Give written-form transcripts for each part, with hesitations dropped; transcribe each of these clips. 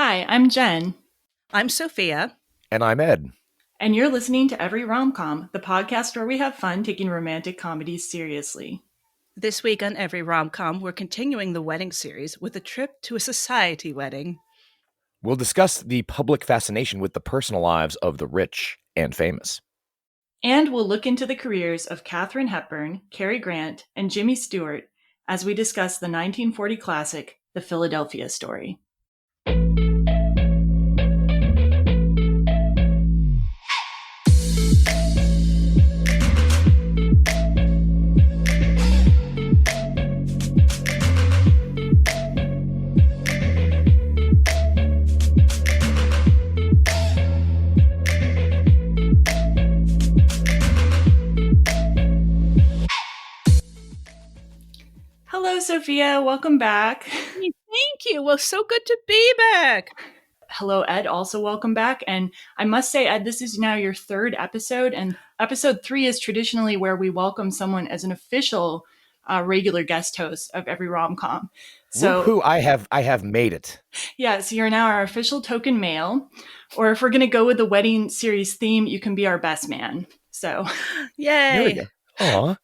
Hi, I'm Jen, I'm Sophia. And I'm Ed. and you're listening to Every Rom Com, the podcast where we have fun taking romantic comedies seriously. This week on Every Rom Com, we're continuing the wedding series with a trip to a society wedding. We'll discuss the public fascination with the personal lives of the rich and famous. And we'll look into the careers of Katherine Hepburn, Cary Grant, and Jimmy Stewart as we discuss the 1940 classic, The Philadelphia Story. Hello, Sophia. Welcome back. Thank you. Well, so good to be back. Hello, Ed. Also, welcome back. And I must say, Ed, this is now your third episode. And episode 3 is traditionally where we welcome someone as an official regular guest host of Every Rom Com. So who I have made it. Yeah, so you're now our official token male. Or if we're going to go with the wedding series theme, you can be our best man. So, yay. There we go. Aw.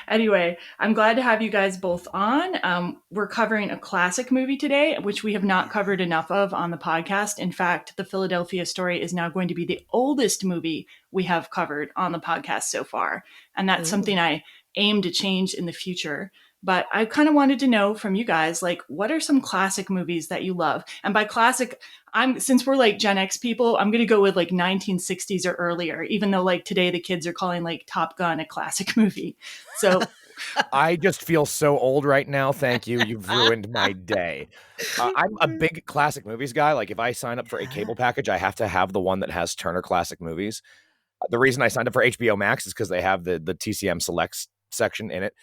Anyway, I'm glad to have you guys both on. We're covering a classic movie today, which we have not covered enough of on the podcast. In fact, The Philadelphia Story is now going to be the oldest movie we have covered on the podcast so far. And that's something I aim to change in the future. But I kind of wanted to know from you guys, like, what are some classic movies that you love? And by classic, since we're like Gen X people, I'm going to go with like 1960s or earlier, even though like today the kids are calling like Top Gun a classic movie. So I just feel so old right now. Thank you. You've ruined my day. I'm a big classic movies guy. Like if I sign up for a cable package, I have to have the one that has Turner Classic Movies. The reason I signed up for HBO Max is because they have the TCM Selects section in it.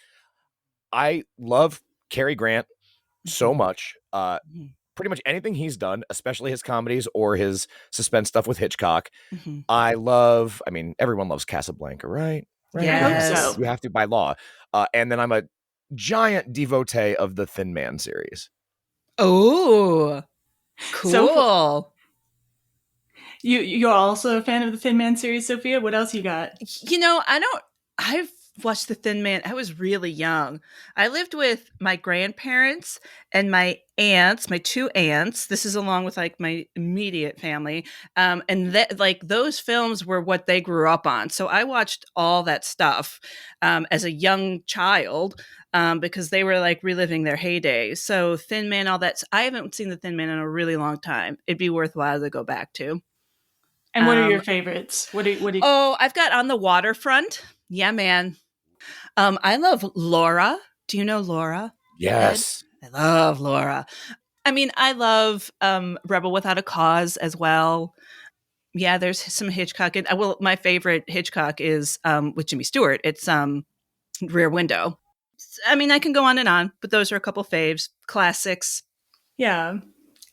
I love Cary Grant so much. Pretty much anything he's done, especially his comedies or his suspense stuff with Hitchcock. I mean, everyone loves Casablanca, right? yes. I hope so. You have to by law. And then I'm a giant devotee of the Thin Man series. Oh, cool. So, you're also a fan of the Thin Man series, Sophia? What else you got? You know, I've watched The Thin Man. I was really young. I lived with my grandparents and my aunts, my 2 aunts. This is along with like my immediate family. And that like those films were what they grew up on. So I watched all that stuff as a young child because they were like reliving their heyday. So Thin Man, all that. I haven't seen The Thin Man in a really long time. It'd be worthwhile to go back to. And what are your favorites? What do you... Oh, I've got On the Waterfront. Yeah, man. I love Laura. Do you know Laura? Yes. Ed? I love Laura. I mean, I love Rebel Without a Cause as well. Yeah, there's some Hitchcock. Well, my favorite Hitchcock is with Jimmy Stewart. It's Rear Window. I mean, I can go on, but those are a couple faves. Classics. Yeah.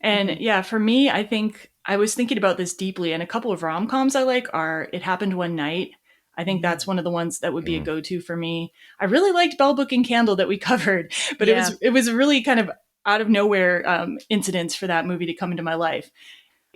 And yeah, for me, I think I was thinking about this deeply, and a couple of rom-coms I like are It Happened One Night. I think that's one of the ones that would be a go-to for me. I really liked Bell, Book and Candle that we covered, but it was really kind of out of nowhere incidents for that movie to come into my life.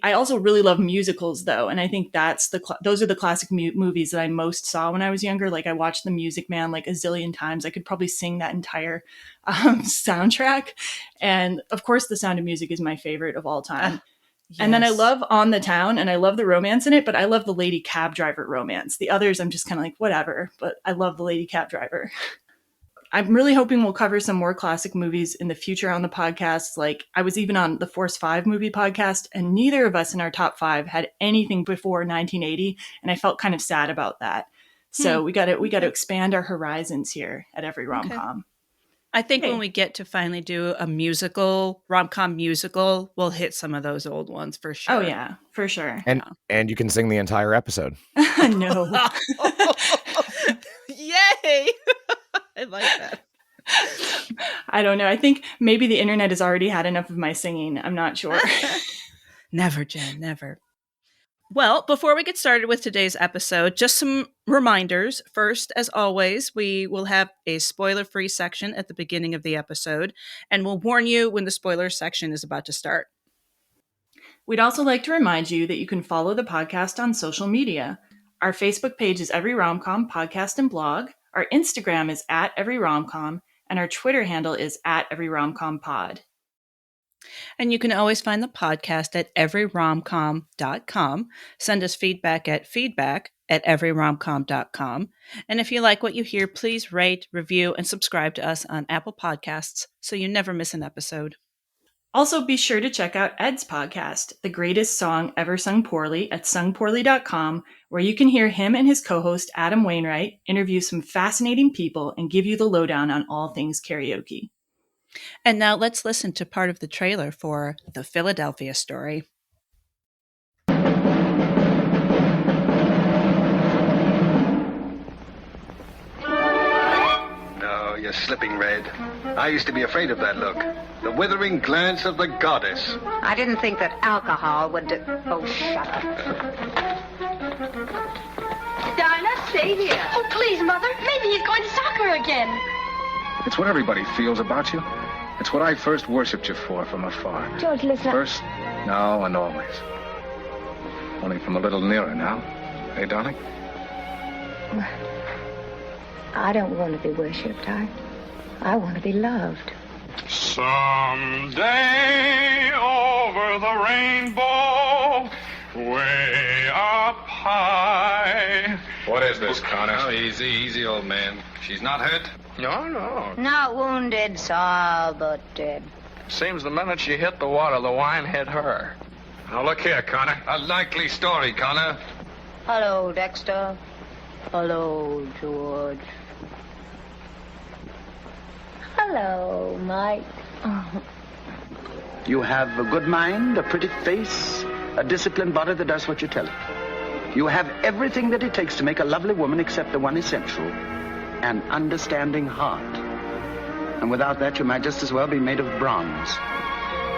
I also really love musicals, though, and I think those are the classic movies that I most saw when I was younger. Like I watched The Music Man like a zillion times. I could probably sing that entire soundtrack, and of course, The Sound of Music is my favorite of all time. Yes. And then I love On the Town, and I love the romance in it, but I love the lady cab driver romance. The others, I'm just kind of like, whatever, but I love the lady cab driver. I'm really hoping we'll cover some more classic movies in the future on the podcast. Like I was even on the Force 5 movie podcast, and neither of us in our top 5 had anything before 1980, and I felt kind of sad about that. So we got to expand our horizons here at Every Rom-Com. I think when we get to finally do a musical, rom-com musical, we'll hit some of those old ones for sure. Oh, yeah, for sure. And you can sing the entire episode. No. Yay! I like that. I don't know. I think maybe the internet has already had enough of my singing. I'm not sure. Never, Jen, never. Well, before we get started with today's episode, just some reminders. First, as always, we will have a spoiler-free section at the beginning of the episode, and we'll warn you when the spoiler section is about to start. We'd also like to remind you that you can follow the podcast on social media. Our Facebook page is Every Rom Com Podcast and Blog. Our Instagram is at Every Rom Com, and our Twitter handle is at Every Rom Com Pod. And you can always find the podcast at everyromcom.com. Send us feedback at feedback@everyromcom.com. And if you like what you hear, please rate, review, and subscribe to us on Apple Podcasts so you never miss an episode. Also, be sure to check out Ed's podcast, The Greatest Song Ever Sung Poorly, at sungpoorly.com, where you can hear him and his co-host Adam Wainwright interview some fascinating people and give you the lowdown on all things karaoke. And now let's listen to part of the trailer for The Philadelphia Story. No, you're slipping, Red. I used to be afraid of that look. The withering glance of the goddess. I didn't think that alcohol would do... Oh, shut up. Dinah, stay here. Oh, please, Mother. Maybe he's going to soccer again. It's what everybody feels about you. It's what I first worshipped you for from afar. George, listen. First, now, and always. Only from a little nearer now. Hey, darling? I don't want to be worshipped. I want to be loved. Someday over the rainbow, way up high. What is this, Connor? Oh, easy, old man. She's not hurt? No. Not wounded, all but dead. Seems the minute she hit the water, the wine hit her. Now, look here, Connor. A likely story, Connor. Hello, Dexter. Hello, George. Hello, Mike. You have a good mind, a pretty face, a disciplined body that does what you tell it. You have everything that it takes to make a lovely woman except the one essential, an understanding heart. And without that, you might just as well be made of bronze.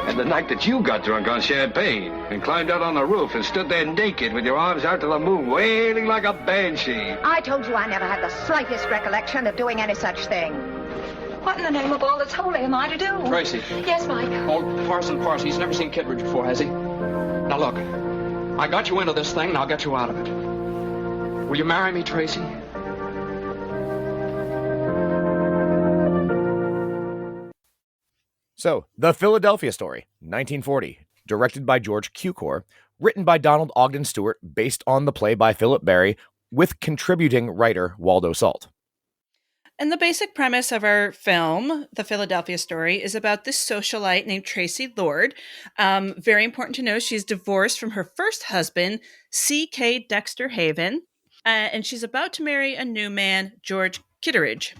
And the night that you got drunk on champagne and climbed out on the roof and stood there naked with your arms out to the moon, wailing like a banshee. I told you I never had the slightest recollection of doing any such thing. What in the name of all that's holy am I to do? Tracy. Yes, Mike. Old Parson, he's never seen Kittredge before, has he? Now look, I got you into this thing, and I'll get you out of it. Will you marry me, Tracy? So, The Philadelphia Story, 1940, directed by George Cukor, written by Donald Ogden Stewart, based on the play by Philip Barry, with contributing writer Waldo Salt. And the basic premise of our film, The Philadelphia Story, is about this socialite named Tracy Lord. Very important to know, she's divorced from her first husband, C.K. Dexter Haven, and she's about to marry a new man, George Kittredge.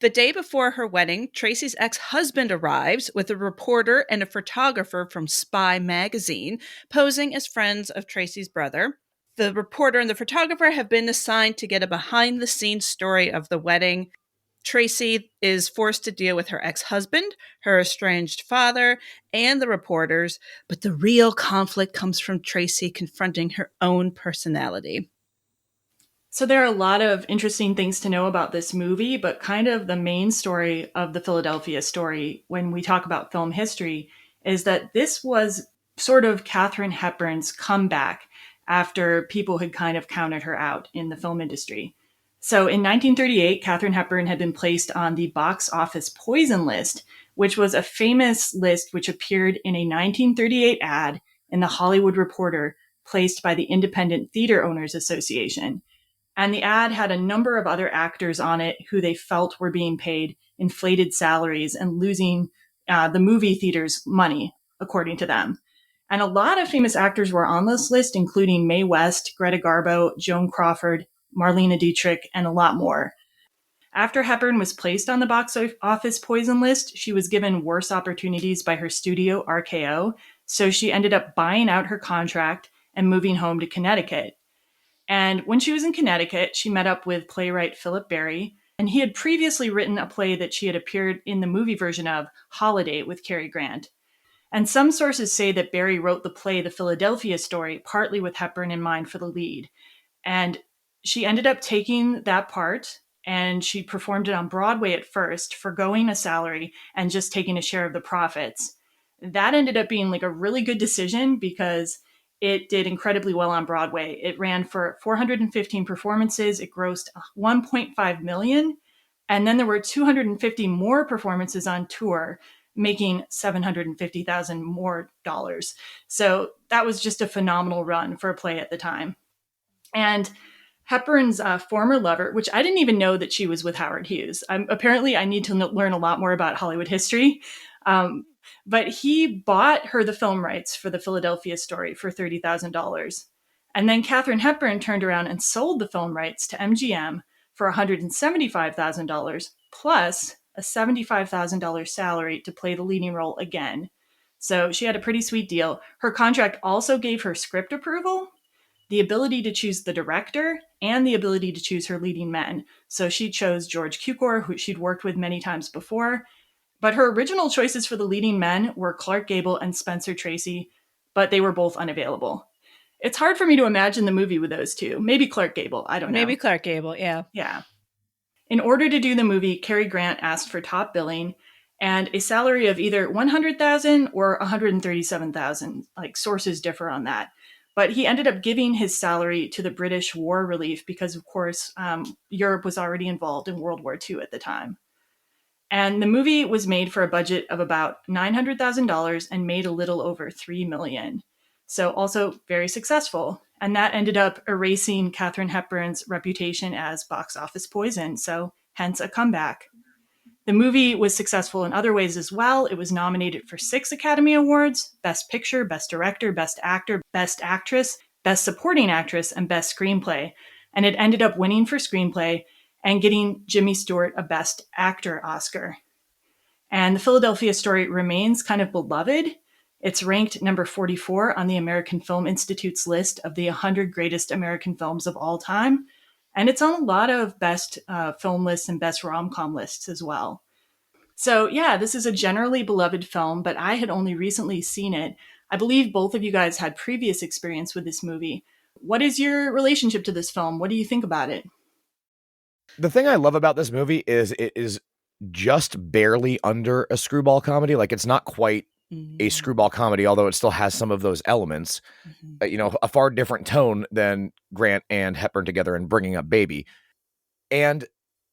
The day before her wedding, Tracy's ex-husband arrives with a reporter and a photographer from Spy magazine, posing as friends of Tracy's brother. The reporter and the photographer have been assigned to get a behind-the-scenes story of the wedding. Tracy is forced to deal with her ex-husband, her estranged father, and the reporters, but the real conflict comes from Tracy confronting her own personality. So there are a lot of interesting things to know about this movie, but kind of the main story of The Philadelphia Story, when we talk about film history, is that this was sort of Katherine Hepburn's comeback after people had kind of counted her out in the film industry. So in 1938, Katherine Hepburn had been placed on the box office poison list, which was a famous list which appeared in a 1938 ad in the Hollywood Reporter placed by the Independent Theater Owners Association. And the ad had a number of other actors on it who they felt were being paid inflated salaries and losing the movie theaters money, according to them. And a lot of famous actors were on this list, including Mae West, Greta Garbo, Joan Crawford, Marlene Dietrich, and a lot more. After Hepburn was placed on the box office poison list, she was given worse opportunities by her studio, RKO, so she ended up buying out her contract and moving home to Connecticut. And when she was in Connecticut, she met up with playwright Philip Barry, and he had previously written a play that she had appeared in the movie version of, Holiday, with Cary Grant. And some sources say that Barry wrote the play The Philadelphia Story partly with Hepburn in mind for the lead. And she ended up taking that part, and she performed it on Broadway at first, forgoing a salary and just taking a share of the profits. that ended up being like a really good decision because it did incredibly well on Broadway. It ran for 415 performances. It grossed 1.5 million. And then there were 250 more performances on tour, making 750,000 more dollars. So that was just a phenomenal run for a play at the time. And Hepburn's former lover, which I didn't even know that she was with Howard Hughes. Apparently, I need to learn a lot more about Hollywood history. But he bought her the film rights for the Philadelphia story for $30,000. And then Katherine Hepburn turned around and sold the film rights to MGM for $175,000 plus a $75,000 salary to play the leading role again. So she had a pretty sweet deal. Her contract also gave her script approval, the ability to choose the director, and the ability to choose her leading men. So she chose George Cukor, who she'd worked with many times before. But her original choices for the leading men were Clark Gable and Spencer Tracy, but they were both unavailable. It's hard for me to imagine the movie with those two. Maybe Clark Gable. I don't know. Maybe Clark Gable, yeah. Yeah. In order to do the movie, Cary Grant asked for top billing and a salary of either $100,000 or $137,000. Like, sources differ on that. But he ended up giving his salary to the British War Relief because, of course, Europe was already involved in World War II at the time. And the movie was made for a budget of about $900,000 and made a little over $3 million. So also very successful. And that ended up erasing Katherine Hepburn's reputation as box office poison. So hence a comeback. The movie was successful in other ways as well. It was nominated for 6 Academy Awards: Best Picture, Best Director, Best Actor, Best Actress, Best Supporting Actress, and Best Screenplay. And it ended up winning for Screenplay and getting Jimmy Stewart a Best Actor Oscar. And the Philadelphia story remains kind of beloved. It's ranked number 44 on the American Film Institute's list of the 100 greatest American films of all time. And it's on a lot of best film lists and best rom-com lists as well. So yeah, this is a generally beloved film, but I had only recently seen it. I believe both of you guys had previous experience with this movie. What is your relationship to this film? What do you think about it? The thing I love about this movie is it is just barely under a screwball comedy. Like, it's not quite a screwball comedy, although it still has some of those elements. A far different tone than Grant and Hepburn together in Bringing Up Baby. And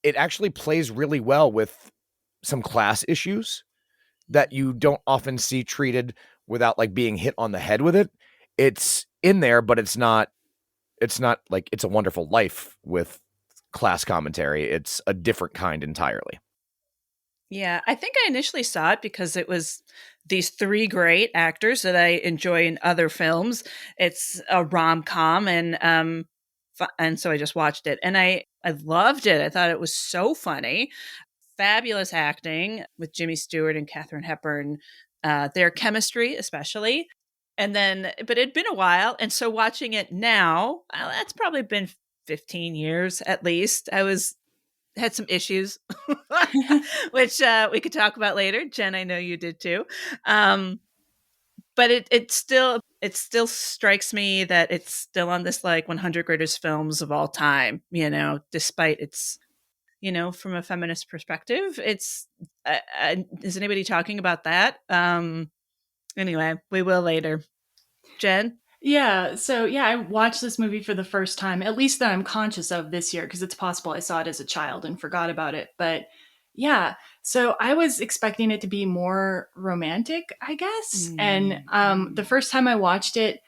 it actually plays really well with some class issues that you don't often see treated without like being hit on the head with it. It's in there, but it's not like It's a Wonderful Life with class commentary. It's a different kind entirely. Yeah, I think I initially saw it because it was these 3 great actors that I enjoy in other films. It's a rom-com, and so I just watched it, and I loved it. I thought it was so funny. Fabulous acting with Jimmy Stewart and Katherine Hepburn, their chemistry especially. And then, but it'd been a while, and so watching it now, that's probably been 15 years at least. Had some issues, which we could talk about later. Jen, I know you did too. But it still strikes me that it's still on this like 100 greatest films of all time, despite its, from a feminist perspective. It's, is anybody talking about that? Anyway, we will later. Jen? Yeah, so I watched this movie for the first time, at least that I'm conscious of this year, because it's possible I saw it as a child and forgot about it. But yeah, so I was expecting it to be more romantic, I guess. And the first time I watched it,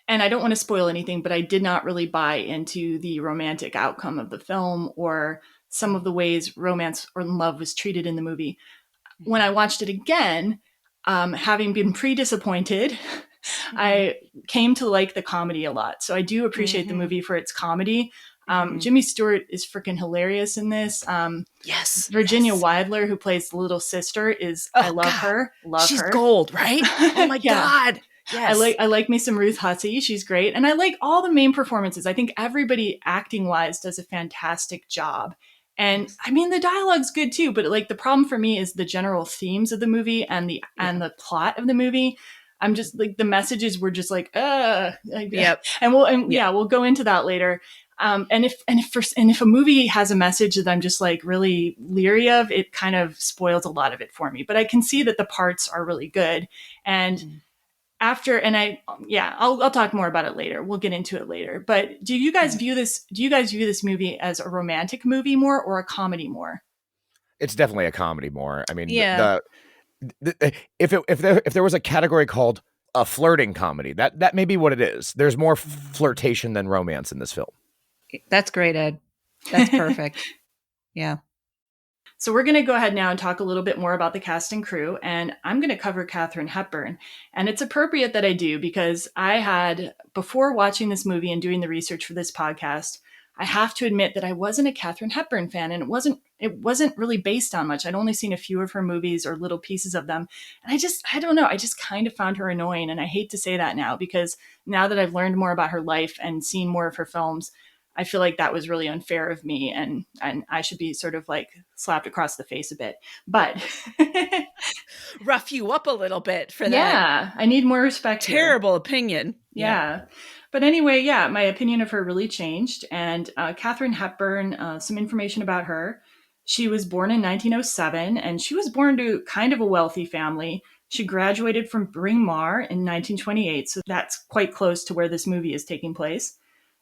and I don't want to spoil anything, but I did not really buy into the romantic outcome of the film or some of the ways romance or love was treated in the movie. When I watched it again, having been pre-disappointed, I came to like the comedy a lot. So I do appreciate the movie for its comedy. Jimmy Stewart is freaking hilarious in this. Yes. Virginia Weidler, who plays the little sister, I love her. She's gold, right? Oh my God. Yes. I like me some Ruth Hussey. She's great. And I like all the main performances. I think everybody acting wise does a fantastic job. And I mean, the dialogue's good too, but like the problem for me is the general themes of the movie and the plot of the movie. I'm just like, the messages were just like, yep. And we'll go into that later. And if a movie has a message that I'm just like really leery of, it kind of spoils a lot of it for me. But I can see that the parts are really good. And I'll talk more about it later. We'll get into it later. But do you guys view this movie as a romantic movie more or a comedy more? It's definitely a comedy more. I mean, Yeah. if there was a category called a flirting comedy, that may be what it is. There's more flirtation than romance in this film. That's great, Ed. That's perfect. Yeah. So we're going to go ahead now and talk a little bit more about the cast and crew, and I'm going to cover Katherine Hepburn. And it's appropriate that I do because before watching this movie and doing the research for this podcast, I have to admit that I wasn't a Katherine Hepburn fan, and it wasn't really based on much. I'd only seen a few of her movies or little pieces of them. And I don't know, I just kind of found her annoying. And I hate to say that now, because now that I've learned more about her life and seen more of her films, I feel like that was really unfair of me, and I should be sort of like slapped across the face a bit. But rough you up a little bit for that. Yeah, I need more respect. Terrible opinion. Yeah. But anyway, my opinion of her really changed. And Katherine Hepburn, some information about her. She was born in 1907, and she was born to kind of a wealthy family. She graduated from Bryn Mawr in 1928, so that's quite close to where this movie is taking place.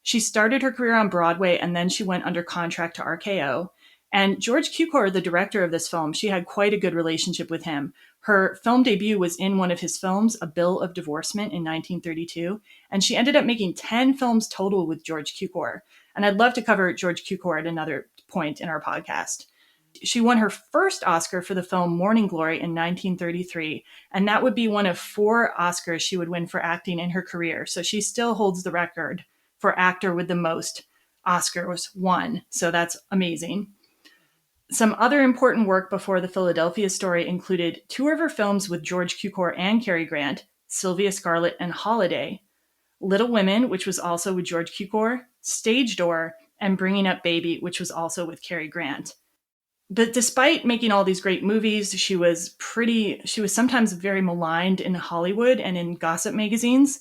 She started her career on Broadway, and then she went under contract to RKO. And George Cukor, the director of this film, she had quite a good relationship with him. Her film debut was in one of his films, A Bill of Divorcement in 1932. And she ended up making 10 films total with George Cukor. And I'd love to cover George Cukor at another point in our podcast. She won her first Oscar for the film Morning Glory in 1933. And that would be one of 4 Oscars she would win for acting in her career. So she still holds the record for actor with the most Oscars won. So that's amazing. Some other important work before the Philadelphia Story included 2 of her films with George Cukor and Cary Grant, Sylvia Scarlett and Holiday, Little Women, which was also with George Cukor, Stage Door, and Bringing Up Baby, which was also with Cary Grant. But despite making all these great movies, she was sometimes very maligned in Hollywood and in gossip magazines.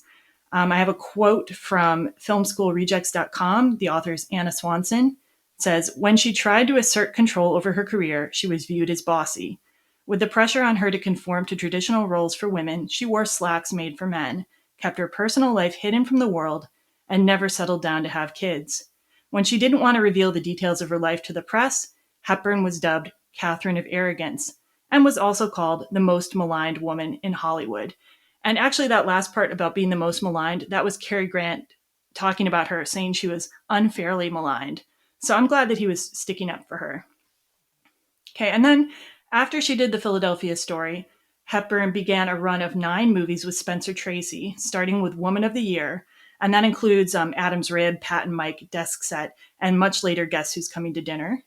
I have a quote from filmschoolrejects.com. The author is Anna Swanson. It says, "When she tried to assert control over her career, she was viewed as bossy. With the pressure on her to conform to traditional roles for women, she wore slacks made for men, kept her personal life hidden from the world, and never settled down to have kids. When she didn't want to reveal the details of her life to the press, Hepburn was dubbed Catherine of Arrogance and was also called the most maligned woman in Hollywood." And actually, that last part about being the most maligned, that was Cary Grant talking about her, saying she was unfairly maligned. So I'm glad that he was sticking up for her. Okay, and then after she did the Philadelphia Story, Hepburn began a run of 9 movies with Spencer Tracy, starting with Woman of the Year. And that includes Adam's Rib, Pat and Mike, Desk Set, and much later, Guess Who's Coming to Dinner.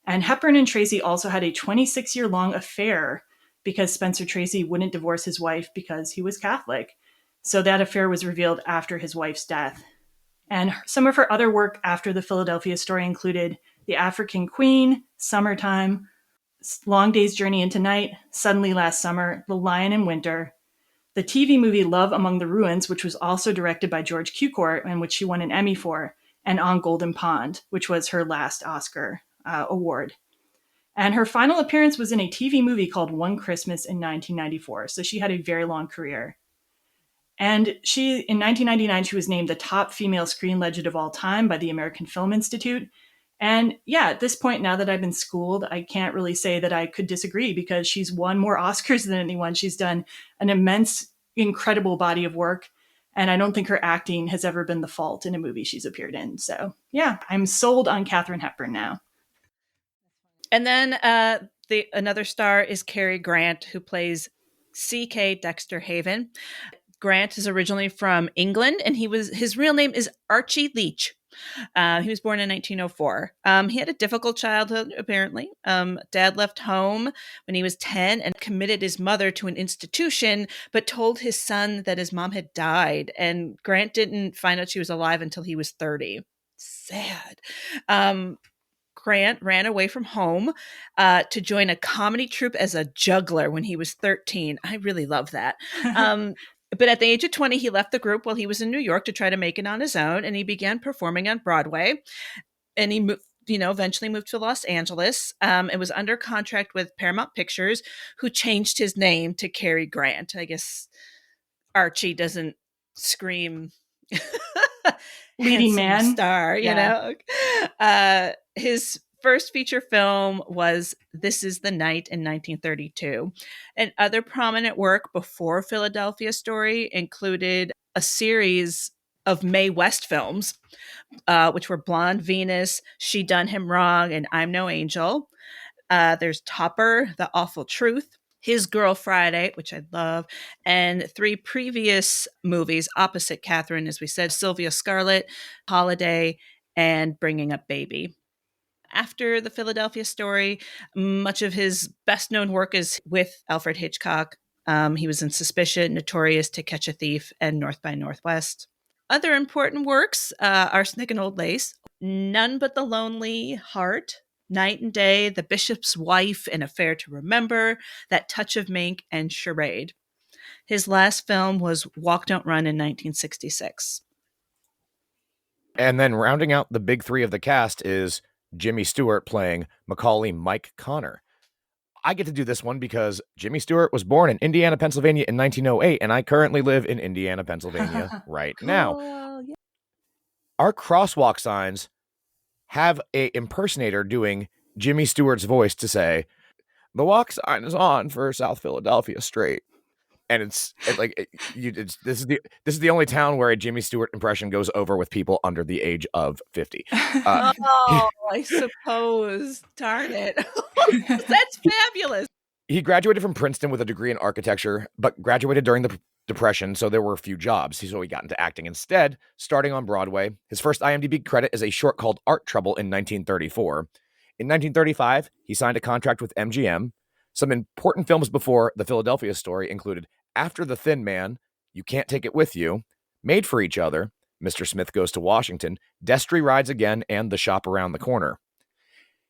And Hepburn and Tracy also had a 26-year-long affair because Spencer Tracy wouldn't divorce his wife because he was Catholic. So that affair was revealed after his wife's death. And some of her other work after the Philadelphia Story included The African Queen, Summertime, Long Day's Journey into Night, Suddenly Last Summer, The Lion in Winter, the TV movie Love Among the Ruins, which was also directed by George Cukor and which she won an Emmy for, and On Golden Pond, which was her last Oscar award. And her final appearance was in a TV movie called One Christmas in 1994. So she had a very long career. And in 1999, she was named the top female screen legend of all time by the American Film Institute. And at this point, now that I've been schooled, I can't really say that I could disagree because she's won more Oscars than anyone. She's done an immense, incredible body of work. And I don't think her acting has ever been the fault in a movie she's appeared in. So I'm sold on Katherine Hepburn now. And then another star is Cary Grant, who plays C.K. Dexter Haven. Grant is originally from England, and his real name is Archie Leach. He was born in 1904. He had a difficult childhood, apparently. Dad left home when he was 10 and committed his mother to an institution, but told his son that his mom had died. And Grant didn't find out she was alive until he was 30. Sad. Grant ran away from home to join a comedy troupe as a juggler when he was 13. I really love that. But at the age of 20, he left the group while he was in New York to try to make it on his own, and he began performing on Broadway. And he moved, eventually moved to Los Angeles. It was under contract with Paramount Pictures, who changed his name to Cary Grant. I guess Archie doesn't scream Leading man star, know. His first feature film was This Is the Night in 1932. And other prominent work before Philadelphia Story included a series of Mae West films, which were Blonde Venus, She Done Him Wrong, and I'm No Angel. There's Topper, The Awful Truth, His Girl Friday, which I love, and 3 previous movies opposite Katherine, as we said, Sylvia Scarlett, Holiday, and Bringing Up Baby. After the Philadelphia Story, much of his best-known work is with Alfred Hitchcock. He was in Suspicion, Notorious, To Catch a Thief, and North by Northwest. Other important works, Arsenic and Old Lace, None But the Lonely Heart, Night and Day, The Bishop's Wife, An Affair to Remember, That Touch of Mink, and Charade. His last film was Walk, Don't Run in 1966. And then rounding out the big 3 of the cast is Jimmy Stewart playing Macaulay Mike Connor. I get to do this one because Jimmy Stewart was born in Indiana, Pennsylvania in 1908, and I currently live in Indiana, Pennsylvania right now. Yeah. Our crosswalk signs have a impersonator doing Jimmy Stewart's voice to say, "The walk sign is on for South Philadelphia Street." And this is the only town where a Jimmy Stewart impression goes over with people under the age of 50. I suppose. Darn it. That's fabulous. He graduated from Princeton with a degree in architecture, but graduated during the Depression, so there were few jobs. So he got into acting instead, starting on Broadway. His first IMDb credit is a short called Art Trouble in 1934. In 1935, he signed a contract with MGM. Some important films before the Philadelphia Story included After the Thin Man, You Can't Take It With You, Made for Each Other, Mr. Smith Goes to Washington, Destry Rides Again, and The Shop Around the Corner.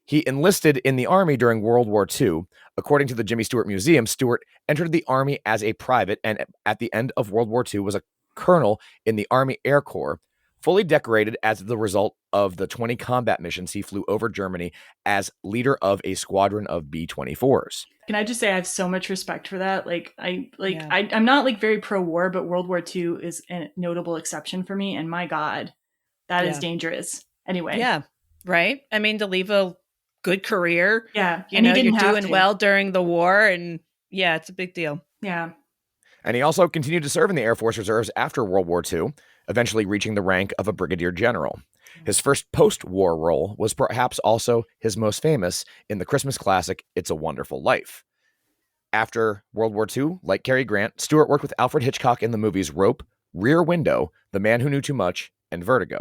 He enlisted in the Army during World War II. According to the Jimmy Stewart Museum, Stewart entered the Army as a private and at the end of World War II was a colonel in the Army Air Corps, fully decorated as the result of the 20 combat missions he flew over Germany as leader of a squadron of B-24s. Can I just say I have so much respect for that? I'm not very pro-war, but World War II is a notable exception for me. And my God, that is dangerous. Anyway. Yeah. Right. I mean, to leave a good career. Yeah. You're doing well during the war. And yeah, it's a big deal. Yeah. And he also continued to serve in the Air Force Reserves after World War II, eventually reaching the rank of a brigadier general. His first post-war role was perhaps also his most famous in the Christmas classic, It's a Wonderful Life. After World War II, like Cary Grant, Stewart worked with Alfred Hitchcock in the movies Rope, Rear Window, The Man Who Knew Too Much, and Vertigo.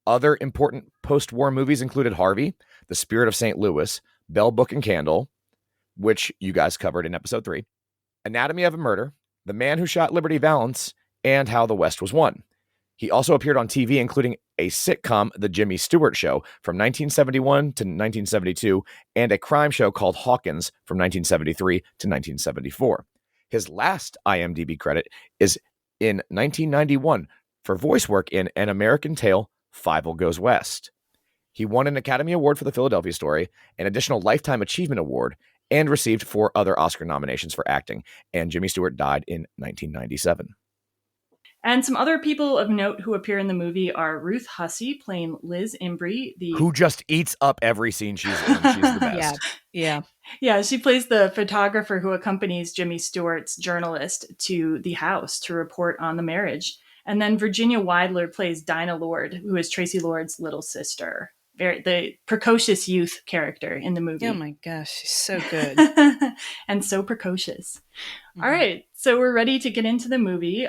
Other important post-war movies included Harvey, The Spirit of St. Louis, Bell, Book, and Candle, which you guys covered in episode 3, Anatomy of a Murder, The Man Who Shot Liberty Valance, and How the West Was Won. He also appeared on TV, including a sitcom, The Jimmy Stewart Show, from 1971 to 1972, and a crime show called Hawkins from 1973 to 1974. His last IMDb credit is in 1991 for voice work in An American Tale, Fievel Goes West. He won an Academy Award for The Philadelphia Story, an additional Lifetime Achievement Award, and received 4 other Oscar nominations for acting, and Jimmy Stewart died in 1997. And some other people of note who appear in the movie are Ruth Hussey playing Liz Embry, who just eats up every scene she's in. She's the best. Yeah, she plays the photographer who accompanies Jimmy Stewart's journalist to the house to report on the marriage. And then Virginia Weidler plays Dinah Lord, who is Tracy Lord's little sister. The precocious youth character in the movie. Oh my gosh, she's so good. And so precocious. Mm-hmm. All right, so we're ready to get into the movie.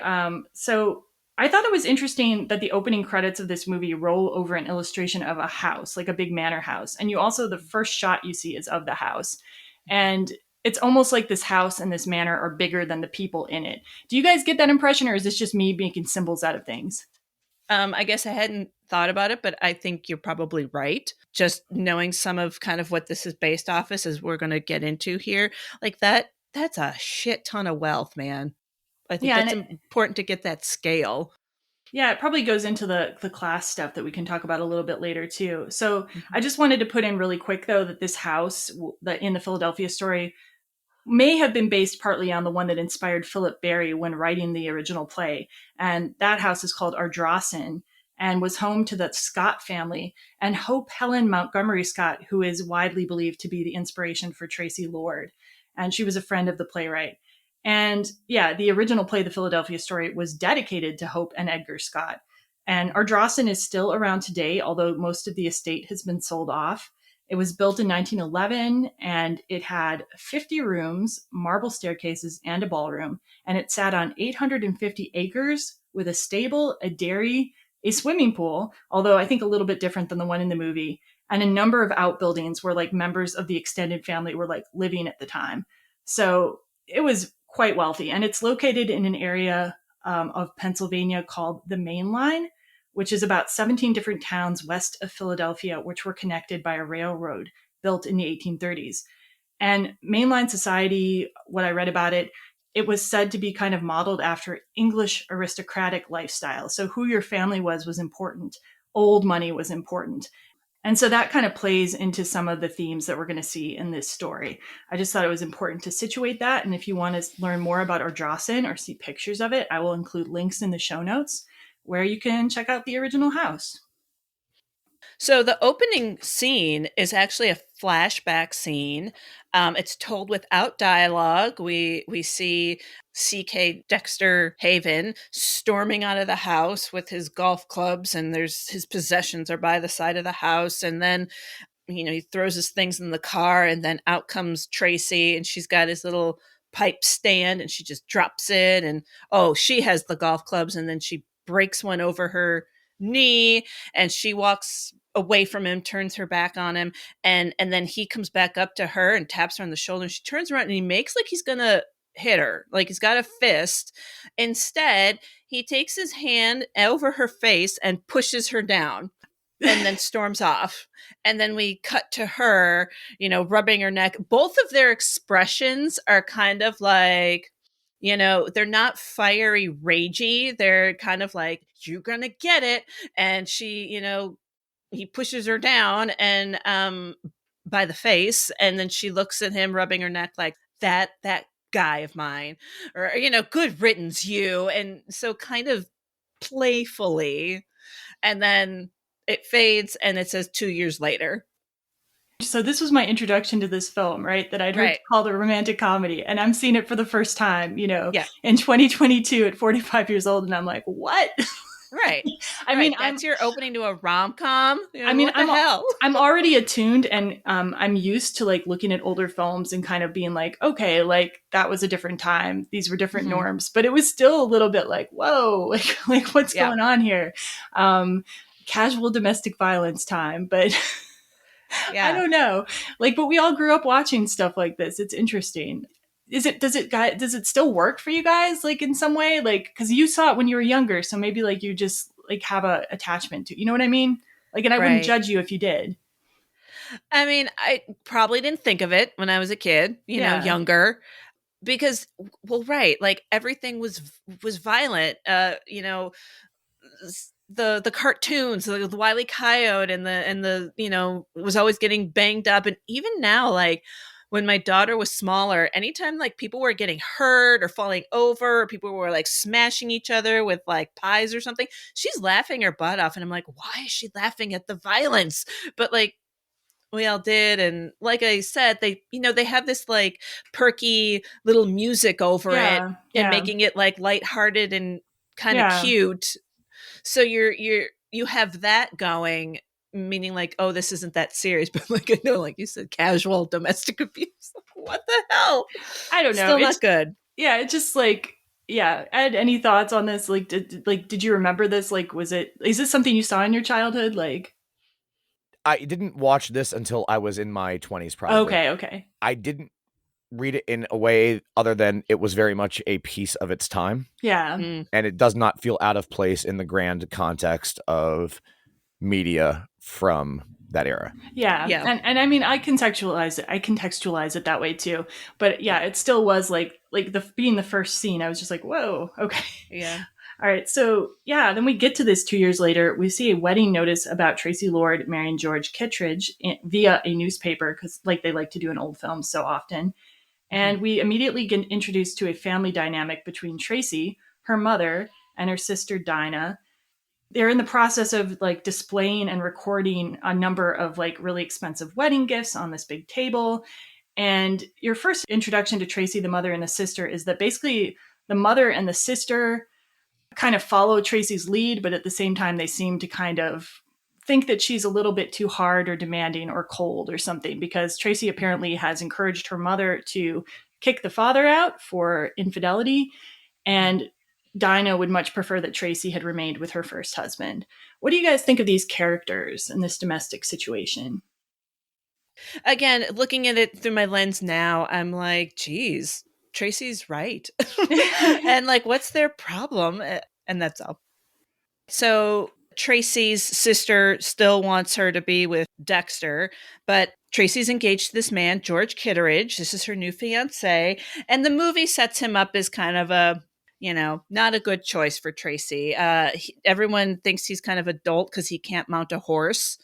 So I thought it was interesting that the opening credits of this movie roll over an illustration of a house, like a big manor house. And the first shot you see is of the house. And it's almost like this house and this manor are bigger than the people in it. Do you guys get that impression, or is this just me making symbols out of things? I guess I hadn't thought about it, but I think you're probably right. Just knowing some of kind of what this is based off as we're going to get into here, like that's a shit ton of wealth, man. I think that's important to get that scale. Yeah, it probably goes into the class stuff that we can talk about a little bit later too. So I just wanted to put in really quick though that this house that in the Philadelphia story may have been based partly on the one that inspired Philip Barry when writing the original play. And that house is called Ardrossan and was home to the Scott family and Hope Helen Montgomery Scott, who is widely believed to be the inspiration for Tracy Lord. And she was a friend of the playwright. And yeah, the original play, The Philadelphia Story, was dedicated to Hope and Edgar Scott. And Ardrossan is still around today, although most of the estate has been sold off. It was built in 1911 and it had 50 rooms, marble staircases, and a ballroom. And it sat on 850 acres with a stable, a dairy, a swimming pool, although I think a little bit different than the one in the movie, and a number of outbuildings where like members of the extended family were like living at the time. So it was quite wealthy. And it's located in an area of Pennsylvania called the Main Line, which is about 17 different towns west of Philadelphia, which were connected by a railroad built in the 1830s. And mainline society, what I read about it, it was said to be kind of modeled after English aristocratic lifestyle. So who your family was important. Old money was important. And so that kind of plays into some of the themes that we're going to see in this story. I just thought it was important to situate that. And if you want to learn more about Ardrossan or see pictures of it, I will include links in the show notes where you can check out the original house. So the opening scene is actually a flashback scene. It's told without dialogue. We see CK Dexter Haven storming out of the house with his golf clubs, and his possessions are by the side of the house. And then, he throws his things in the car, and then out comes Tracy, and she's got his little pipe stand, and she just drops it. And she has the golf clubs, and then she breaks one over her knee, and she walks away from him, turns her back on him, and then he comes back up to her and taps her on the shoulder, and she turns around and he makes like he's gonna hit her, like he's got a fist. Instead, he takes his hand over her face and pushes her down and then storms off. And then we cut to her, rubbing her neck. Both of their expressions are kind of like, they're not fiery, ragey. They're kind of like, you're going to get it. And she, he pushes her down and by the face. And then she looks at him, rubbing her neck like, that guy of mine, or, good riddance, you. And so kind of playfully. And then it fades and it says 2 years later. So this was my introduction to this film, right? That I'd heard called a romantic comedy. And I'm seeing it for the first time, in 2022 at 45 years old. And I'm like, what? Right. I mean, that's your opening to a rom-com. What the hell? I'm already attuned and I'm used to like looking at older films and kind of being like, okay, like that was a different time. These were different norms, but it was still a little bit like, whoa, like what's going on here? Casual domestic violence time, but I don't know. But we all grew up watching stuff like this. It's interesting. Does it still work for you guys? Like in some way, cause you saw it when you were younger. So maybe like you just like have a attachment to, you know what I mean? And I wouldn't judge you if you did. I mean, I probably didn't think of it when I was a kid, younger, because, like everything was violent, the cartoons, the Wile E. Coyote and the was always getting banged up. And even now, like when my daughter was smaller, anytime like people were getting hurt or falling over, or people were like smashing each other with like pies or something, she's laughing her butt off. And I'm like, why is she laughing at the violence? But like we all did. And like I said, they have this like perky little music over it and making it like lighthearted and kind of cute. So you have that going, meaning like, oh, this isn't that serious, but like I know, like you said, casual domestic abuse. What the hell? I don't know. Still not good. Yeah, it's just like, Ed, any thoughts on this? Like, did you remember this? Like, is this something you saw in your childhood? Like, I didn't watch this until I was in my 20s, probably. Okay. I didn't read it in a way other than it was very much a piece of its time. Yeah. And it does not feel out of place in the grand context of media from that era. Yeah. And I mean, I contextualize it that way too. But yeah, it still was like like being the first scene, I was just like, whoa, okay. Yeah. All right. So yeah, then we get to this 2 years later. We see a wedding notice about Tracy Lord marrying George Kittredge via a newspaper, because like they like to do in old films so often. And we immediately get introduced to a family dynamic between Tracy, her mother, and her sister Dinah. They're in the process of like displaying and recording a number of like really expensive wedding gifts on this big table. And your first introduction to Tracy, the mother and the sister, is that basically the mother and the sister kind of follow Tracy's lead, but at the same time, they seem to kind of think that she's a little bit too hard or demanding or cold or something, because Tracy apparently has encouraged her mother to kick the father out for infidelity. And Dinah would much prefer that Tracy had remained with her first husband. What do you guys think of these characters in this domestic situation? Again, looking at it through my lens now, I'm like, geez, Tracy's right. And like, what's their problem? And that's all. So Tracy's sister still wants her to be with Dexter, but Tracy's engaged to this man, George Kittredge. This is her new fiance. And the movie sets him up as kind of a, not a good choice for Tracy. Everyone thinks he's kind of adult because he can't mount a horse.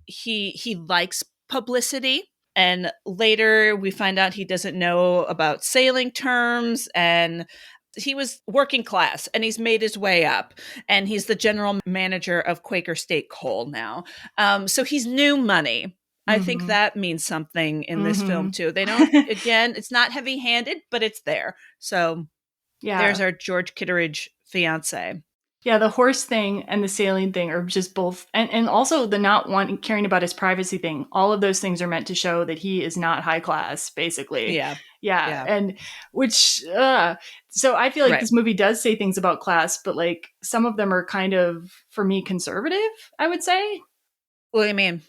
He likes publicity. And later we find out he doesn't know about sailing terms, and he was working class and he's made his way up, and he's the general manager of Quaker State Coal now. So he's new money. I think that means something in this film too. They don't, again, it's not heavy handed, but it's there. So there's our George Kittredge fiance. Yeah, the horse thing and the sailing thing are just both, and also the not caring about his privacy thing. All of those things are meant to show that he is not high class, basically. Yeah. And which, so I feel like this movie does say things about class, but like some of them are kind of, for me, conservative, I would say. What do you mean?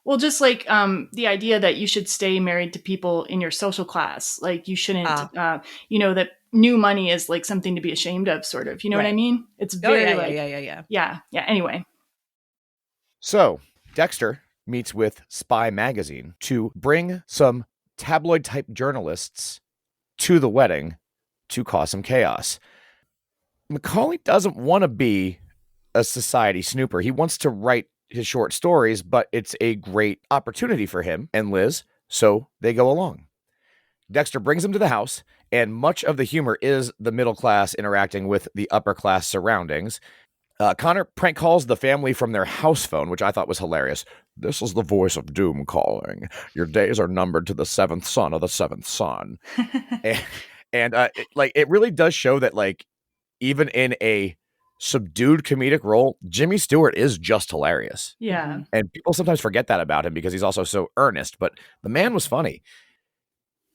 Well, just like the idea that you should stay married to people in your social class. Like you shouldn't, that new money is like something to be ashamed of, sort of. You know what I mean? It's very Yeah. Anyway. So Dexter meets with Spy Magazine to bring some tabloid type journalists to the wedding to cause some chaos. Macaulay doesn't want to be a society snooper. He wants to write his short stories, but it's a great opportunity for him and Liz, so they go along. Dexter brings them to the house, and much of the humor is the middle class interacting with the upper class surroundings. Connor prank calls the family from their house phone, which I thought was hilarious. This is the voice of doom calling. Your days are numbered to the seventh son of the seventh son. It really does show that, like, even in a subdued comedic role, Jimmy Stewart is just hilarious. Yeah. And people sometimes forget that about him because he's also so earnest, but the man was funny.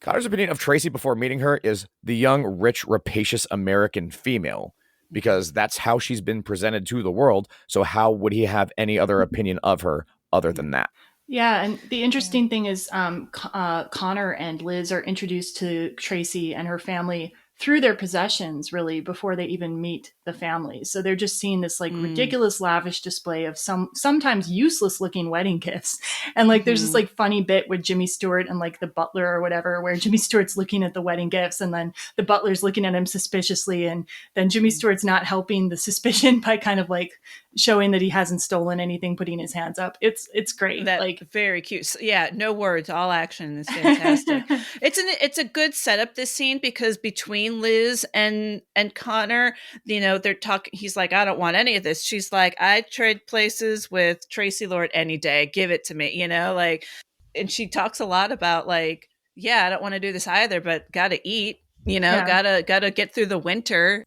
Connor's opinion of Tracy before meeting her is the young, rich, rapacious American female, because that's how she's been presented to the world. So how would he have any other opinion of her other than that? Yeah, and the interesting thing is Connor and Liz are introduced to Tracy and her family through their possessions, really, before they even meet the family. So they're just seeing this like ridiculous, lavish display of sometimes useless looking wedding gifts. And like there's this like funny bit with Jimmy Stewart and like the butler or whatever, where Jimmy Stewart's looking at the wedding gifts and then the butler's looking at him suspiciously, and then Jimmy Stewart's not helping the suspicion by kind of like showing that he hasn't stolen anything, putting his hands up. It's great. That, like, very cute. So, yeah, no words, all action is fantastic. It's a good setup, this scene, because between Liz and Connor, they're talking. He's like, I don't want any of this. She's like, I'd trade places with Tracy Lord any day. Give it to me, and she talks a lot about like, yeah, I don't want to do this either, but gotta eat, gotta get through the winter.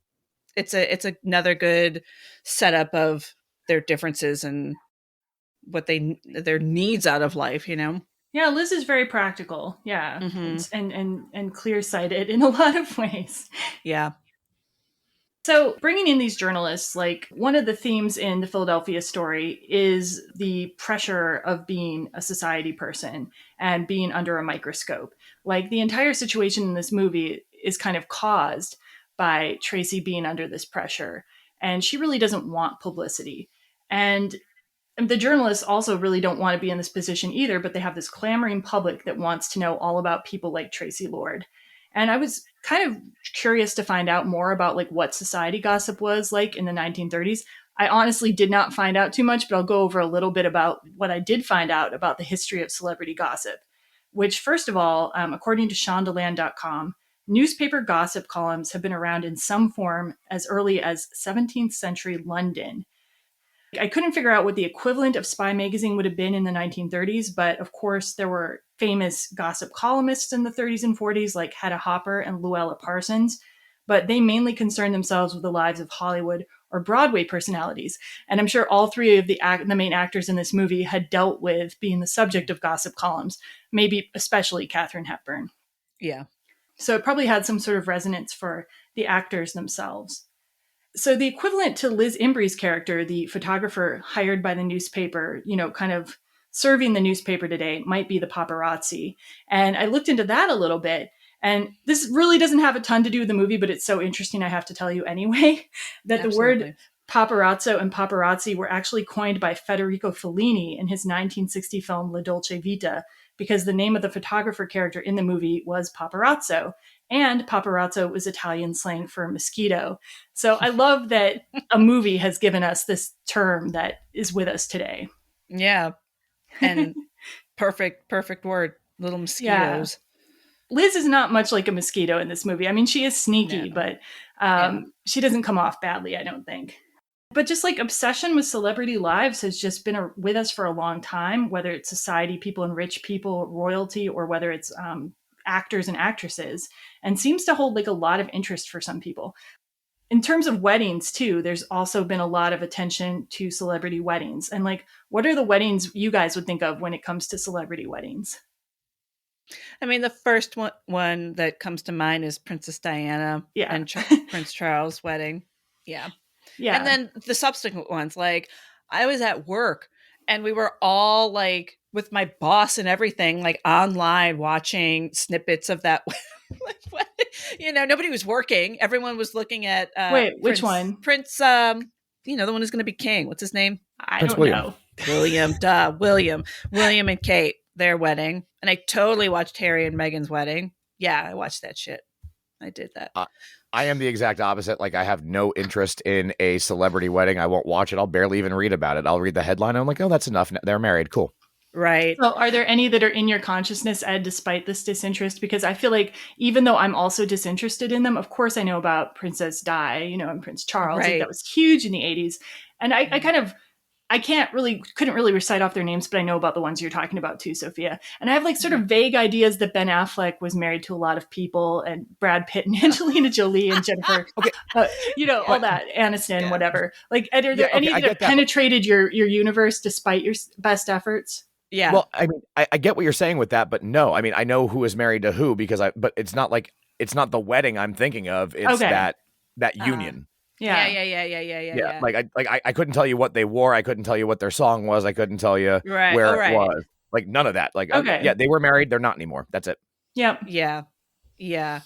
It's another good setup of their differences and what their needs out of life, Yeah, Liz is very practical. Yeah. And clear-sighted in a lot of ways. Yeah. So bringing in these journalists, like one of the themes in the Philadelphia story is the pressure of being a society person and being under a microscope. Like the entire situation in this movie is kind of caused by Tracy being under this pressure. And she really doesn't want publicity. And the journalists also really don't want to be in this position either, but they have this clamoring public that wants to know all about people like Tracy Lord. And I was kind of curious to find out more about like what society gossip was like in the 1930s. I honestly did not find out too much, but I'll go over a little bit about what I did find out about the history of celebrity gossip, which, first of all, according to Shondaland.com, newspaper gossip columns have been around in some form as early as 17th century London. I couldn't figure out what the equivalent of Spy magazine would have been in the 1930s, but of course there were famous gossip columnists in the 30s and 40s like Hedda Hopper and Luella Parsons, but they mainly concerned themselves with the lives of Hollywood or Broadway personalities. And I'm sure all three of the main actors in this movie had dealt with being the subject of gossip columns, maybe especially Katherine Hepburn. Yeah. So it probably had some sort of resonance for the actors themselves. So the equivalent to Liz Embree's character, the photographer hired by the newspaper, kind of serving the newspaper today, might be the paparazzi. And I looked into that a little bit. And this really doesn't have a ton to do with the movie, but it's so interesting, I have to tell you anyway, that Absolutely. The word paparazzo and paparazzi were actually coined by Federico Fellini in his 1960 film La Dolce Vita, because the name of the photographer character in the movie was Paparazzo. And paparazzo was Italian slang for mosquito. So I love that a movie has given us this term that is with us today. Yeah. And perfect word. Little mosquitoes. Yeah. Liz is not much like a mosquito in this movie. I mean, she is sneaky, but she doesn't come off badly, I don't think. But just like obsession with celebrity lives has just been with us for a long time, whether it's society, people and rich people, royalty, or whether it's actors and actresses, and seems to hold like a lot of interest for some people. In terms of weddings too, there's also been a lot of attention to celebrity weddings. And like, what are the weddings you guys would think of when it comes to celebrity weddings? I mean, the first one that comes to mind is Princess Diana and Prince Charles' wedding. Yeah. Yeah. And then the subsequent ones, like I was at work and we were all like with my boss and everything, like online watching snippets of that. Nobody was working. Everyone was looking at which one? Prince, the one who's going to be king. What's his name? I don't know. William, William and Kate, their wedding. And I totally watched Harry and Meghan's wedding. Yeah, I watched that shit. I did that. I am the exact opposite. Like, I have no interest in a celebrity wedding. I won't watch it. I'll barely even read about it. I'll read the headline. And I'm like, oh, that's enough. They're married. Cool. Right. So are there any that are in your consciousness, Ed, despite this disinterest? Because I feel like even though I'm also disinterested in them, of course I know about Princess Di, and Prince Charles. Right. Like, that was huge in the 80s. And I couldn't really recite off their names, but I know about the ones you're talking about too, Sophia. And I have like sort of vague ideas that Ben Affleck was married to a lot of people, and Brad Pitt and Angelina Jolie and Jennifer, all that, Aniston, whatever. Like, Ed, are there any that have penetrated your universe despite your best efforts? Yeah. Well, I mean, I get what you're saying with that, but no, I mean, I know who is married to who but it's not the wedding I'm thinking of. It's that union. Yeah. Like I couldn't tell you what they wore. I couldn't tell you what their song was. I couldn't tell you where it was. Like, none of that. Like, yeah, they were married. They're not anymore. That's it. Yep. Yeah.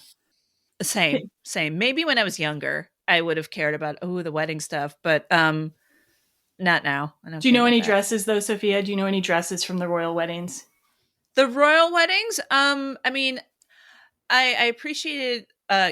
Same. Maybe when I was younger, I would have cared about the wedding stuff, but not now. Do you know any dresses though, Sophia? Do you know any dresses from the royal weddings? The royal weddings? I mean, I appreciated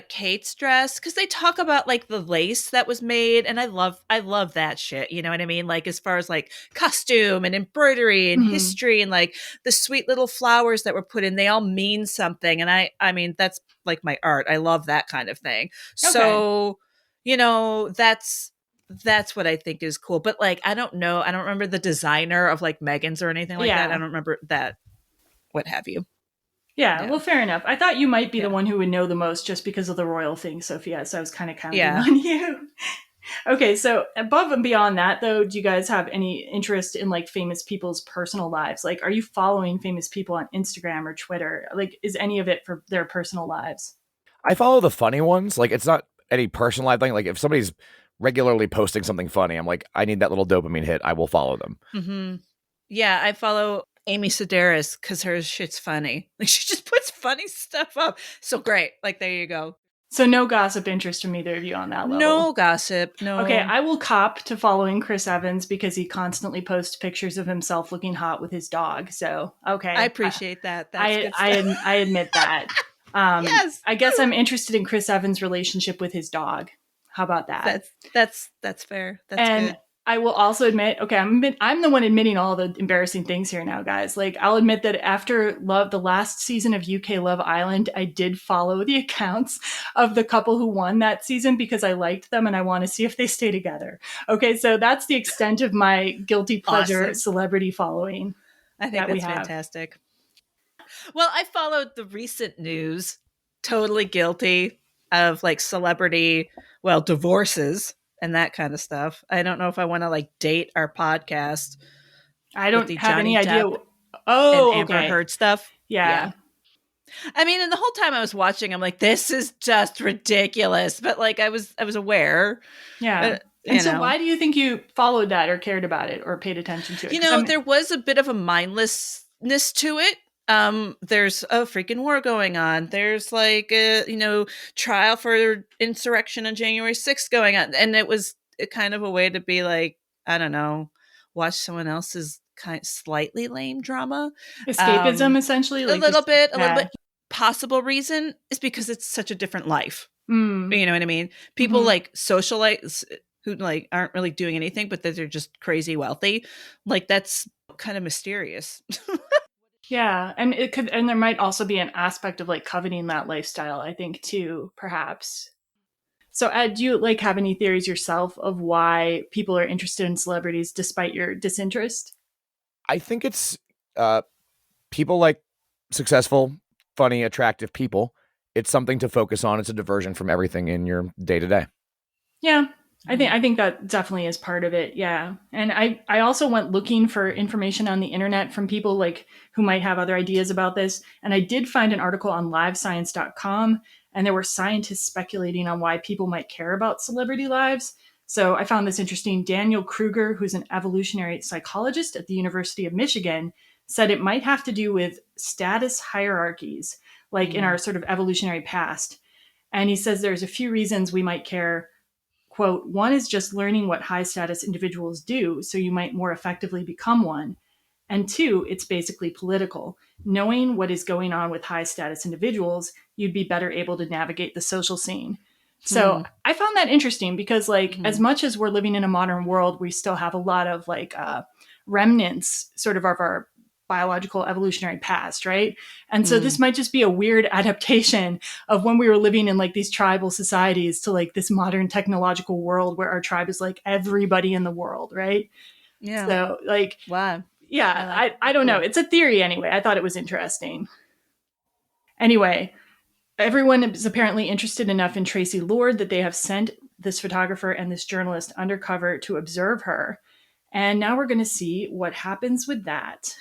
Kate's dress because they talk about like the lace that was made, and I love that shit. You know what I mean? Like, as far as like costume and embroidery and history and like the sweet little flowers that were put in, they all mean something. And I mean, that's like my art. I love that kind of thing. Okay. So, that's what I think is cool. But like, I don't know. I don't remember the designer of like Meghan's or anything like that. I don't remember that. What have you? Yeah, well, fair enough. I thought you might be the one who would know the most just because of the royal thing, Sophia. So I was kind of counting on you. Okay, so above and beyond that, though, do you guys have any interest in like famous people's personal lives? Like, are you following famous people on Instagram or Twitter? Like, is any of it for their personal lives? I follow the funny ones. Like, it's not any personal life thing. Like, if somebody's regularly posting something funny, I'm like, I need that little dopamine hit. I will follow them. Mm-hmm. Yeah, I follow Amy Sedaris because her shit's funny. Like, she just puts funny stuff up. So great. Like, there you go. So no gossip interest from either of you on that level? No gossip. No. Okay, I will cop to following Chris Evans because he constantly posts pictures of himself looking hot with his dog. So, okay. I appreciate that. That's good stuff. I admit that. Yes. I guess I'm interested in Chris Evans' relationship with his dog. How about that? That's fair. That's and good. I will also admit, okay, I'm the one admitting all the embarrassing things here now, guys. Like, I'll admit that after the last season of UK Love Island, I did follow the accounts of the couple who won that season because I liked them and I want to see if they stay together. Okay, so that's the extent of my guilty pleasure celebrity following. I think that's fantastic. Well, I followed the recent news, totally guilty of like celebrity, divorces and that kind of stuff. I don't know if I want to like date our podcast. I don't have Johnny any idea. Depp Oh, and Amber okay. Heard stuff. Yeah. I mean, and the whole time I was watching, I'm like, this is just ridiculous. But like, I was aware. Yeah. And so why do you think you followed that or cared about it or paid attention to it? There was a bit of a mindlessness to it. There's a freaking war going on. There's like a, trial for insurrection on January 6th going on. And it was kind of a way to be like, I don't know, watch someone else's slightly lame drama. Escapism, essentially? Like a little bit. Possible reason is because it's such a different life. Mm. You know what I mean? People like socialites who like aren't really doing anything, but that they're just crazy wealthy. Like that's kind of mysterious. Yeah. And and there might also be an aspect of like coveting that lifestyle, I think, too, perhaps. So Ed, do you like have any theories yourself of why people are interested in celebrities despite your disinterest? I think it's people like successful, funny, attractive people. It's something to focus on. It's a diversion from everything in your day to day. Yeah, I think that definitely is part of it. Yeah. And I also went looking for information on the internet from people like who might have other ideas about this. And I did find an article on livescience.com, and there were scientists speculating on why people might care about celebrity lives. So I found this interesting. Daniel Kruger, who's an evolutionary psychologist at the University of Michigan, said it might have to do with status hierarchies, like in our sort of evolutionary past. And he says there's a few reasons we might care. Quote, one is just learning what high status individuals do, so you might more effectively become one. And two, it's basically political. Knowing what is going on with high status individuals, you'd be better able to navigate the social scene. So I found that interesting because like as much as we're living in a modern world, we still have a lot of like remnants sort of our biological evolutionary past, right? And so this might just be a weird adaptation of when we were living in like these tribal societies to like this modern technological world where our tribe is like everybody in the world, right? Yeah. So like, wow. Yeah, I don't know. It's a theory anyway. I thought it was interesting. Anyway, everyone is apparently interested enough in Tracy Lord that they have sent this photographer and this journalist undercover to observe her. And now we're going to see what happens with that.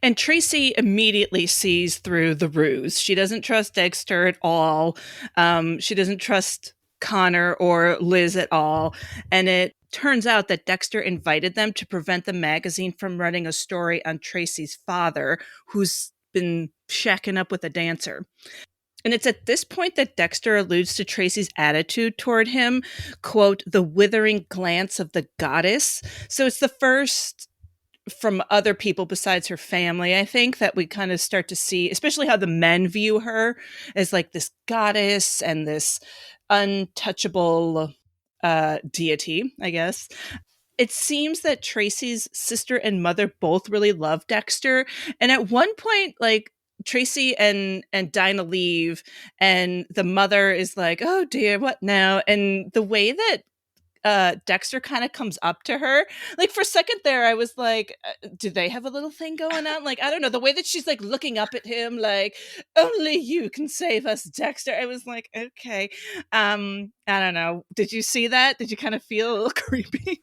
And Tracy immediately sees through the ruse. She doesn't trust Dexter at all. She doesn't trust Connor or Liz at all. And it turns out that Dexter invited them to prevent the magazine from running a story on Tracy's father, who's been shacking up with a dancer. And it's at this point that Dexter alludes to Tracy's attitude toward him, quote, the withering glance of the goddess. So it's the first from other people besides her family, I think, that we kind of start to see, especially how the men view her as like this goddess and this untouchable deity, I guess. It seems that Tracy's sister and mother both really love Dexter. And at one point, like, Tracy and Dinah leave, and the mother is like, oh dear, what now? And the way that Dexter kind of comes up to her, like for a second there I was like, do they have a little thing going on? Like, I don't know, the way that she's like looking up at him like, only you can save us, Dexter. I was like, okay. I don't know, did you see that? Did you kind of feel a little creepy?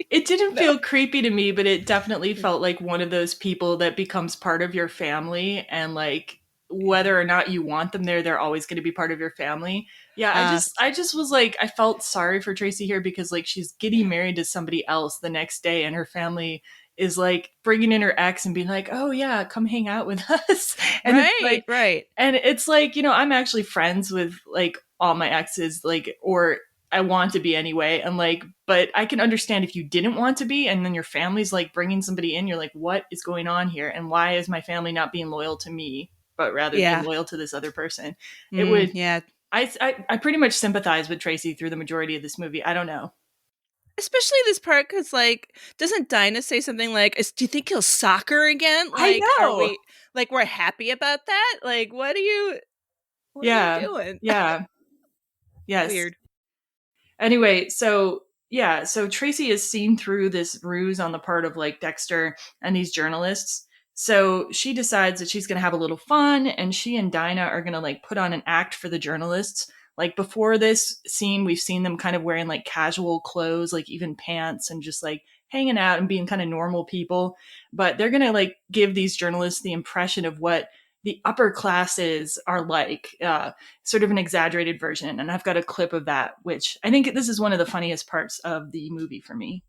It didn't feel creepy to me, but it definitely felt like one of those people that becomes part of your family, and like whether or not you want them there, they're always going to be part of your family. Yeah, I just was like, I felt sorry for Tracy here because like she's getting married to somebody else the next day, and her family is like bringing in her ex and being like, oh yeah, come hang out with us. And right. And it's like, you know, I'm actually friends with like all my exes, like, or I want to be anyway. And like, but I can understand if you didn't want to be, and then your family's like bringing somebody in, you're like, what is going on here? And why is my family not being loyal to me, but rather Yeah. being loyal to this other person. Yeah. I pretty much sympathize with Tracy through the majority of this movie. I don't know. Especially this part, because like, doesn't Dinah say something like, "Do you think he'll soccer again?" I Like, are know. we like we're happy about that? Like, what are you doing? Yeah. Yes. Weird. Anyway, so Tracy is seen through this ruse on the part of like Dexter and these journalists. So she decides that she's going to have a little fun, and she and Dinah are going to like put on an act for the journalists. Like before this scene, we've seen them kind of wearing like casual clothes, like even pants, and just like hanging out and being kind of normal people. But they're going to like give these journalists the impression of what the upper classes are like, sort of an exaggerated version. And I've got a clip of that, which I think this is one of the funniest parts of the movie for me.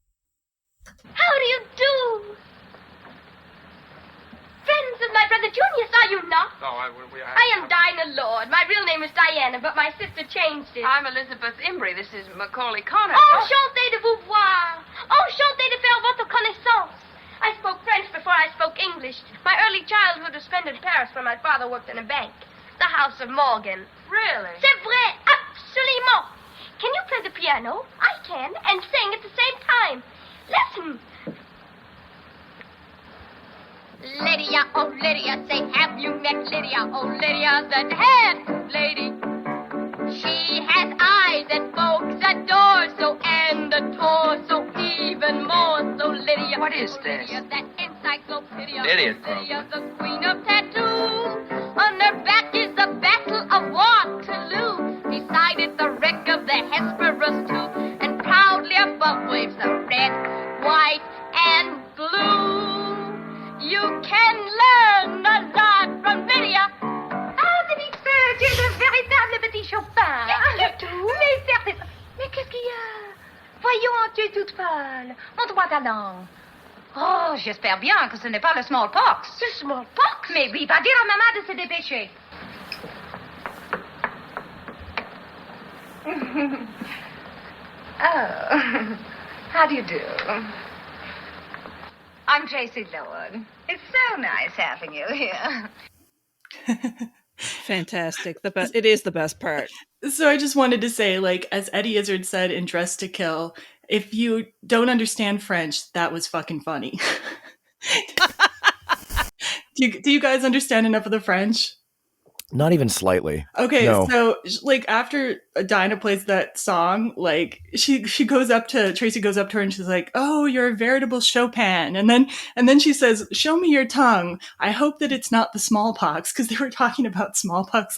How do you do? Friends with my brother Junius, are you not? No, I am Dinah Lord. My real name is Diana, but my sister changed it. I'm Elizabeth Imbrie. This is Macaulay Connor. Oh, chantez de vous voir. Oh, chantez de faire votre connaissance. I spoke French before I spoke English. My early childhood was spent in Paris where my father worked in a bank. The house of Morgan. Really? C'est vrai, absolument. Can you play the piano? I can, and sing at the same time. Listen. Lydia, oh Lydia, say, have you met Lydia? Oh Lydia, the head lady. She has eyes that folks adore, so, and a torso even more, so Lydia. What is this? Lydia, that encyclopedia. Idiot Lydia, the queen of tattoos. On her back is the battle of Waterloo. Beside it, the wreck of the Hesperus too. And proudly above waves the red, white, and blue. You can learn a lot from Lydia. Ah, petit peu, tu es le véritable petit Chopin. Qu'est-ce que tout? Mais certes. Mais qu'est-ce qu'il y a? Voyons, tu es toute pâle. Montre-moi ta langue. Oh, j'espère bien que ce n'est pas le smallpox. Le smallpox? Mais oui, va dire à maman de se dépêcher. Oh, how do you do? I'm Tracy Lord. It's so nice having you here. Fantastic. It is the best part. So I just wanted to say, like, as Eddie Izzard said in Dress to Kill, if you don't understand French, that was fucking funny. Do you guys understand enough of the French? Not even slightly. Okay, no. So like after Dinah plays that song, like Tracy goes up to her and she's like, "Oh, you're a veritable Chopin," and then she says, "Show me your tongue. I hope that it's not the smallpox," because they were talking about smallpox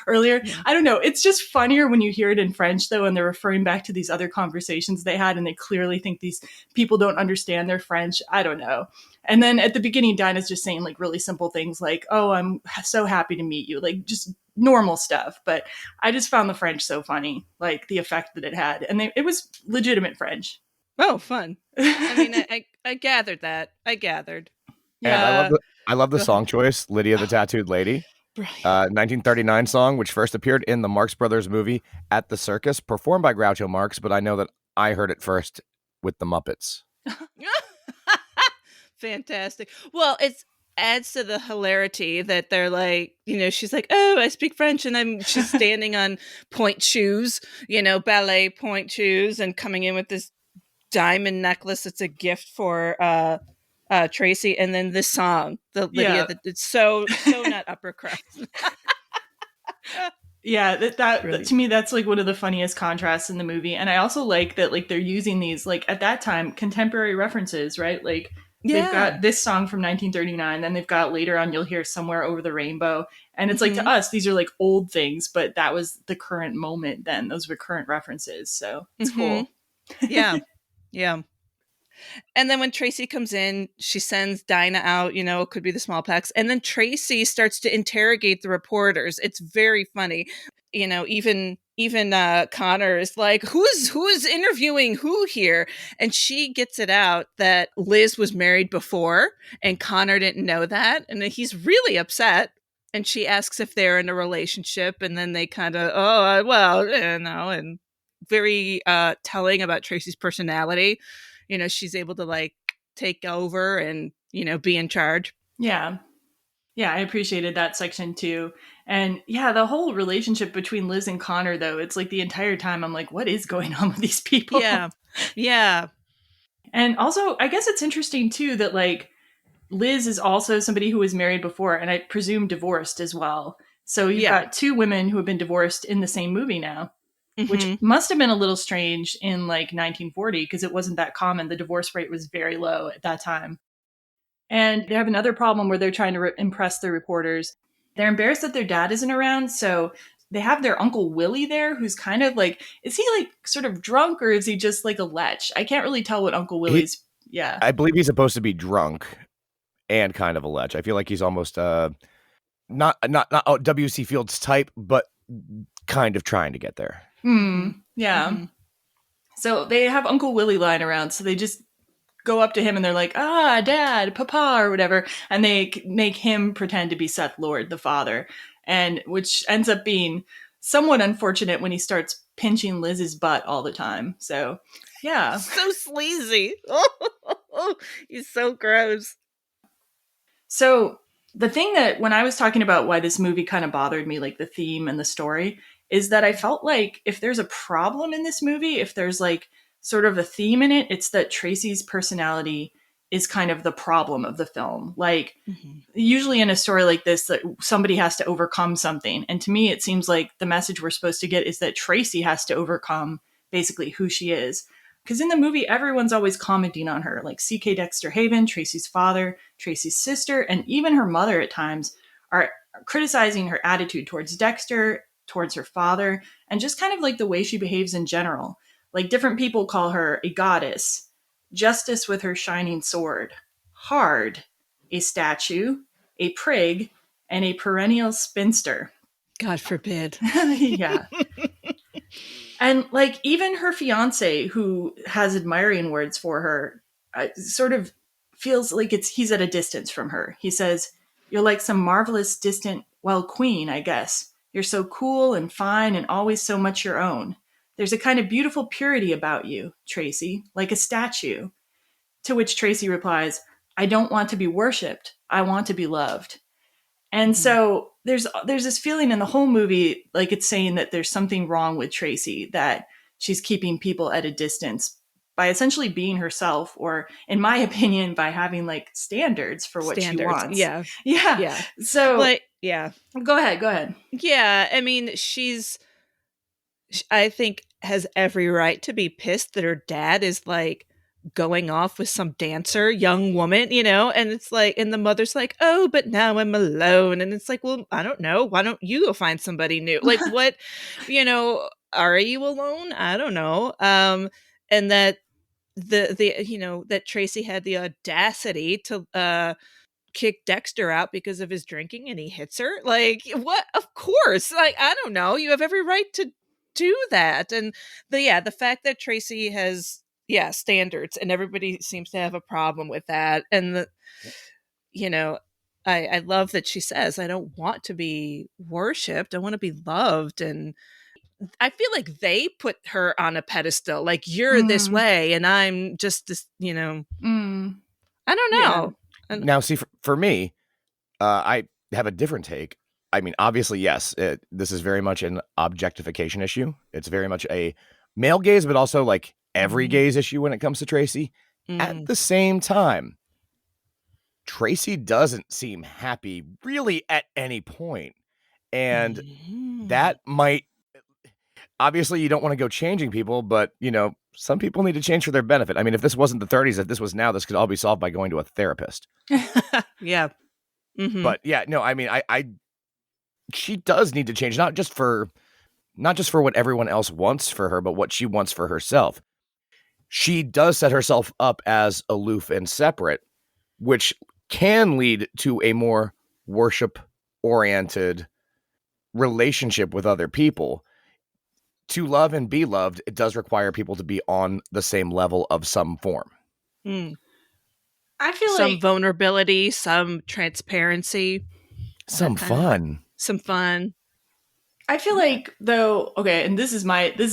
earlier. Yeah. I don't know. It's just funnier when you hear it in French though, and they're referring back to these other conversations they had, and they clearly think these people don't understand their French. I don't know. And then at the beginning, Dinah's just saying like really simple things like, "Oh, I'm so happy to meet you," like just normal stuff. But I just found the French so funny, like the effect that it had. And it was legitimate French. Oh, fun. I mean, I gathered that. Yeah. And I love the song choice, Lydia the Tattooed Lady. 1939 song, which first appeared in the Marx Brothers movie At the Circus, performed by Groucho Marx, but I know that I heard it first with the Muppets. Fantastic. Well, it adds to the hilarity that they're like, she's like, "Oh, I speak French," and she's standing on point shoes, ballet point shoes, and coming in with this diamond necklace. It's a gift for Tracy, and then this song, the Lydia, it's so not upper crust. Yeah, that to me, that's like one of the funniest contrasts in the movie. And I also like that, like, they're using these, like, at that time, contemporary references, right? Like, they've got this song from 1939, then they've got later on, you'll hear Somewhere Over the Rainbow. And it's like, to us, these are like old things, but that was the current moment then. Those were current references. So it's cool. Yeah. Yeah. And then when Tracy comes in, she sends Dinah out, it could be the smallpox. And then Tracy starts to interrogate the reporters. It's very funny. Even Connor is like, who's interviewing who here? And she gets it out that Liz was married before and Connor didn't know that. And he's really upset. And she asks if they're in a relationship. And then they kind of, and very telling about Tracy's personality. She's able to like take over and, be in charge. Yeah. Yeah, I appreciated that section too. And yeah, the whole relationship between Liz and Connor, though, it's like the entire time I'm like, what is going on with these people? Yeah. Yeah. And also, I guess it's interesting too that like Liz is also somebody who was married before and I presume divorced as well. So you've got two women who have been divorced in the same movie now, which must have been a little strange in like 1940 because it wasn't that common. The divorce rate was very low at that time. And they have another problem where they're trying to impress their reporters. They're embarrassed that their dad isn't around, so they have their Uncle Willie there, who's kind of like, is he like sort of drunk or is he just like a lech? I can't really tell what Uncle Willie's. Yeah. I believe he's supposed to be drunk and kind of a lech. I feel like he's almost not W.C. Fields type, but kind of trying to get there. Yeah. So they have Uncle Willie lying around, so they just go up to him and they're like, Dad, Papa, or whatever. And they make him pretend to be Seth Lord, the father. And which ends up being somewhat unfortunate when he starts pinching Liz's butt all the time. So, yeah. So sleazy. He's so gross. So the thing that when I was talking about why this movie kind of bothered me, like the theme and the story, is that I felt like if there's a problem in this movie, if there's like sort of a theme in it, it's that Tracy's personality is kind of the problem of the film. Like usually in a story like this, that somebody has to overcome something. And to me, it seems like the message we're supposed to get is that Tracy has to overcome basically who she is. Because in the movie, everyone's always commenting on her, like C.K. Dexter Haven, Tracy's father, Tracy's sister, and even her mother at times are criticizing her attitude towards Dexter, towards her father, and just kind of like the way she behaves in general. Like different people call her a goddess, justice with her shining sword, hard, a statue, a prig, and a perennial spinster. God forbid. Yeah. And like even her fiance, who has admiring words for her, sort of feels like he's at a distance from her. He says, "You're like some marvelous, distant, well, queen, I guess. You're so cool and fine and always so much your own. There's a kind of beautiful purity about you, Tracy, like a statue." To which Tracy replies, "I don't want to be worshipped. I want to be loved." And so there's this feeling in the whole movie, like it's saying that there's something wrong with Tracy, that she's keeping people at a distance by essentially being herself, or in my opinion, by having like standards for what she wants. Yeah. Yeah. So like, yeah. Go ahead. Yeah. I mean, I think has every right to be pissed that her dad is like going off with some dancer, young woman, and it's like, and the mother's like, "Oh, but now I'm alone." And it's like, well, I don't know. Why don't you go find somebody new? Like what, are you alone? I don't know. And that that Tracy had the audacity to, kick Dexter out because of his drinking and he hits her. Like what? Of course. Like, I don't know. You have every right to do that. And the fact that Tracy has standards and everybody seems to have a problem with that. And I love that she says, "I don't want to be worshipped. I want to be loved." And I feel like they put her on a pedestal, like you're this way and I'm just this, I don't know. Yeah. Now, see, for me, I have a different take. I mean, obviously, yes, this is very much an objectification issue. It's very much a male gaze, but also like every gaze issue when it comes to Tracy. At the same time, Tracy doesn't seem happy really at any point. And that might, obviously you don't want to go changing people, but some people need to change for their benefit. I mean, if this wasn't the 30s, if this was now, this could all be solved by going to a therapist. Yeah. But yeah, no, I mean, she does need to change, not just for what everyone else wants for her, but what she wants for herself. She does set herself up as aloof and separate, which can lead to a more worship-oriented relationship with other people. To love and be loved, it does require people to be on the same level of some form. I feel some vulnerability, some transparency, some fun. I feel like though, okay, and this is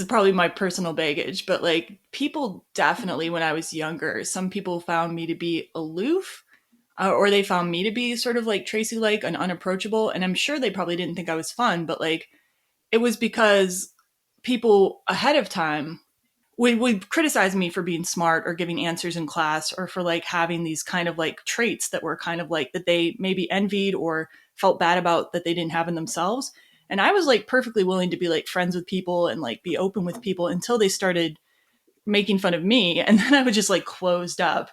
probably my personal baggage, but like people definitely when I was younger, some people found me to be aloof. or they found me to be sort of like Tracy-like and unapproachable. And I'm sure they probably didn't think I was fun, but like, it was because people ahead of time would criticize me for being smart or giving answers in class, or for like having these kind of like traits that were kind of like that they maybe envied or felt bad about that they didn't have in themselves. And I was like perfectly willing to be like friends with people and like be open with people until they started making fun of me. And then I was just like closed up.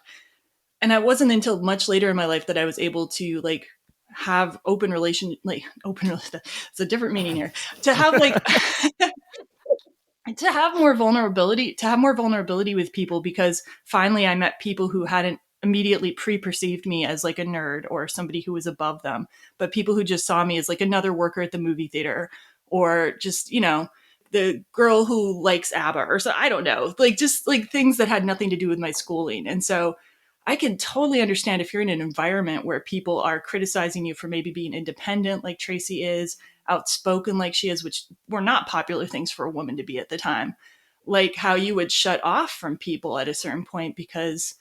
And it wasn't until much later in my life that I was able to like have open, it's a different meaning here, to have like to have more vulnerability with people, because finally I met people who hadn't immediately pre-perceived me as like a nerd or somebody who was above them, but people who just saw me as like another worker at the movie theater, or just, you know, the girl who likes ABBA, or so, I don't know, like just like things that had nothing to do with my schooling. And so I can totally understand if you're in an environment where people are criticizing you for maybe being independent like Tracy is, outspoken like she is, which were not popular things for a woman to be at the time, like how you would shut off from people at a certain point, because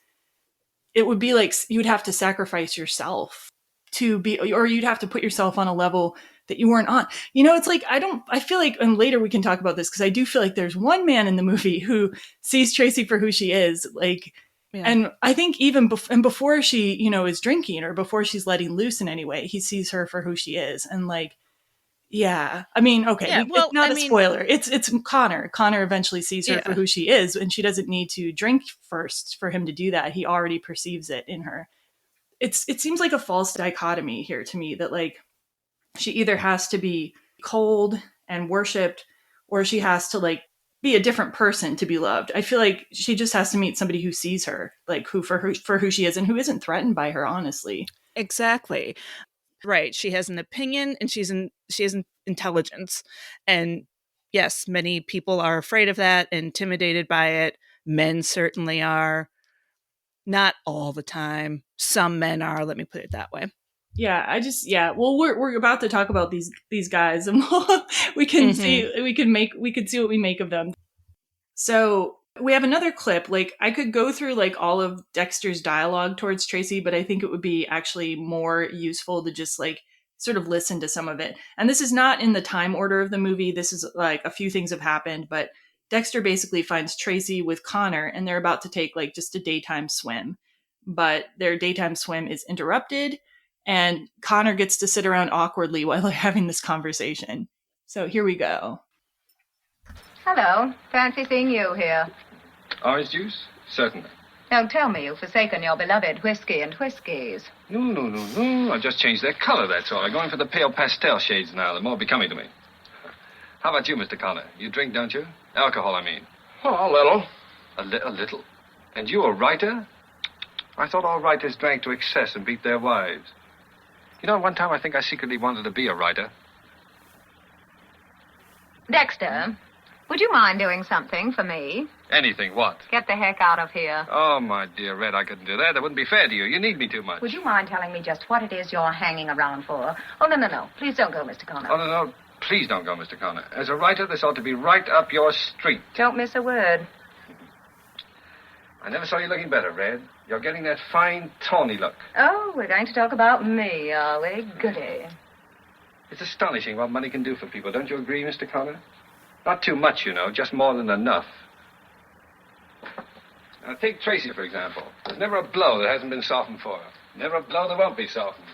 it would be like you would have to sacrifice yourself to be, or you'd have to put yourself on a level that you weren't on. You know, it's like, I feel like, and later we can talk about this, because I do feel like there's one man in the movie who sees Tracy for who she is, like, yeah. And I think even before she, you know, is drinking or before she's letting loose in any way, he sees her for who she is. And like, yeah, I mean, okay, yeah, well, it's not a spoiler. It's Connor. Connor eventually sees her for who she is, and she doesn't need to drink first for him to do that. He already perceives it in her. It seems like a false dichotomy here to me, that like she either has to be cold and worshipped, or she has to like be a different person to be loved. I feel like she just has to meet somebody who sees her, like who for who she is, and who isn't threatened by her, honestly. Exactly. Right. She has an opinion, and she has intelligence. And yes, many people are afraid of that, intimidated by it. Men certainly are. Not all the time. Some men are, let me put it that way. Yeah, well, we're about to talk about these guys, and we can see what we make of them. So we have another clip. Like, I could go through like all of Dexter's dialogue towards Tracy, but I think it would be actually more useful to just like sort of listen to some of it. And this is not in the time order of the movie. This is like a few things have happened, but Dexter basically finds Tracy with Connor, and they're about to take like just a daytime swim, but their daytime swim is interrupted, and Connor gets to sit around awkwardly while they're having this conversation. So here we go. Hello. Fancy seeing you here. Orange juice? Certainly. Don't tell me you've forsaken your beloved whiskey and whiskies. No. I just changed their color, that's all. I'm going for the pale pastel shades now. They're more becoming to me. How about you, Mr. Connor? You drink, don't you? Alcohol, I mean. Oh, a little. A little? And you a writer? I thought all writers drank to excess and beat their wives. You know, one time I think I secretly wanted to be a writer. Dexter, would you mind doing something for me? Anything, what? Get the heck out of here. Oh, my dear Red, I couldn't do that. That wouldn't be fair to you. You need me too much. Would you mind telling me just what it is you're hanging around for? Oh, no. Please don't go, Mr. Connor. Oh, no. Please don't go, Mr. Connor. As a writer, this ought to be right up your street. Don't miss a word. I never saw you looking better, Red. You're getting that fine, tawny look. Oh, we're going to talk about me, are we? Goody. It's astonishing what money can do for people. Don't you agree, Mr. Connor? Not too much, you know, just more than enough. Now, take Tracy, for example. There's never a blow that hasn't been softened for her. Never a blow that won't be softened.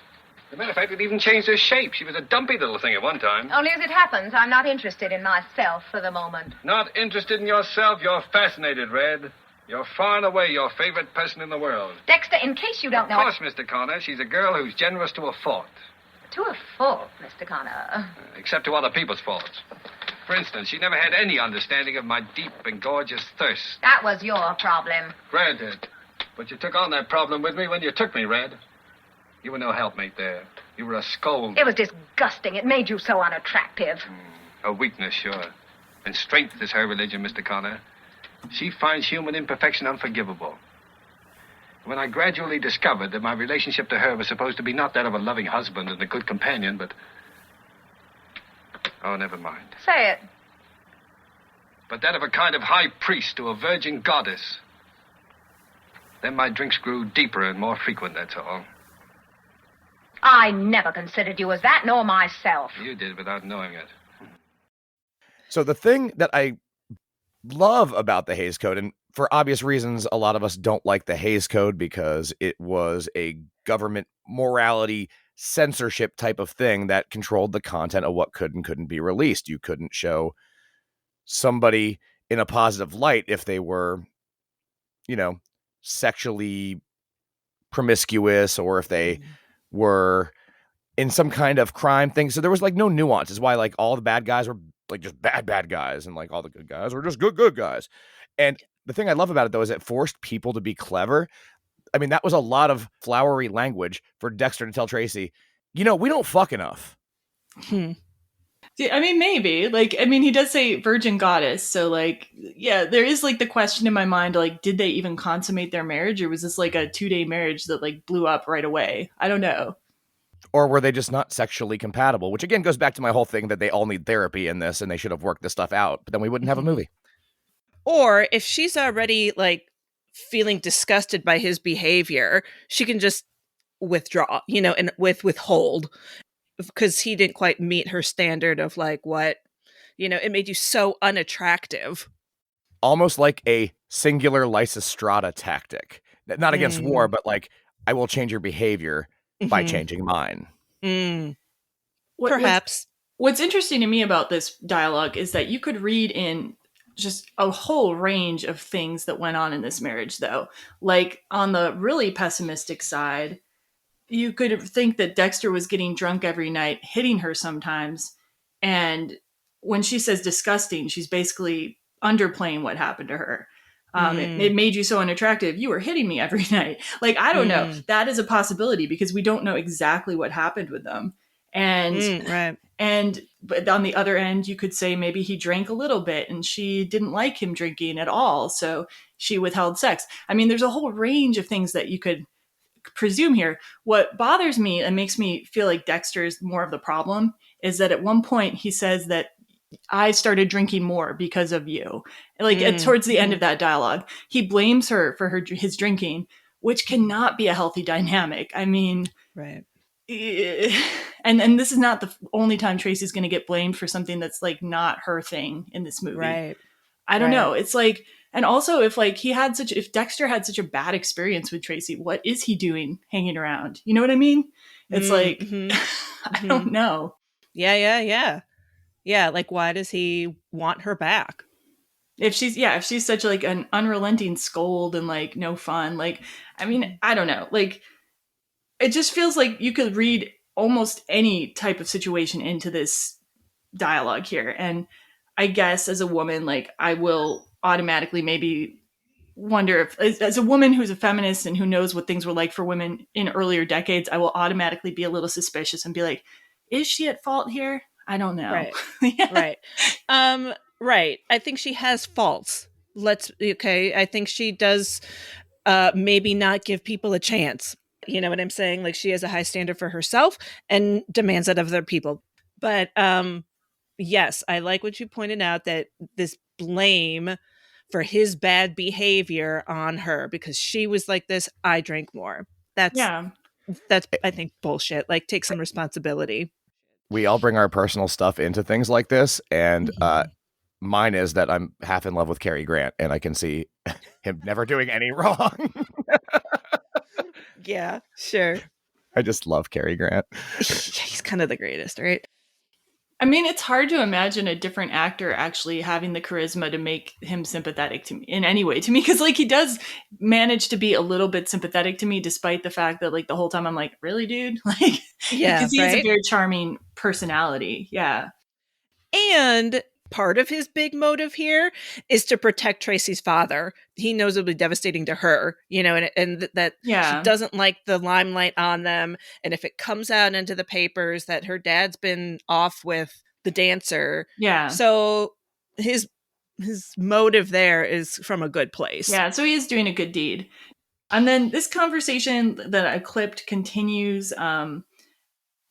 As a matter of fact, it even changed her shape. She was a dumpy little thing at one time. Only as it happens, I'm not interested in myself for the moment. Not interested in yourself? You're fascinated, Red. You're far and away your favorite person in the world. Dexter, in case you don't know... Of course, Mr. Connor. She's a girl who's generous to a fault. To a fault, Mr. Connor. Except to other people's faults. For instance, she never had any understanding of my deep and gorgeous thirst. That was your problem. Granted. But you took on that problem with me when you took me, Red. You were no helpmate there. You were a scold. It was disgusting. It made you so unattractive. A weakness, sure. And strength is her religion, Mr. Connor. She finds human imperfection unforgivable. When I gradually discovered that my relationship to her was supposed to be not that of a loving husband and a good companion, but... Oh, never mind. Say it. But that of a kind of high priest to a virgin goddess. Then my drinks grew deeper and more frequent, that's all. I never considered you as that, nor myself. You did without knowing it. So the thing that I love about the Hays Code, and for obvious reasons, a lot of us don't like the Hays Code because it was a government morality censorship type of thing that controlled the content of what could and couldn't be released. You couldn't show somebody in a positive light if they were, sexually promiscuous or if they were in some kind of crime thing. So there was like no nuance. Is why like all the bad guys were like just bad guys and like all the good guys were just good guys. And the thing I love about it though is it forced people to be clever. I mean, that was a lot of flowery language for Dexter to tell Tracy, we don't fuck enough. I mean, maybe. He does say virgin goddess. So, there is, the question in my mind, did they even consummate their marriage? Or was this, a 2-day marriage that, blew up right away? I don't know. Or were they just not sexually compatible? Which, again, goes back to my whole thing that they all need therapy in this and they should have worked this stuff out. But then we wouldn't have a movie. Or if she's already, feeling disgusted by his behavior, she can just withdraw, and withhold. Because he didn't quite meet her standard of what, it made you so unattractive. Almost like a singular Lysistrata tactic. Not against war, but I will change your behavior by changing mine. Perhaps. What's interesting to me about this dialogue is that you could read in just a whole range of things that went on in this marriage, though. On the really pessimistic side, you could think that Dexter was getting drunk every night, hitting her sometimes. And when she says disgusting, she's basically underplaying what happened to her. It made you so unattractive. You were hitting me every night. I don't know. That is a possibility because we don't know exactly what happened with them. And, but on the other end, you could say maybe he drank a little bit and she didn't like him drinking at all. So she withheld sex. I mean, there's a whole range of things that you could presume here. What bothers me and makes me feel like Dexter is more of the problem is that at one point he says that I started drinking more because of you. Towards the end of that dialogue, he blames her for his drinking, which cannot be a healthy dynamic. I mean, right. And this is not the only time Tracy's going to get blamed for something that's not her thing in this movie. Right. I don't know. It's and also if if Dexter had such a bad experience with Tracy, what is he doing hanging around? You know what I mean? It's I don't know. Yeah. Why does he want her back? If she's such an unrelenting scold and no fun, I mean, I don't know. It just feels like you could read almost any type of situation into this dialogue here. And I guess as a woman, I will automatically maybe wonder if, as a woman who's a feminist and who knows what things were like for women in earlier decades, I will automatically be a little suspicious and be like, is she at fault here? I don't know. Right. Right. Right. I think she has faults. I think she does maybe not give people a chance. You know what I'm saying? She has a high standard for herself and demands that of other people. But yes, I like what you pointed out, that this blame for his bad behavior on her because she was like this, I drank more. That's I think bullshit. Take some responsibility. We all bring our personal stuff into things like this, and mine is that I'm half in love with Cary Grant, and I can see him never doing any wrong. Yeah, sure. I just love Cary Grant. He's kind of the greatest, right? I mean, it's hard to imagine a different actor actually having the charisma to make him sympathetic to me in any way to me. Because he does manage to be a little bit sympathetic to me, despite the fact that the whole time I'm like, really, dude? Yeah, because he has a very charming personality. Yeah. And part of his big motive here is to protect Tracy's father. He knows it'll be devastating to her, and that she doesn't like the limelight on them. And if it comes out into the papers that her dad's been off with the dancer. Yeah. So his motive there is from a good place. Yeah. So he is doing a good deed. And then this conversation that I clipped continues.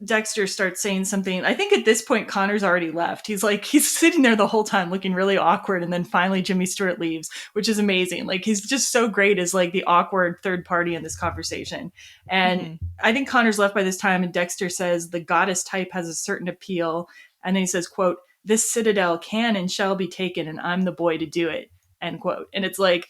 Dexter starts saying something. I think at this point, Connor's already left. He's sitting there the whole time looking really awkward. And then finally Jimmy Stewart leaves, which is amazing. Like, he's just so great as like the awkward third party in this conversation. And I think Connor's left by this time. And Dexter says the goddess type has a certain appeal. And then he says, quote, "This citadel can and shall be taken, and I'm the boy to do it," end quote. And it's like,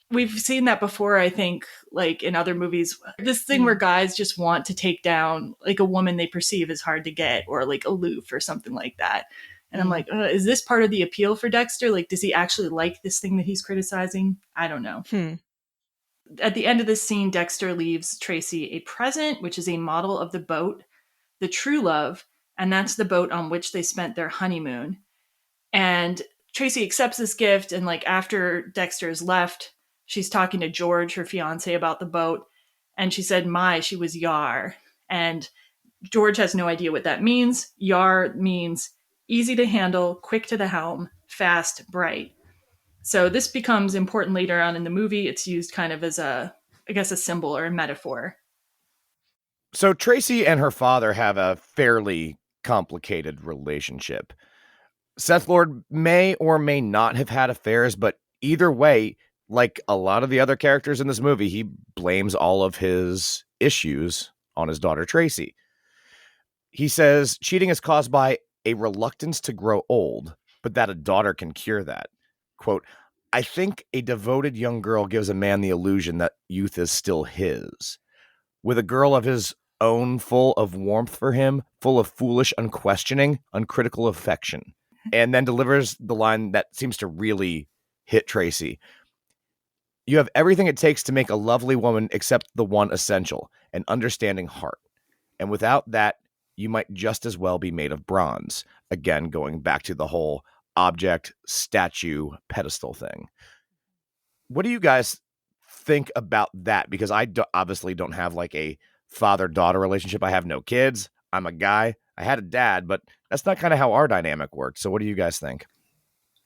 we've seen that before, I think, like in other movies, this thing where guys just want to take down like a woman they perceive as hard to get or like aloof or something like that. And I'm like, is this part of the appeal for Dexter? Like, does he actually like this thing that he's criticizing? I don't know. At the end of this scene, Dexter leaves Tracy a present, which is a model of the boat, the True Love, and that's the boat on which they spent their honeymoon. And Tracy accepts this gift, and like after Dexter's left, she's talking to George, her fiance, about the boat. And she said, she was Yar. And George has no idea what that means. Yar means easy to handle, quick to the helm, fast, bright. So this becomes important later on in the movie. It's used kind of as a symbol or a metaphor. So Tracy and her father have a fairly complicated relationship. Seth Lord may or may not have had affairs, but either way, like a lot of the other characters in this movie, he blames all of his issues on his daughter, Tracy. He says cheating is caused by a reluctance to grow old, but that a daughter can cure that. Quote, "I think a devoted young girl gives a man the illusion that youth is still his. With a girl of his own, full of warmth for him, full of foolish, unquestioning, uncritical affection." And then delivers the line that seems to really hit Tracy. "You have everything it takes to make a lovely woman except the one essential, an understanding heart. And without that, you might just as well be made of bronze." Again, going back to the whole object, statue, pedestal thing. What do you guys think about that? Because I obviously don't have like a father-daughter relationship. I have no kids. I'm a guy. I had a dad, but that's not kind of how our dynamic worked. So what do you guys think?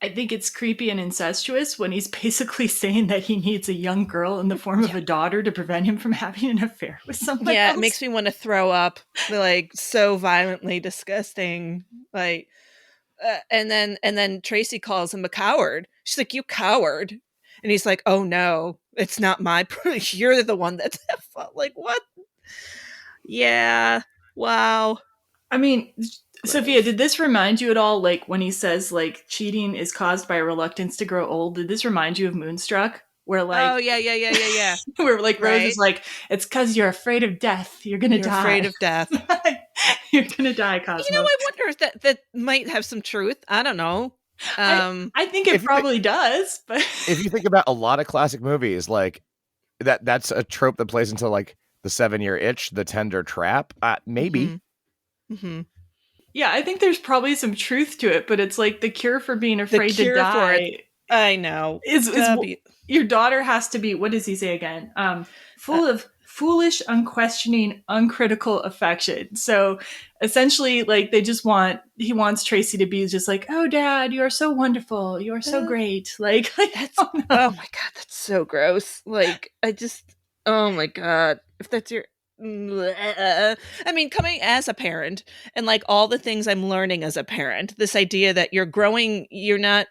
I think it's creepy and incestuous when he's basically saying that he needs a young girl in the form of a daughter to prevent him from having an affair with someone else. It makes me want to throw up. Like, so violently disgusting. Like, and then Tracy calls him a coward. She's like, "You coward," and he's like, "Oh no, it's not my. You're the one that's at fault." Like, what? Yeah. Wow. I mean, Sophia, did this remind you at all, like, when he says, like, cheating is caused by a reluctance to grow old? Did this remind you of Moonstruck? Where, like... Oh, yeah. Where, like, Rose is like, "It's because you're afraid of death. You're gonna die. Afraid of death. You're gonna die, Cosmo." You know, I wonder if that might have some truth. I don't know. I think it probably does, but... If you think about a lot of classic movies, like, that's a trope that plays into, like, the 7-year itch, the tender trap. Maybe. Mm-hmm. Yeah, I think there's probably some truth to it, but it's like the cure for being afraid to die. I know. Is your daughter has to be, what does he say again? Full of foolish, unquestioning, uncritical affection. So essentially, like, he wants Tracy to be just like, "Oh, Dad, you are so wonderful. You are so great." Like, oh my God, that's so gross. Like, oh my God, if that's your... I mean, coming as a parent and like all the things I'm learning as a parent, this idea that you're not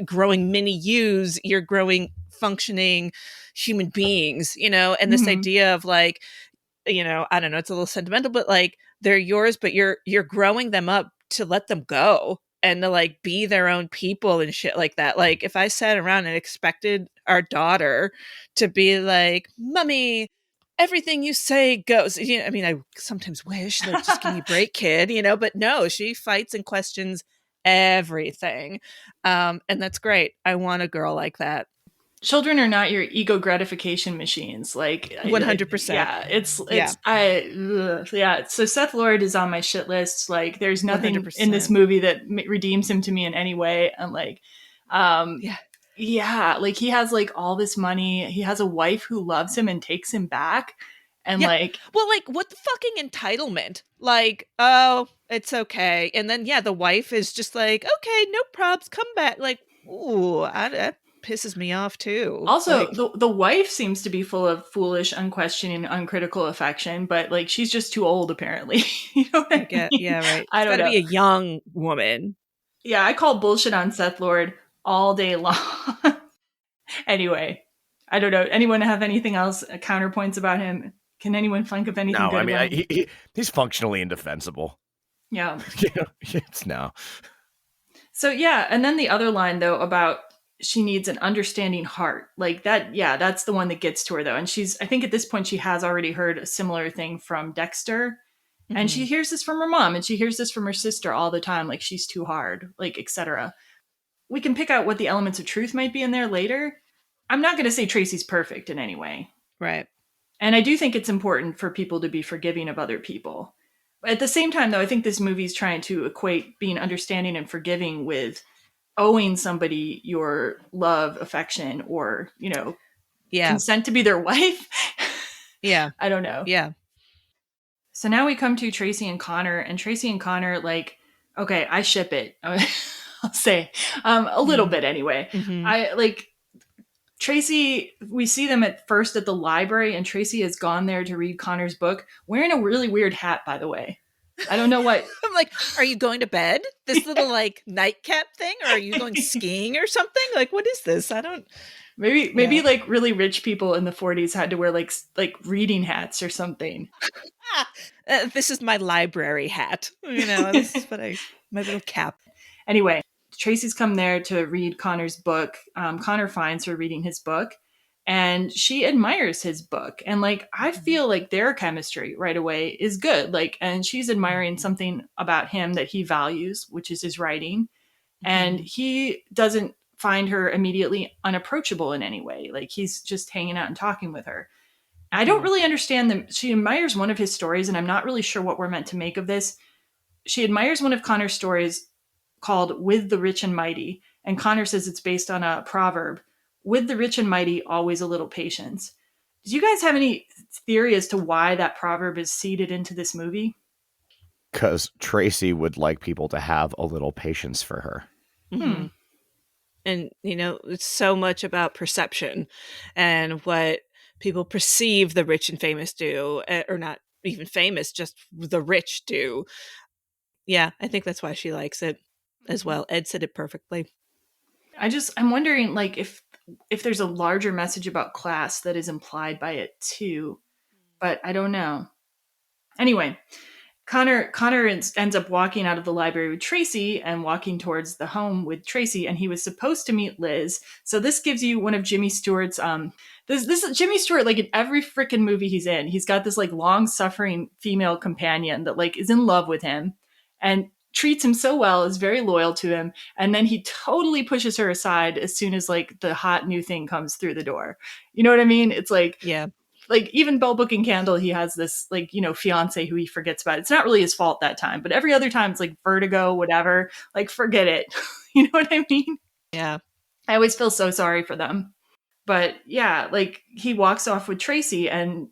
growing mini yous, you're growing functioning human beings, and this idea of like, I don't know, it's a little sentimental, but like they're yours, but you're growing them up to let them go and to like be their own people and shit like that. Like, if I sat around and expected our daughter to be like, "Mommy, everything you say goes," I mean, I sometimes wish, like, just give me a break, kid, but no, she fights and questions everything. And that's great. I want a girl like that. Children are not your ego gratification machines. Like, 100%. Yeah, So Seth Lord is on my shit list. Like, there's nothing 100%. in this movie that redeems him to me in any way. And like, yeah, like he has like all this money. He has a wife who loves him and takes him back. And like, well, like, what the fucking entitlement? Like, "Oh, it's okay." And then, the wife is just like, "Okay, no probs, come back." Like, ooh, pisses me off too. Also, the wife seems to be full of foolish, unquestioning, uncritical affection, but like she's just too old apparently. You know what I mean? Yeah, right. I It's don't got to know. be a young woman. Yeah, I call bullshit on Seth Lord all day long. Anyway, I don't know. Anyone have anything else, counterpoints about him? Can anyone think of anything No, good I mean, about him? he's functionally indefensible. Yeah. It's no. So yeah, and then the other line though about she needs an understanding heart. Like that, yeah, that's the one that gets to her though. And I think at this point she has already heard a similar thing from Dexter. And she hears this from her mom and she hears this from her sister all the time, like she's too hard, like etc. We can pick out what the elements of truth might be in there later. I'm not going to say Tracy's perfect in any way. Right. And I do think it's important for people to be forgiving of other people. At the same time, though, I think this movie's trying to equate being understanding and forgiving with owing somebody your love, affection, or, consent to be their wife. Yeah. I don't know. Yeah. So now we come to Tracy and Connor, and Tracy and Connor, like, okay, I ship it. I'll say a little bit anyway. I like Tracy, we see them at first at the library, and Tracy has gone there to read Connor's book, wearing a really weird hat, by the way. I don't know what. I'm like, are you going to bed? This little like nightcap thing? Or are you going skiing or something? Like, what is this? I don't. Maybe like really rich people in the 40s had to wear like reading hats or something. This is my library hat. This is what my little cap. Anyway, Tracy's come there to read Connor's book. Connor finds her reading his book and she admires his book. And like, I feel like their chemistry right away is good. Like, and she's admiring something about him that he values, which is his writing. And he doesn't find her immediately unapproachable in any way. Like he's just hanging out and talking with her. I don't really understand them. She admires one of his stories and I'm not really sure what we're meant to make of this. She admires one of Connor's stories called With the Rich and Mighty. And Connor says it's based on a proverb, with the rich and mighty, always a little patience. Do you guys have any theory as to why that proverb is seeded into this movie? Because Tracy would like people to have a little patience for her. And, it's so much about perception and what people perceive the rich and famous do, or not even famous, just the rich do. Yeah, I think that's why she likes it as well. Ed said it perfectly. I'm wondering like if there's a larger message about class that is implied by it too, but I don't know. Anyway, Connor ends up walking out of the library with Tracy and walking towards the home with Tracy, and he was supposed to meet Liz. So this gives you one of Jimmy Stewart's this is Jimmy Stewart, like in every freaking movie he's in, he's got this like long-suffering female companion that like is in love with him and treats him so well, is very loyal to him, and then he totally pushes her aside as soon as like the hot new thing comes through the door. You know what I mean? It's like, yeah. Like even Bell Book and Candle, he has this like, fiance who he forgets about. It's not really his fault that time, but every other time it's like vertigo, whatever, like forget it. You know what I mean? Yeah. I always feel so sorry for them. But yeah, like he walks off with Tracy and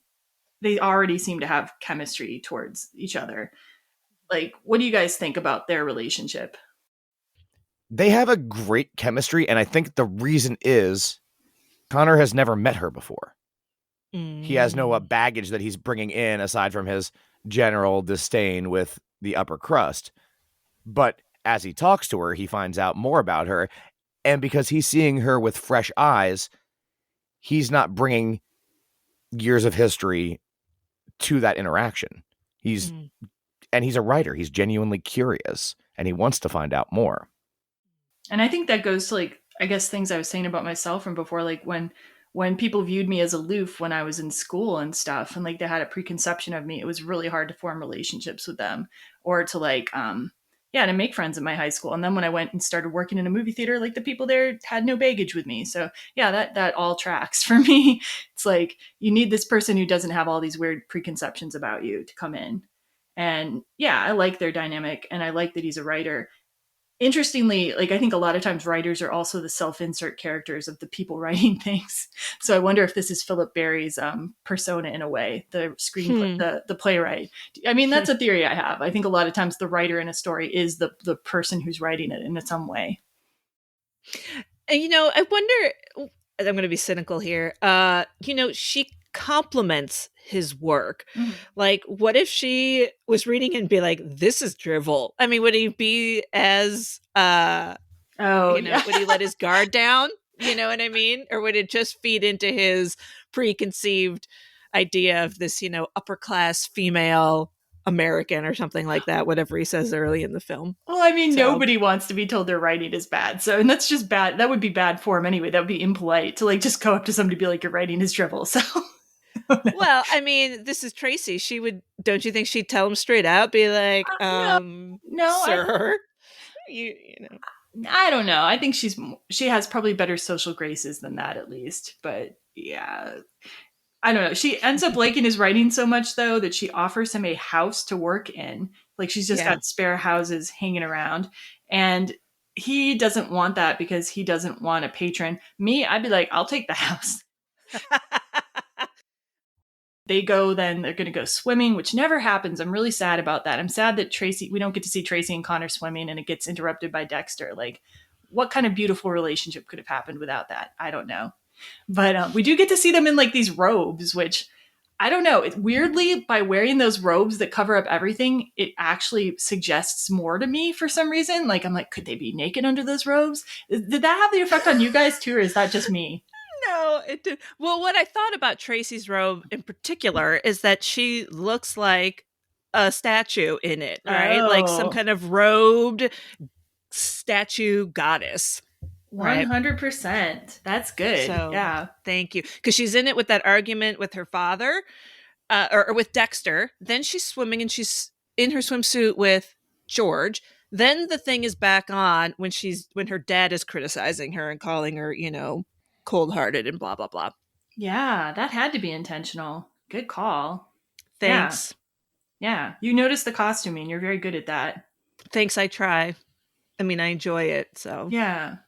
they already seem to have chemistry towards each other. Like, what do you guys think about their relationship? They have a great chemistry. And I think the reason is Connor has never met her before. He has no baggage that he's bringing in aside from his general disdain with the upper crust. But as he talks to her, he finds out more about her. And because he's seeing her with fresh eyes, he's not bringing years of history to that interaction. And he's a writer. He's genuinely curious and he wants to find out more. And I think that goes to like, I guess things I was saying about myself from before, like when people viewed me as aloof when I was in school and stuff, and like they had a preconception of me, it was really hard to form relationships with them or to like, to make friends at my high school. And then when I went and started working in a movie theater, like the people there had no baggage with me. So yeah, that all tracks for me. It's like, you need this person who doesn't have all these weird preconceptions about you to come in. And yeah, I like their dynamic and I like that he's a writer. Interestingly, like I think a lot of times writers are also the self-insert characters of the people writing things. So I wonder if this is Philip Berry's persona in a way, the screenplay, the playwright. I mean, that's a theory I have. I think a lot of times the writer in a story is the person who's writing it in some way. And I wonder, I'm going to be cynical here. She compliments his work. Mhm. Like, what if she was reading and be like, this is drivel? I mean, would he be as yeah. would he let his guard down? You know what I mean? Or would it just feed into his preconceived idea of this, upper class female American or something like that, whatever he says early in the film? Well, I mean, So- nobody wants to be told their writing is bad. So, and that's just bad. That would be bad form anyway. That would be impolite to like just go up to somebody and be like, your writing is drivel. So, Well, I mean, this is Tracy. She would, don't you think she'd tell him straight out, be like, no, sir, you know. I don't know. I think she has probably better social graces than that, at least. But yeah, I don't know. She ends up liking his writing so much, though, that she offers him a house to work in. Like, she's just got spare houses hanging around. And he doesn't want that because he doesn't want a patron. Me, I'd be like, I'll take the house. They go, then they're going to go swimming, which never happens. I'm really sad about that. I'm sad that we don't get to see Tracy and Connor swimming and it gets interrupted by Dexter. Like, what kind of beautiful relationship could have happened without that? I don't know. But we do get to see them in like these robes, which I don't know. It weirdly, by wearing those robes that cover up everything, it actually suggests more to me for some reason. Like, I'm like, could they be naked under those robes? Did that have the effect on you guys too, or is that just me? No, it did. Well, what I thought about Tracy's robe in particular is that she looks like a statue in it, right? Like some kind of robed statue goddess. 100%. That's good. So, yeah. Thank you. Because she's in it with that argument with her father, or with Dexter. Then she's swimming and she's in her swimsuit with George. Then the thing is back on when her dad is criticizing her and calling her, cold-hearted and blah blah blah. Yeah, that had to be intentional. Good call. Thanks. Yeah. You noticed the costuming. You're very good at that. Thanks, I try. I mean, I enjoy it, so. Yeah.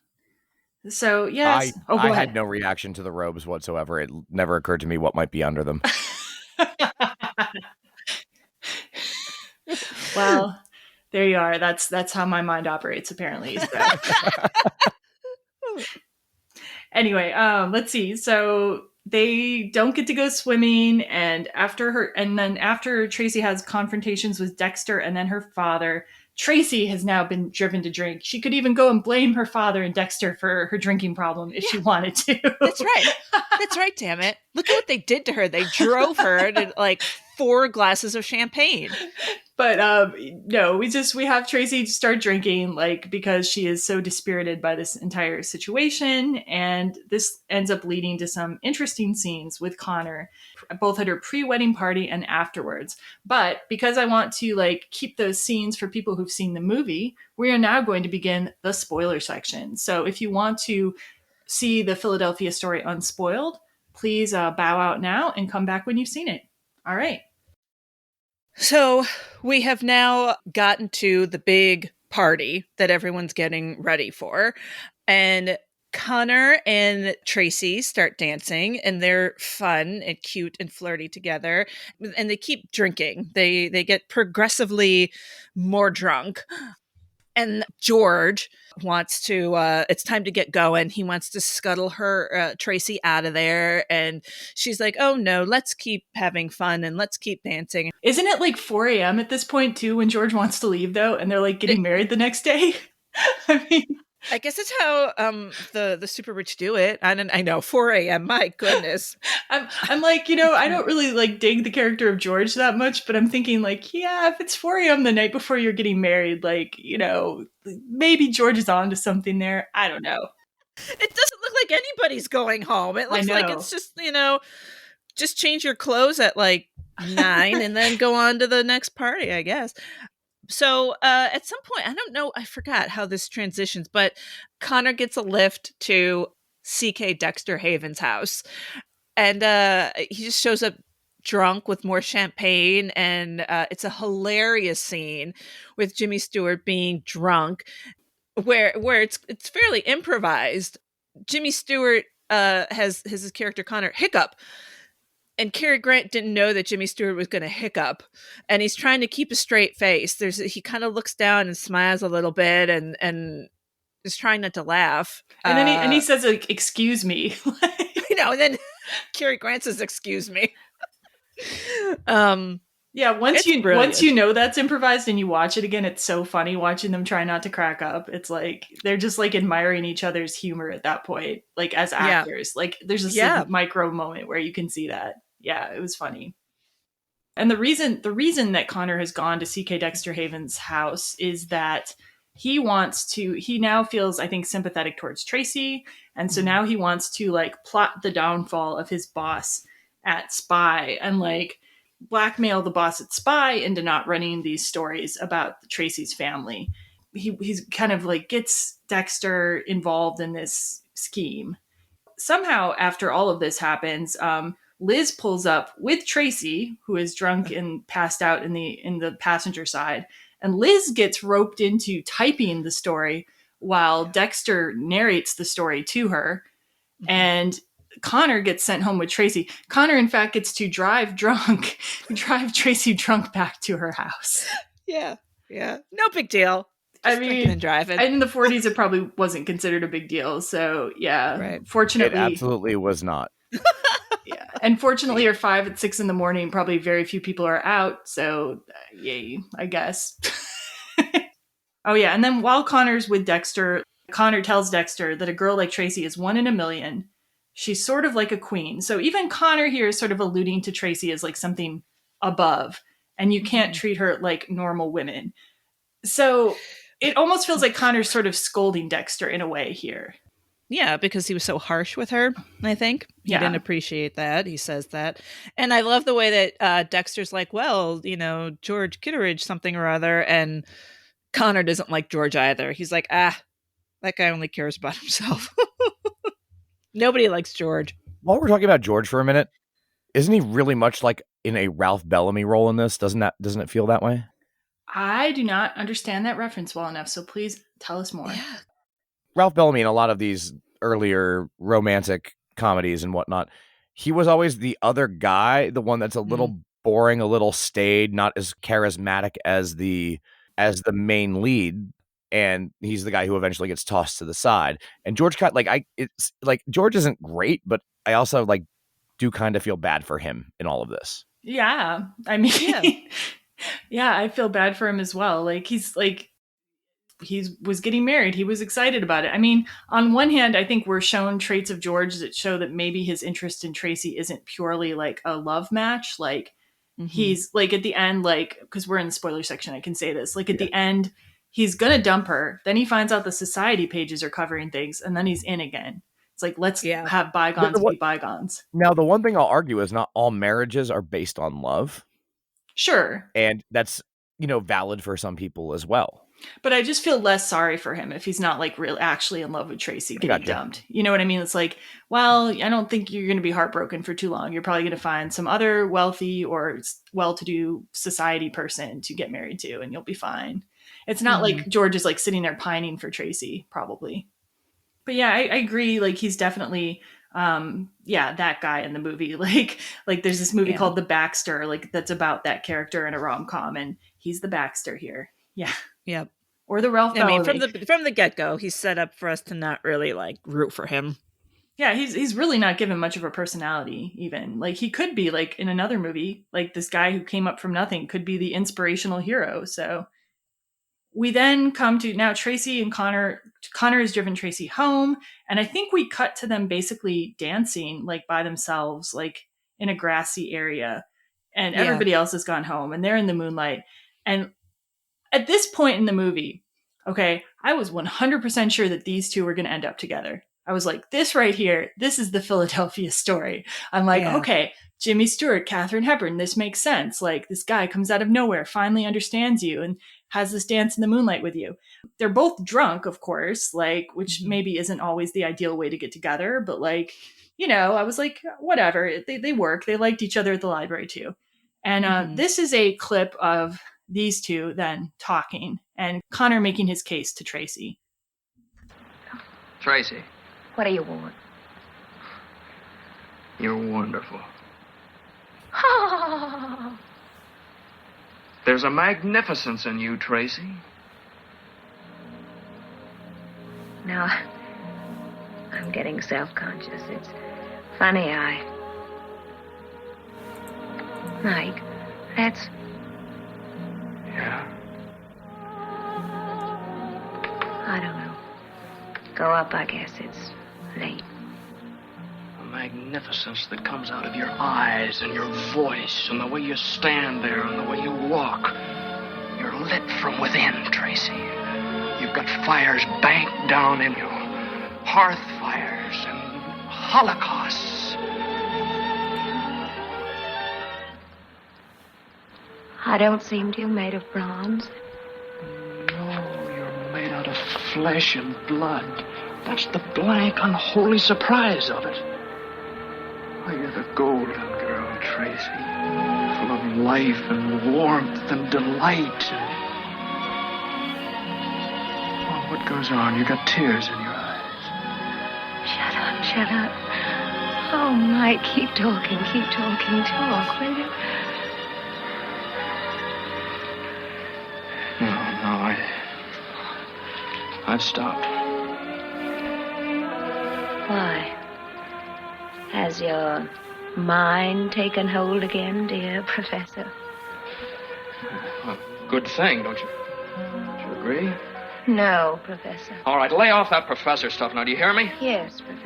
So, yes. I had no reaction to the robes whatsoever. It never occurred to me what might be under them. Well, there you are. That's how my mind operates, apparently. So. Anyway, let's see. So they don't get to go swimming, and after Tracy has confrontations with Dexter and then her father, Tracy has now been driven to drink. She could even go and blame her father and Dexter for her drinking problem if she wanted to. That's right. That's right, damn it. Look at what they did to her. They drove her to like 4 glasses of champagne. But no, we have Tracy start drinking, like, because she is so dispirited by this entire situation, and this ends up leading to some interesting scenes with Connor, both at her pre-wedding party and afterwards. But because I want to like keep those scenes for people who've seen the movie, we are now going to begin the spoiler section. So if you want to see the Philadelphia story unspoiled, please bow out now and come back when you've seen it. All right. So we have now gotten to the big party that everyone's getting ready for. And Connor and Tracy start dancing, and they're fun and cute and flirty together. And they keep drinking. They get progressively more drunk. And George wants to, it's time to get going. He wants to scuttle her, Tracy, out of there. And she's like, oh no, let's keep having fun and let's keep dancing. Isn't it like 4 a.m. at this point too when George wants to leave though? And they're like getting married the next day? I mean, I guess it's how the super rich do it. I know, 4 a.m. My goodness. I'm like, I don't really like dig the character of George that much, but I'm thinking like, yeah, if it's 4 a.m. the night before you're getting married, like, maybe George is on to something there. I don't know. It doesn't look like anybody's going home. It looks like it's just, just change your clothes at like 9 and then go on to the next party, I guess. So at some point, I don't know, I forgot how this transitions, but Connor gets a lift to C.K. Dexter Haven's house. And he just shows up drunk with more champagne. And it's a hilarious scene with Jimmy Stewart being drunk where it's fairly improvised. Jimmy Stewart has his character Connor hiccup. And Cary Grant didn't know that Jimmy Stewart was going to hiccup, and he's trying to keep a straight face. He kind of looks down and smiles a little bit, and is trying not to laugh. And he says, like, excuse me. And then Cary Grant says, excuse me. Yeah, once brilliant. you know that's improvised and you watch it again, it's so funny watching them try not to crack up. It's like they're just like admiring each other's humor at that point, like as actors. Like there's this like, micro moment where you can see that. Yeah, it was funny. And the reason that Connor has gone to CK Dexter Haven's house is that he now feels, I think, sympathetic towards Tracy. And so now he wants to like plot the downfall of his boss at Spy and like blackmail the boss at Spy into not running these stories about Tracy's family. He's kind of like gets Dexter involved in this scheme. Somehow, after all of this happens, Liz pulls up with Tracy, who is drunk and passed out in the passenger side, and Liz gets roped into typing the story while Dexter narrates the story to her, and Connor gets sent home with Tracy. Connor, in fact, gets to drive Tracy drunk back to her house. Yeah, no big deal. I mean, and driving. In the 40s, it probably wasn't considered a big deal. So, yeah, right. Fortunately, it absolutely was not. Yeah, and fortunately, or 5 at 6 in the morning, probably very few people are out. So, yay, I guess. Oh yeah, and then while Connor's with Dexter, Connor tells Dexter that a girl like Tracy is 1 in a million. She's sort of like a queen. So even Connor here is sort of alluding to Tracy as like something above, and you can't treat her like normal women. So it almost feels like Connor's sort of scolding Dexter in a way here. Yeah, because he was so harsh with her, I think. He didn't appreciate that. He says that. And I love the way that Dexter's like, well, George Kitteridge something or other. And Connor doesn't like George either. He's like, that guy only cares about himself. Nobody likes George. While we're talking about George for a minute, isn't he really much like in a Ralph Bellamy role in this? Doesn't it feel that way? I do not understand that reference well enough, so please tell us more. Yeah. Ralph Bellamy in a lot of these earlier romantic comedies and whatnot, he was always the other guy, the one that's a little boring, a little staid, not as charismatic as the main lead. And he's the guy who eventually gets tossed to the side. And George George isn't great, but I also like do kind of feel bad for him in all of this. Yeah. I mean, yeah, I feel bad for him as well. Like he was getting married. He was excited about it. I mean, on one hand, I think we're shown traits of George that show that maybe his interest in Tracy isn't purely like a love match. Like he's like at the end, like, because we're in the spoiler section, I can say this, like at the end, he's going to dump her. Then he finds out the society pages are covering things, and then he's in again. It's like, let's have bygones be bygones. Now, the one thing I'll argue is not all marriages are based on love. Sure. And that's, valid for some people as well. But I just feel less sorry for him if he's not like really actually in love with Tracy getting dumped. You know what I mean? It's like, well, I don't think you're going to be heartbroken for too long. You're probably going to find some other wealthy or well-to-do society person to get married to, and you'll be fine. It's not like George is like sitting there pining for Tracy, probably. But yeah, I agree. Like he's definitely, that guy in the movie. Like there's this movie called The Baxter, like that's about that character in a rom-com, and he's the Baxter here. Yeah. Yep. Or the Ralph Bellamy. I mean, from the get-go, he's set up for us to not really like root for him. Yeah, he's really not given much of a personality even. Like he could be like in another movie, like this guy who came up from nothing could be the inspirational hero. So we then come to now Tracy and Connor. Connor has driven Tracy home, and I think we cut to them basically dancing like by themselves, like in a grassy area, and everybody else has gone home and they're in the moonlight. And at this point in the movie, okay, I was 100% sure that these two were going to end up together. I was like, this right here, this is the Philadelphia story. I'm like, okay, Jimmy Stewart, Katherine Hepburn, this makes sense. Like this guy comes out of nowhere, finally understands you and has this dance in the moonlight with you. They're both drunk, of course, like, which maybe isn't always the ideal way to get together, but like, I was like, whatever, they work. They liked each other at the library too. And this is a clip of these two then talking and Connor making his case to Tracy. Tracy. What do you want? You're wonderful. There's a magnificence in you, Tracy. Now, I'm getting self-conscious. It's funny, Mike, that's... Yeah? I don't know. Go up, I guess. It's late. The magnificence that comes out of your eyes and your voice and the way you stand there and the way you walk. You're lit from within, Tracy. You've got fires banked down in you. Hearth fires and holocausts. I don't seem to be made of bronze. No, you're made out of flesh and blood. That's the blank, unholy surprise of it. Why, you're the golden girl, Tracy. Full of life and warmth and delight. Oh, what goes on? You got tears in your eyes. Shut up. Oh, Mike, keep talking, talk, will you? No, I've stopped. Why? Has your mind taken hold again, dear Professor? Well, good thing, don't you agree? No, Professor. All right, lay off that professor stuff now. Do you hear me? Yes, Professor.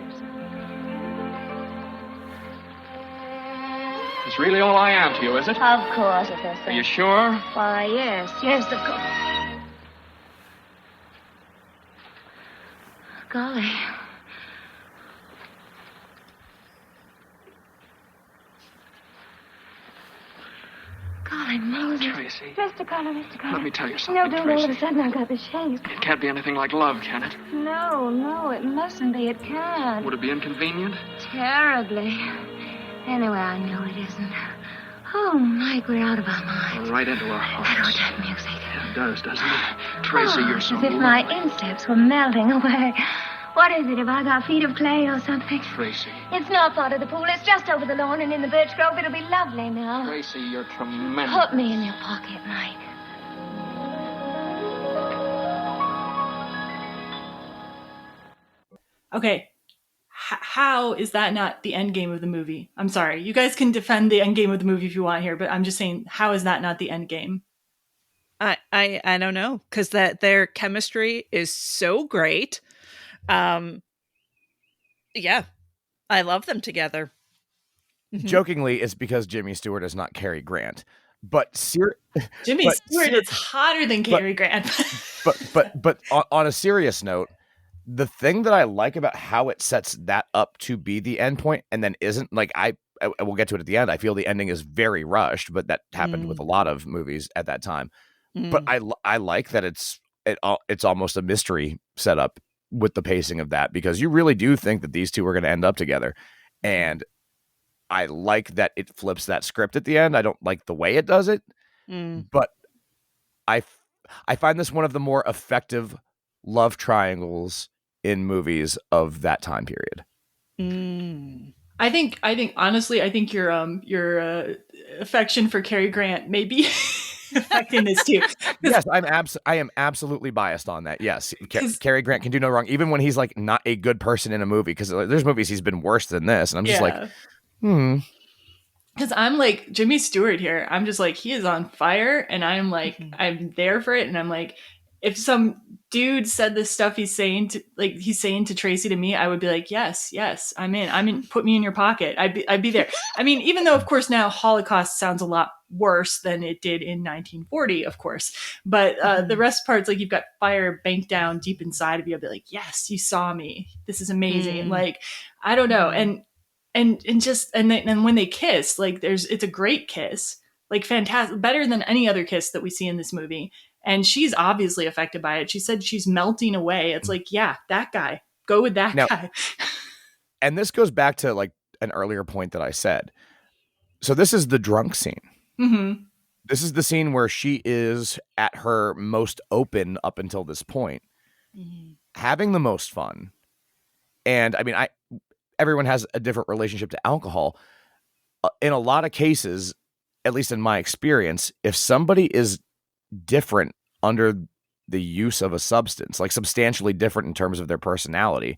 It's really all I am to you, is it? Of course, Professor. Are you sure? Why, yes, of course. Golly. Golly, Moses. Tracy. Mr. Connor. Let me tell you something, No, don't all of Tracy. a sudden I've got the shakes. It can't be anything like love, can it? No, it mustn't be. It can't. Would it be inconvenient? Terribly. Anyway, I know it isn't. Oh, Mike, we're out of our minds. Right into our hearts. That music. Yeah, it does, doesn't it? Tracy, you're so as if lovely. my insteps were melting away. What is it? Have I got feet of clay or something? Tracy. It's not part of the pool. It's just over the lawn and in the birch grove. It'll be lovely now. Tracy, you're tremendous. Put me in your pocket, Mike. Okay. How is that not the end game of the movie? I'm sorry. You guys can defend the end game of the movie if you want here, but I'm just saying, how is that not the end game? I don't know, because that their chemistry is so great. Yeah, I love them together. Jokingly, it's because Jimmy Stewart is not Cary Grant, but Jimmy Stewart is hotter than Cary Grant. but on a serious note, the thing that I like about how it sets that up to be the end point and then isn't, like, I will get to it at the end. I feel the ending is very rushed, but that happened with a lot of movies at that time. But I like that it's almost a mystery setup with the pacing of that, because you really do think that these two are going to end up together. And I like that it flips that script at the end. I don't like the way it does it, but I find this one of the more effective love triangles in movies of that time period. I think honestly, I think your affection for Cary Grant may be affecting this too. Yes, I am absolutely biased on that. Yes, Cary Grant can do no wrong, even when he's like not a good person in a movie. Because there's movies he's been worse than this, and I'm just like, Because I'm like Jimmy Stewart here. I'm just like, he is on fire, and I'm like, I'm there for it, and I'm like, if some dude said this stuff he's saying to Tracy to me, I would be like, yes, I'm in. Put me in your pocket. I'd be there. I mean, even though of course now Holocaust sounds a lot worse than it did in 1940, of course, but the rest parts, like, you've got fire banked down deep inside of you. I'd be like, yes, you saw me. This is amazing. Like, I don't know, and when they kiss, like, it's a great kiss, like fantastic, better than any other kiss that we see in this movie. And she's obviously affected by it. She said she's melting away. It's like, yeah, that guy. Go with that guy. And this goes back to like an earlier point that I said. So this is the drunk scene. Mm-hmm. This is the scene where she is at her most open up until this point, having the most fun. And I mean, everyone has a different relationship to alcohol. In a lot of cases, at least in my experience, if somebody is different under the use of a substance, like substantially different in terms of their personality,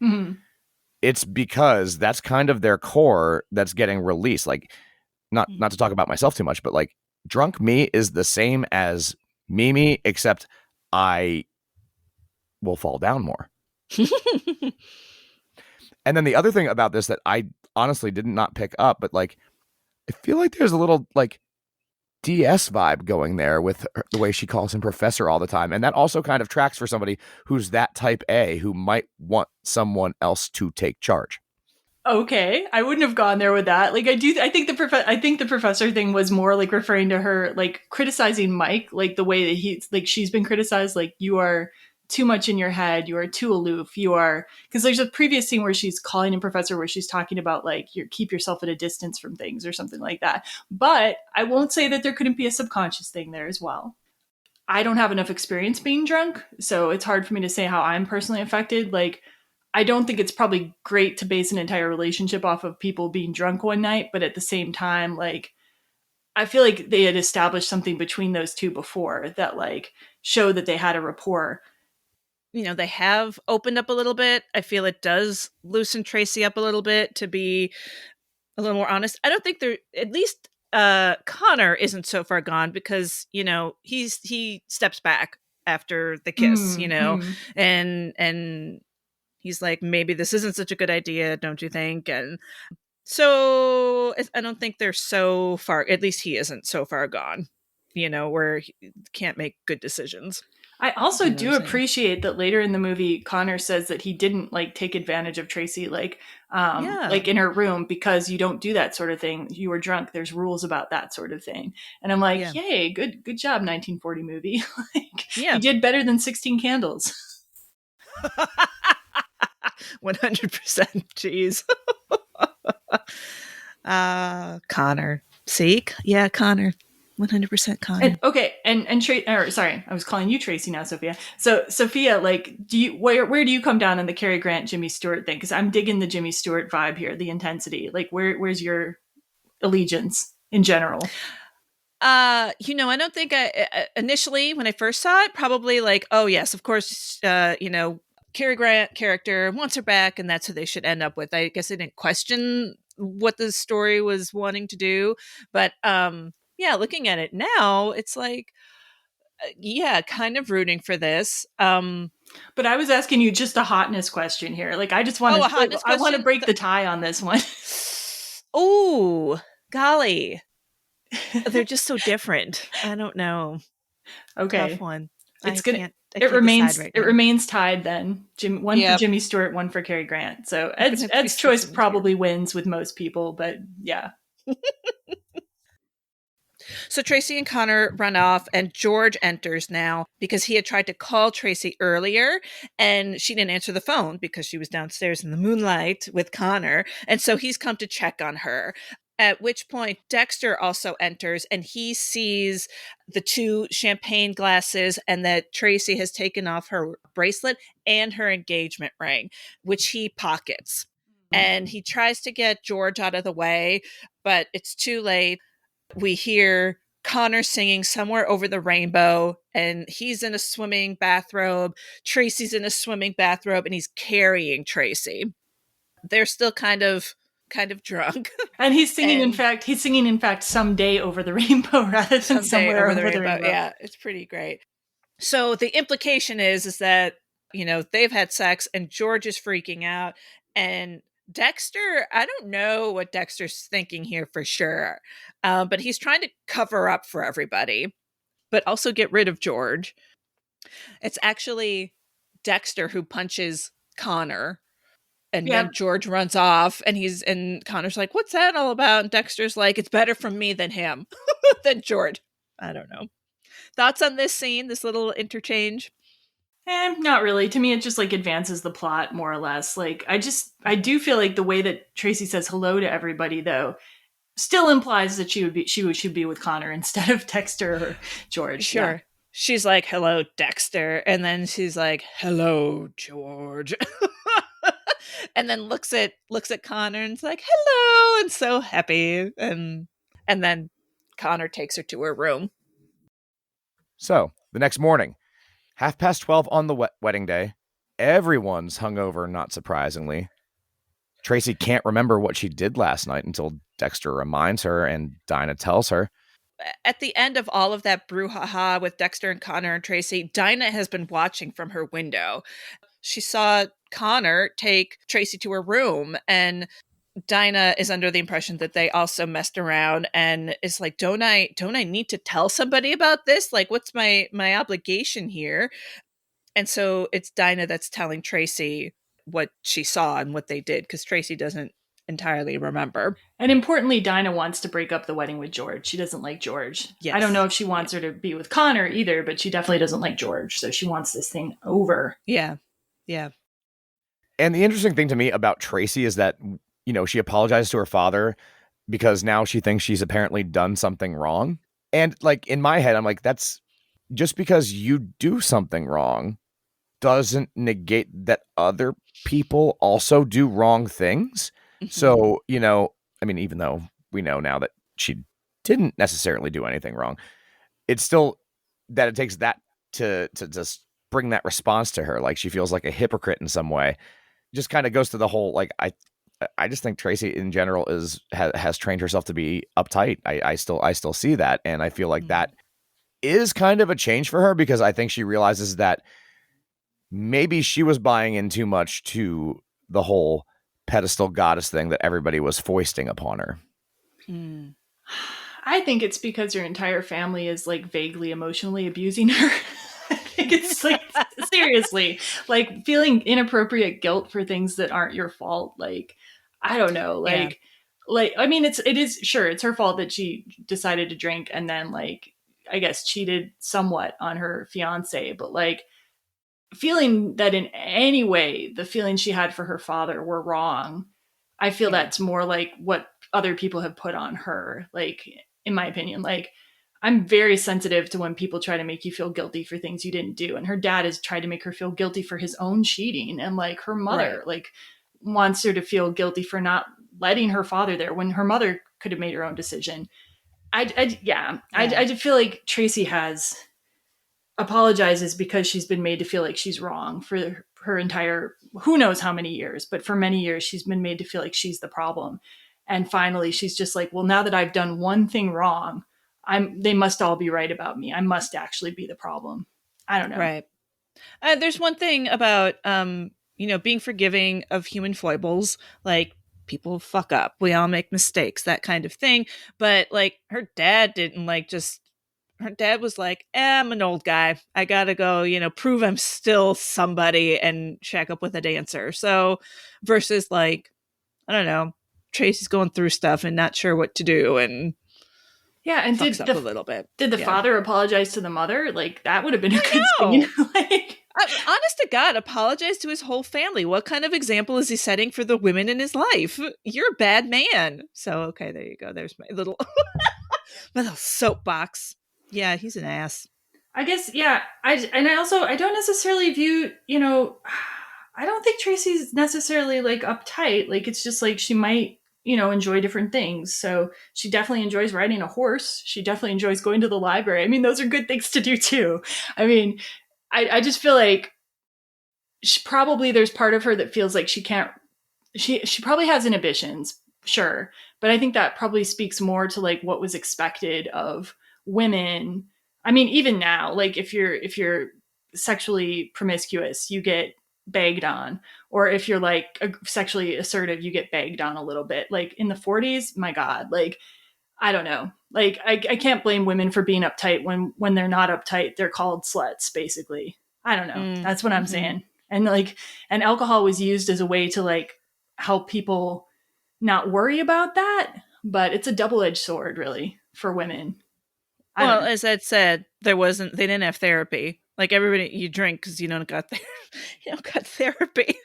it's because that's kind of their core that's getting released. Like, not to talk about myself too much, but like drunk me is the same as Mimi, except I will fall down more. And then the other thing about this that I honestly did not pick up, but like, I feel like there's a little like DS vibe going there with the way she calls him professor all the time. And that also kind of tracks for somebody who's that type A who might want someone else to take charge. Okay, I wouldn't have gone there with that. Like, I think the professor thing was more like referring to her, like criticizing Mike, like the way that she's been criticized, like, you are too much in your head, you are too aloof, you are, because there's a previous scene where she's calling him professor, where she's talking about like, you keep yourself at a distance from things or something like that. But I won't say that there couldn't be a subconscious thing there as well. I don't have enough experience being drunk, so it's hard for me to say how I'm personally affected. Like, I don't think it's probably great to base an entire relationship off of people being drunk one night, but at the same time, like, I feel like they had established something between those two before that like showed that they had a rapport. You know, they have opened up a little bit. I feel it does loosen Tracy up a little bit to be a little more honest. I don't think they're, at least Connor isn't so far gone, because, you know, he steps back after the kiss, you know, and he's like, maybe this isn't such a good idea, don't you think? And so I don't think they're so far, at least he isn't so far gone, you know, where he can't make good decisions. I also do appreciate that later in the movie, Connor says that he didn't like take advantage of Tracy, like in her room, because you don't do that sort of thing. You were drunk. There's rules about that sort of thing. And I'm like, yay, good job, 1940 movie. Like, you did better than 16 Candles. 100%. Jeez. Connor. See? Yeah, Connor. 100% Connor. Sorry, I was calling you Tracy now, Sophia. So Sophia, like, where do you come down on the Cary Grant, Jimmy Stewart thing? Because I'm digging the Jimmy Stewart vibe here, the intensity. Like, where's your allegiance in general? You know, I don't think I initially, when I first saw it, probably like, oh yes, of course, you know, Cary Grant character wants her back, and that's who they should end up with. I guess I didn't question what the story was wanting to do, but yeah, looking at it now, it's like, yeah, kind of rooting for this. But I was asking you just a hotness question here. Like, I just want I want to break the tie on this one. Oh, golly. They're just so different. I don't know. Okay. Tough one. It remains tied then. One for Jimmy Stewart, one for Cary Grant. So Ed's choice probably wins with most people, but yeah. So Tracy and Connor run off, and George enters now because he had tried to call Tracy earlier and she didn't answer the phone because she was downstairs in the moonlight with Connor. And so he's come to check on her. At which point Dexter also enters, and he sees the two champagne glasses and that Tracy has taken off her bracelet and her engagement ring, which he pockets. And he tries to get George out of the way, but it's too late. We hear Connor singing Somewhere Over the Rainbow, and he's in a swimming bathrobe. Tracy's in a swimming bathrobe, and he's carrying Tracy. They're still kind of drunk. And he's singing, in fact, Someday Over the Rainbow rather than Somewhere Over the Rainbow. Yeah, it's pretty great. So the implication is that, you know, they've had sex and George is freaking out, and Dexter, I don't know what Dexter's thinking here for sure, but he's trying to cover up for everybody, but also get rid of George. It's actually Dexter who punches Connor, and then George runs off, and Connor's like, what's that all about? And Dexter's like, it's better from me than him, than George. I don't know. Thoughts on this scene, this little interchange? Not really. To me, it just like advances the plot more or less. Like, I do feel like the way that Tracy says hello to everybody, though, still implies that she should be with Connor instead of Dexter or George. Sure. Yeah. She's like, hello, Dexter. And then she's like, hello, George. And then looks at Connor and is like, hello, and so happy. And then Connor takes her to her room. So the next morning, 12:30 on the wedding day. Everyone's hungover, not surprisingly. Tracy can't remember what she did last night until Dexter reminds her and Dinah tells her. At the end of all of that brouhaha with Dexter and Connor and Tracy, Dinah has been watching from her window. She saw Connor take Tracy to her room, and Dinah is under the impression that they also messed around and is like, don't I need to tell somebody about this? Like, what's my obligation here? And so it's Dinah that's telling Tracy what she saw and what they did, because Tracy doesn't entirely remember. And importantly, Dinah wants to break up the wedding with George. She doesn't like George. Yes. I don't know if she wants her to be with Connor either, but she definitely doesn't like George. So she wants this thing over. Yeah. Yeah. And the interesting thing to me about Tracy is that, she apologized to her father because now she thinks she's apparently done something wrong. And like in my head, I'm like, that's just because you do something wrong doesn't negate that other people also do wrong things. Mm-hmm. So, even though we know now that she didn't necessarily do anything wrong, it's still that it takes that to just bring that response to her. Like she feels like a hypocrite in some way. Just kind of goes to the whole, like, I just think Tracy in general has trained herself to be uptight. I still see that. And I feel like that is kind of a change for her, because I think she realizes that maybe she was buying in too much to the whole pedestal goddess thing that everybody was foisting upon her. I think it's because her entire family is like vaguely emotionally abusing her. I think it's like, seriously, like feeling inappropriate guilt for things that aren't your fault. Like, I don't know. I mean, it is sure it's her fault that she decided to drink and then, like, I guess cheated somewhat on her fiance, but like feeling that in any way the feelings she had for her father were wrong. I feel that's more like what other people have put on her. Like, in my opinion, like, I'm very sensitive to when people try to make you feel guilty for things you didn't do. And her dad has tried to make her feel guilty for his own cheating. And like her mother, like, wants her to feel guilty for not letting her father there when her mother could have made her own decision. I feel like Tracy apologizes because she's been made to feel like she's wrong for her entire, who knows how many years, but for many years she's been made to feel like she's the problem. And finally she's just like, well, now that I've done one thing wrong, they must all be right about me. I must actually be the problem. I don't know. Right. There's one thing about, being forgiving of human foibles, like people fuck up. We all make mistakes, that kind of thing. But like her dad didn't her dad was like, I'm an old guy. I gotta go, prove I'm still somebody and shack up with a dancer. So versus like, I don't know, Tracy's going through stuff and not sure what to do and and fucks up a little bit. Did the father apologize to the mother? Like, that would have been a good scene. Like, honest to God, apologize to his whole family. What kind of example is he setting for the women in his life? You're a bad man. So, okay, there you go. There's my little soapbox. Yeah, he's an ass. I guess, yeah. I don't necessarily view, I don't think Tracy's necessarily like uptight. Like, it's just like she might, enjoy different things. So she definitely enjoys riding a horse. She definitely enjoys going to the library. I mean, those are good things to do too. I mean, I just feel like there's part of her that feels like she probably has inhibitions, sure. But I think that probably speaks more to like what was expected of women. I mean, even now, like if you're sexually promiscuous, you get bagged on, or if you're like sexually assertive, you get bagged on a little bit. Like in the 40s, my God, like, I don't know. Like, I can't blame women for being uptight when they're not uptight. They're called sluts, basically. I don't know. That's what I'm saying. And like, and alcohol was used as a way to like help people not worry about that. But it's a double-edged sword, really, for women. Well, as Ed said, they didn't have therapy. Like everybody, you drink because you don't got therapy.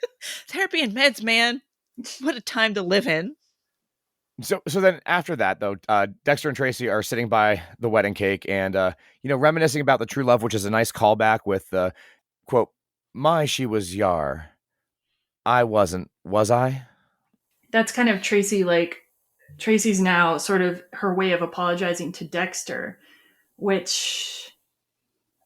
Therapy and meds, man. What a time to live in. So then after that, though, Dexter and Tracy are sitting by the wedding cake and, reminiscing about the true love, which is a nice callback with the quote, "My, she was yar. I wasn't, was I?" That's kind of Tracy's now sort of her way of apologizing to Dexter, which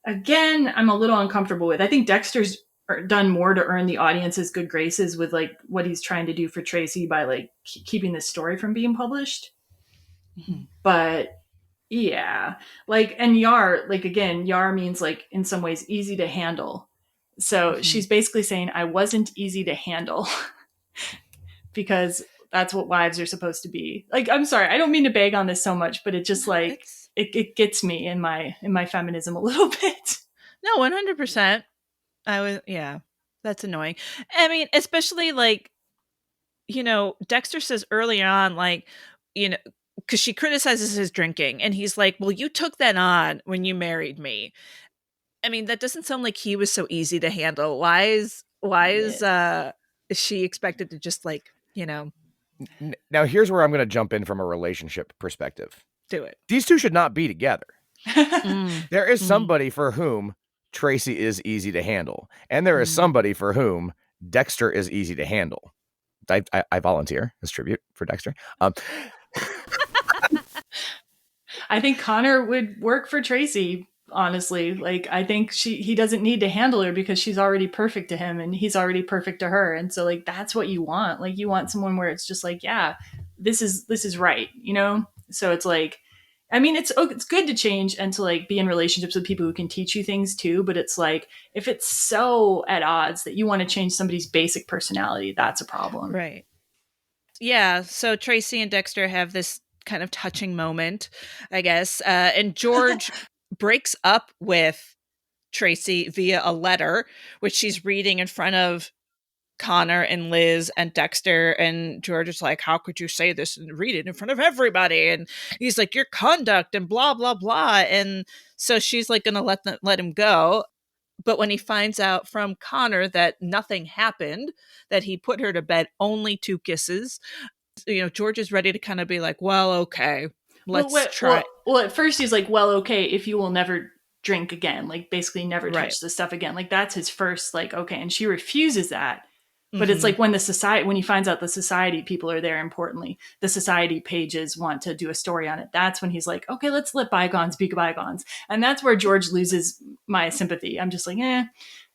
again, I'm a little uncomfortable with. I think Dexter's done more to earn the audience's good graces with like what he's trying to do for Tracy by like keeping this story from being published. Mm-hmm. But yeah, like, and Yar, like, again, Yar means like in some ways easy to handle. So she's basically saying I wasn't easy to handle because that's what wives are supposed to be. Like, I'm sorry, I don't mean to bag on this so much, but it just like it gets me in my feminism a little bit. No, 100%. That's annoying. I mean, especially like, Dexter says early on, like, because she criticizes his drinking, and he's like, well, you took that on when you married me. I mean, that doesn't sound like he was so easy to handle. Why is she expected to just like, Now, here's where I'm going to jump in from a relationship perspective. Do it. These two should not be together. There is somebody for whom Tracy is easy to handle, and there is somebody for whom Dexter is easy to handle. I volunteer as tribute for Dexter. I think Connor would work for Tracy, honestly. Like, I think he doesn't need to handle her because she's already perfect to him and he's already perfect to her. And so like, that's what you want. Like, you want someone where it's just like, yeah, this is right. So it's like, I mean, it's good to change and to like be in relationships with people who can teach you things too. But it's like, if it's so at odds that you want to change somebody's basic personality, that's a problem. Right. Yeah. So Tracy and Dexter have this kind of touching moment, I guess. And George breaks up with Tracy via a letter, which she's reading in front of Connor and Liz and Dexter. And George is like, how could you say this and read it in front of everybody? And he's like, your conduct and blah, blah, blah. And so she's like going to let him go. But when he finds out from Connor that nothing happened, that he put her to bed, only 2 kisses, George is ready to kind of be like, well, okay, let's try. Well, at first he's like, well, okay, if you will never drink again, like basically never touch the stuff again. Like that's his first, like, okay. And she refuses that. But it's like when he finds out the society people are there, importantly, the society pages want to do a story on it. That's when he's like, okay, let's let bygones be bygones. And that's where George loses my sympathy. I'm just like,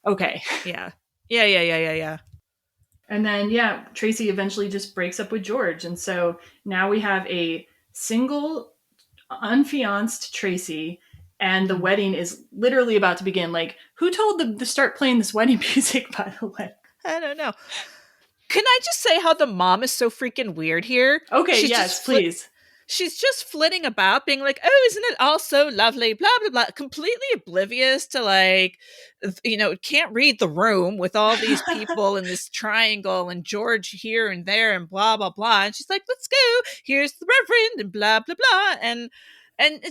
okay. Yeah. And then, Tracy eventually just breaks up with George. And so now we have a single, unfianced Tracy, and the wedding is literally about to begin. Like, who told them to start playing this wedding music, by the way? I don't know. Can I just say how the mom is so freaking weird here? Okay, yes, please. She's just flitting about being like, oh, isn't it all so lovely, blah, blah, blah. Completely oblivious to like, can't read the room with all these people in this triangle and George here and there and blah, blah, blah. And she's like, let's go. Here's the Reverend and blah, blah, blah. And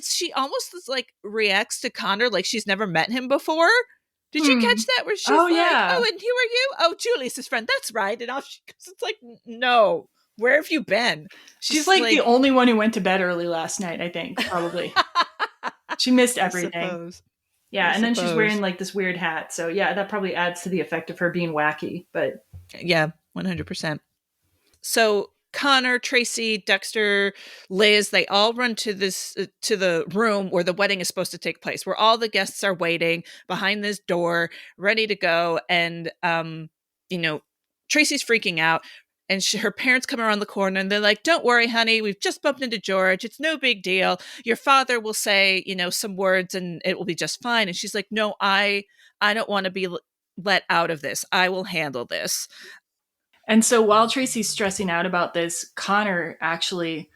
she almost like reacts to Connor like she's never met him before. Did you catch that? Where she's like, oh, and who are you? Oh, Julie's his friend. That's right. And off she goes. It's like, no, where have you been? She's like the only one who went to bed early last night, I think, probably. She missed everything. Yeah, and then she's wearing like this weird hat. So yeah, that probably adds to the effect of her being wacky. But yeah, 100%. So Connor, Tracy, Dexter, Liz, they all run to the room where the wedding is supposed to take place, where all the guests are waiting behind this door, ready to go. And, Tracy's freaking out, and her parents come around the corner and they're like, don't worry, honey, we've just bumped into George. It's no big deal. Your father will say, some words and it will be just fine. And she's like, no, I don't want to be let out of this. I will handle this. And so while Tracy's stressing out about this, Connor actually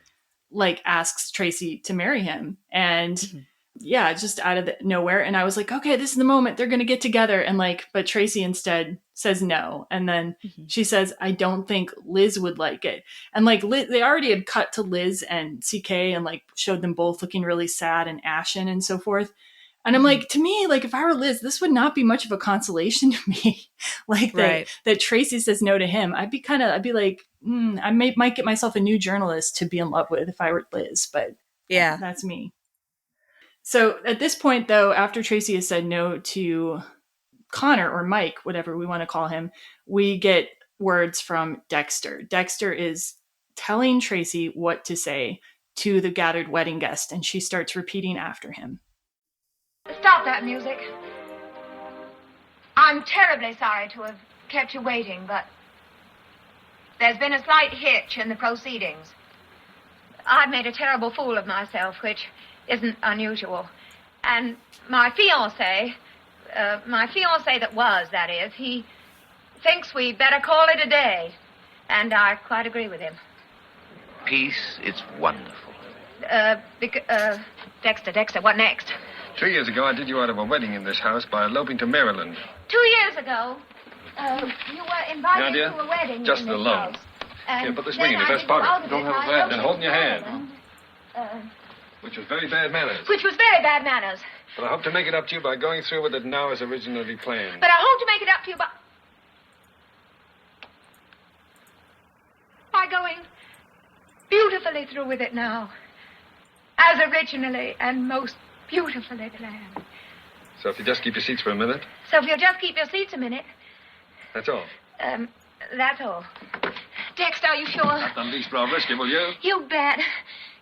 like asks Tracy to marry him. And just out of nowhere. And I was like, okay, this is the moment they're going to get together. And like, but Tracy instead says no. And then she says, I don't think Liz would like it. And like, they already had cut to Liz and CK and like showed them both looking really sad and ashen and so forth. And I'm like, to me, like, if I were Liz, this would not be much of a consolation to me. Like that Tracy says no to him. I'd be like, I might get myself a new journalist to be in love with if I were Liz, but yeah, that's me. So at this point, though, after Tracy has said no to Connor or Mike, whatever we want to call him, we get words from Dexter. Dexter is telling Tracy what to say to the gathered wedding guest, and she starts repeating after him. Stop stop that music. I'm terribly sorry to have kept you waiting, but there's been a slight hitch in the proceedings. I've made a terrible fool of myself, which isn't unusual. And my fiancé that is, he thinks we better call it a day. And I quite agree with him. Peace, it's wonderful. Dexter, what next? 2 years ago, I did you out of a wedding in this house by eloping to Maryland. 2 years ago, you were invited dear? to a wedding Just in the this loan. house. Here, put this ring in your vest pocket. Don't have it there. Then hold in your hand. Which was very bad manners. Which was very bad manners. But I hope to make it up to you by going through with it now as originally planned. But I hope to make it up to you by going beautifully through with it now. As originally and most beautifully planned. So if you just keep your seats for a minute. So if you'll just keep your seats a minute. That's all. That's all. Dexter, are you sure? Not the least bit risky, will you? You bet.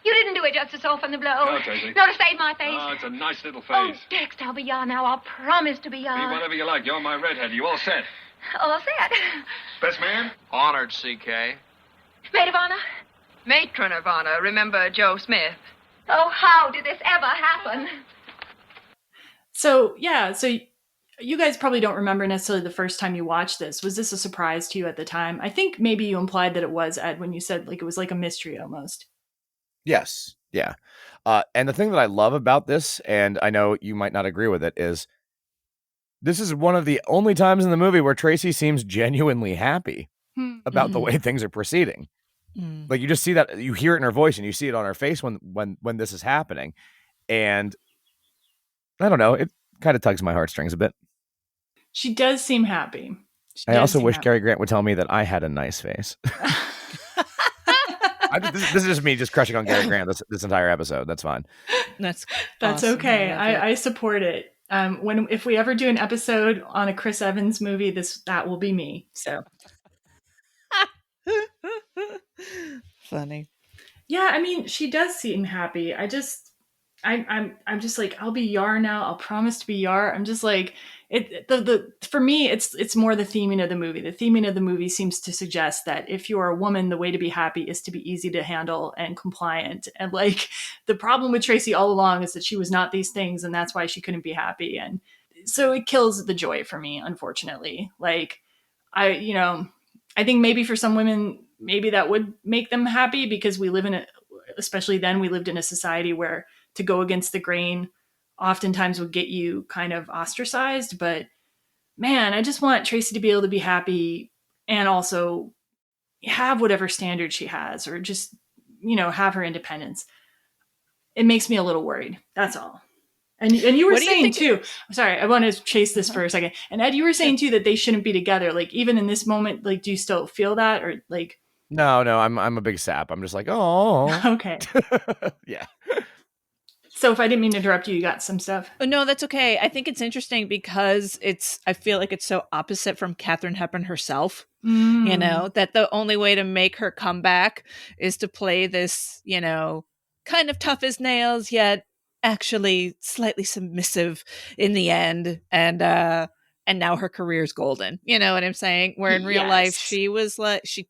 You didn't do it just to soften the blow. No, Tracy. Not to save my face. Oh, it's a nice little face. Oh, Dexter, I'll be yours now. I'll promise to be yours. Be whatever you like. You're my redhead. You all set? All set. Best man? Honored, C.K. Maid of honor? Matron of honor. Remember Joe Smith? Oh, how did this ever happen? So you guys probably don't remember necessarily the first time you watched this. Was this a surprise to you at the time? I think maybe you implied that it was, Ed, when you said like it was like a mystery almost. Yes. Yeah. And the thing that I love about this, and I know you might not agree with it, is this is one of the only times in the movie where Tracy seems genuinely happy about the way things are proceeding. Like you just see that, you hear it in her voice and you see it on her face when this is happening. And I don't know, it kind of tugs my heartstrings a bit. She does seem happy. I also wish Cary Grant would tell me that I had a nice face. This is just me just crushing on Cary Grant this entire episode. That's fine. That's awesome. Okay. I support it. If we ever do an episode on a Chris Evans movie, that will be me. So funny. Yeah, I mean, she does seem happy. I'm just like, I'll be Yar now. I'll promise to be Yar. I'm just like, for me, it's more the theming of the movie. The theming of the movie seems to suggest that if you're a woman, the way to be happy is to be easy to handle and compliant. And like the problem with Tracy all along is that she was not these things, and that's why she couldn't be happy. And so it kills the joy for me, unfortunately. Like I think maybe for some women, maybe that would make them happy because especially then we lived in a society where to go against the grain oftentimes would get you kind of ostracized. But man, I just want Tracy to be able to be happy and also have whatever standard she has, or just, have her independence. It makes me a little worried. That's all. And you were saying too, sorry, I want to chase this for a second. And Ed, you were saying too that they shouldn't be together. Like even in this moment, like, do you still feel that, or like? No, I'm a big sap. I'm just like, oh, okay. Yeah. So if I didn't mean to interrupt you, you got some stuff. Oh, no, that's okay. I think it's interesting because I feel like it's so opposite from Katherine Hepburn herself, that the only way to make her come back is to play this, kind of tough as nails, yet actually slightly submissive in the end. And now her career's golden. You know what I'm saying? Where in real life, she was like, she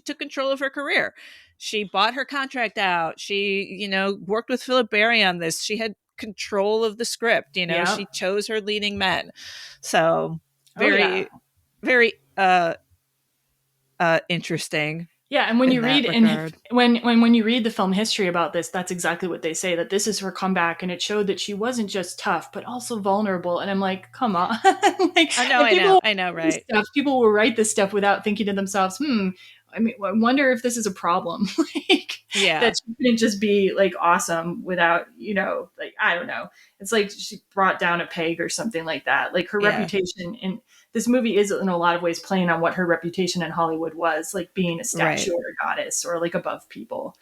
took control of her career. She bought her contract out. She, worked with Philip Barry on this. She had control of the script. She chose her leading men. So very interesting. Yeah, and when you read when you read the film history about this, that's exactly what they say, that this is her comeback, and it showed that she wasn't just tough but also vulnerable. And I'm like, come on. Like, I know, right? People will write this stuff without thinking to themselves, I mean, I wonder if this is a problem. That she couldn't just be like awesome without, like, I don't know. It's like she brought down a peg or something like that. Like her reputation in this movie is in a lot of ways playing on what her reputation in Hollywood was, like being a statue or a goddess or like above people.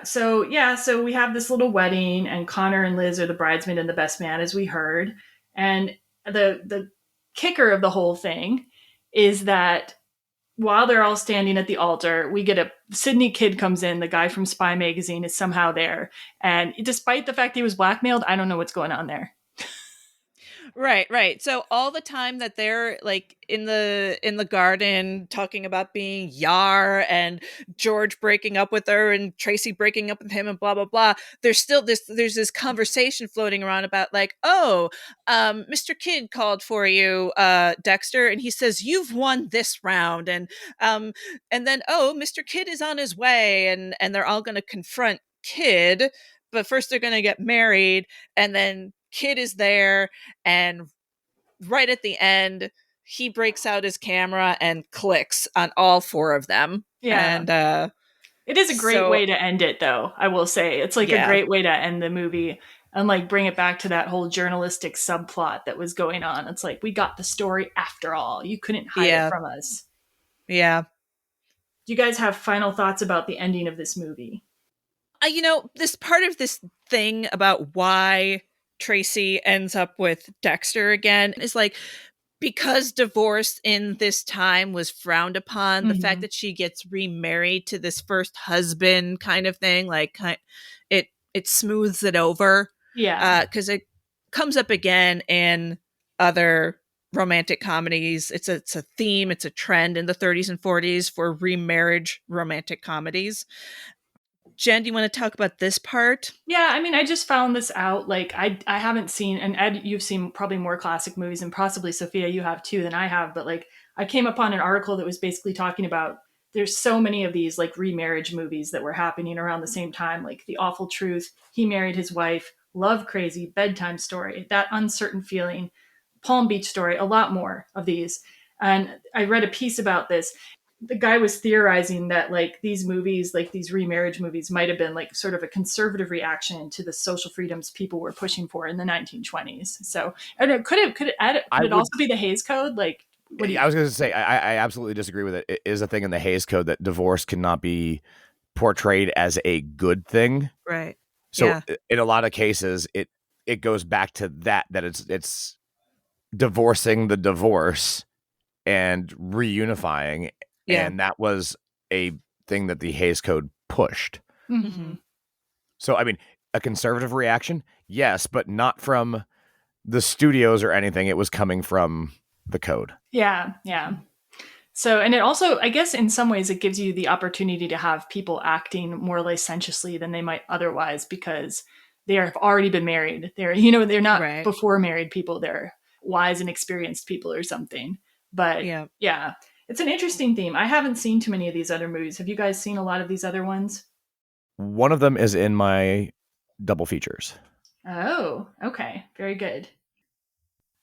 So we have this little wedding, and Connor and Liz are the bridesmaid and the best man, as we heard. And the kicker of the whole thing is that while they're all standing at the altar, we get Sydney Kidd comes in. The guy from Spy Magazine is somehow there. And despite the fact he was blackmailed, I don't know what's going on there. Right. So all the time that they're like in the garden talking about being Yar and George breaking up with her and Tracy breaking up with him and blah blah blah, there's this conversation floating around about like, oh, Mr. Kidd called for you, Dexter, and he says you've won this round, and then oh, Mr. Kidd is on his way, and they're all going to confront Kidd, but first they're going to get married, and then Kidd is there, and right at the end he breaks out his camera and clicks on all four of them. Yeah. And it is a great way to end it, though. I will say it's like a great way to end the movie and like bring it back to that whole journalistic subplot that was going on. It's like, we got the story after all. You couldn't hide it from us. Yeah. Do you guys have final thoughts about the ending of this movie? This part of this thing about why Tracy ends up with Dexter again is like, because divorce in this time was frowned upon, the fact that she gets remarried to this first husband kind of thing, like it smooths it over. Yeah. Because it comes up again in other romantic comedies. It's a theme, it's a trend in the 30s and 40s for remarriage romantic comedies. Jen, do you want to talk about this part? Yeah, I mean, I just found this out. Like, I haven't seen, and Ed, you've seen probably more classic movies, and possibly Sophia, you have too, than I have. But like, I came upon an article that was basically talking about there's so many of these like remarriage movies that were happening around the same time, like The Awful Truth, He Married His Wife, Love Crazy, Bedtime Story, That Uncertain Feeling, Palm Beach Story, a lot more of these. And I read a piece about this. The guy was theorizing that like these movies, like these remarriage movies, might have been like sort of a conservative reaction to the social freedoms people were pushing for in the 1920s. So, and it could it also be the Hays Code? Like, I was going to say, I absolutely disagree with it. It is a thing in the Hays Code that divorce cannot be portrayed as a good thing. Right. So in a lot of cases, it goes back to that it's divorcing the divorce and reunifying. Yeah. And that was a thing that the Hays Code pushed. Mm-hmm. So, I mean, a conservative reaction, yes, but not from the studios or anything. It was coming from the code. Yeah. So, and it also, I guess in some ways, it gives you the opportunity to have people acting more licentiously than they might otherwise, because they have already been married. They're not before married people. They're wise and experienced people or something. But yeah. It's an interesting theme. I haven't seen too many of these other movies. Have you guys seen a lot of these other ones? One of them is in my double features. Oh, okay. Very good.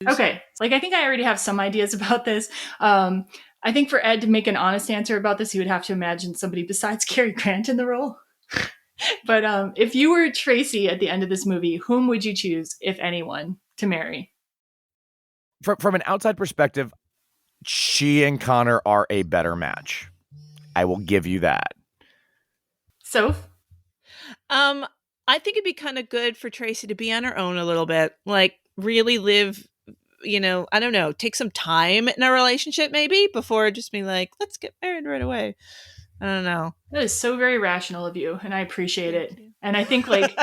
Okay. Like, I think I already have some ideas about this. I think for Ed to make an honest answer about this, he would have to imagine somebody besides Cary Grant in the role. But if you were Tracy at the end of this movie, whom would you choose, if anyone, to marry? From an outside perspective, she and Connor are a better match. I will give you that. Soph? I think it'd be kind of good for Tracy to be on her own a little bit. Like, really live, I don't know, take some time in a relationship maybe before just being like, let's get married right away. I don't know. That is so very rational of you, and I appreciate it. And I think like,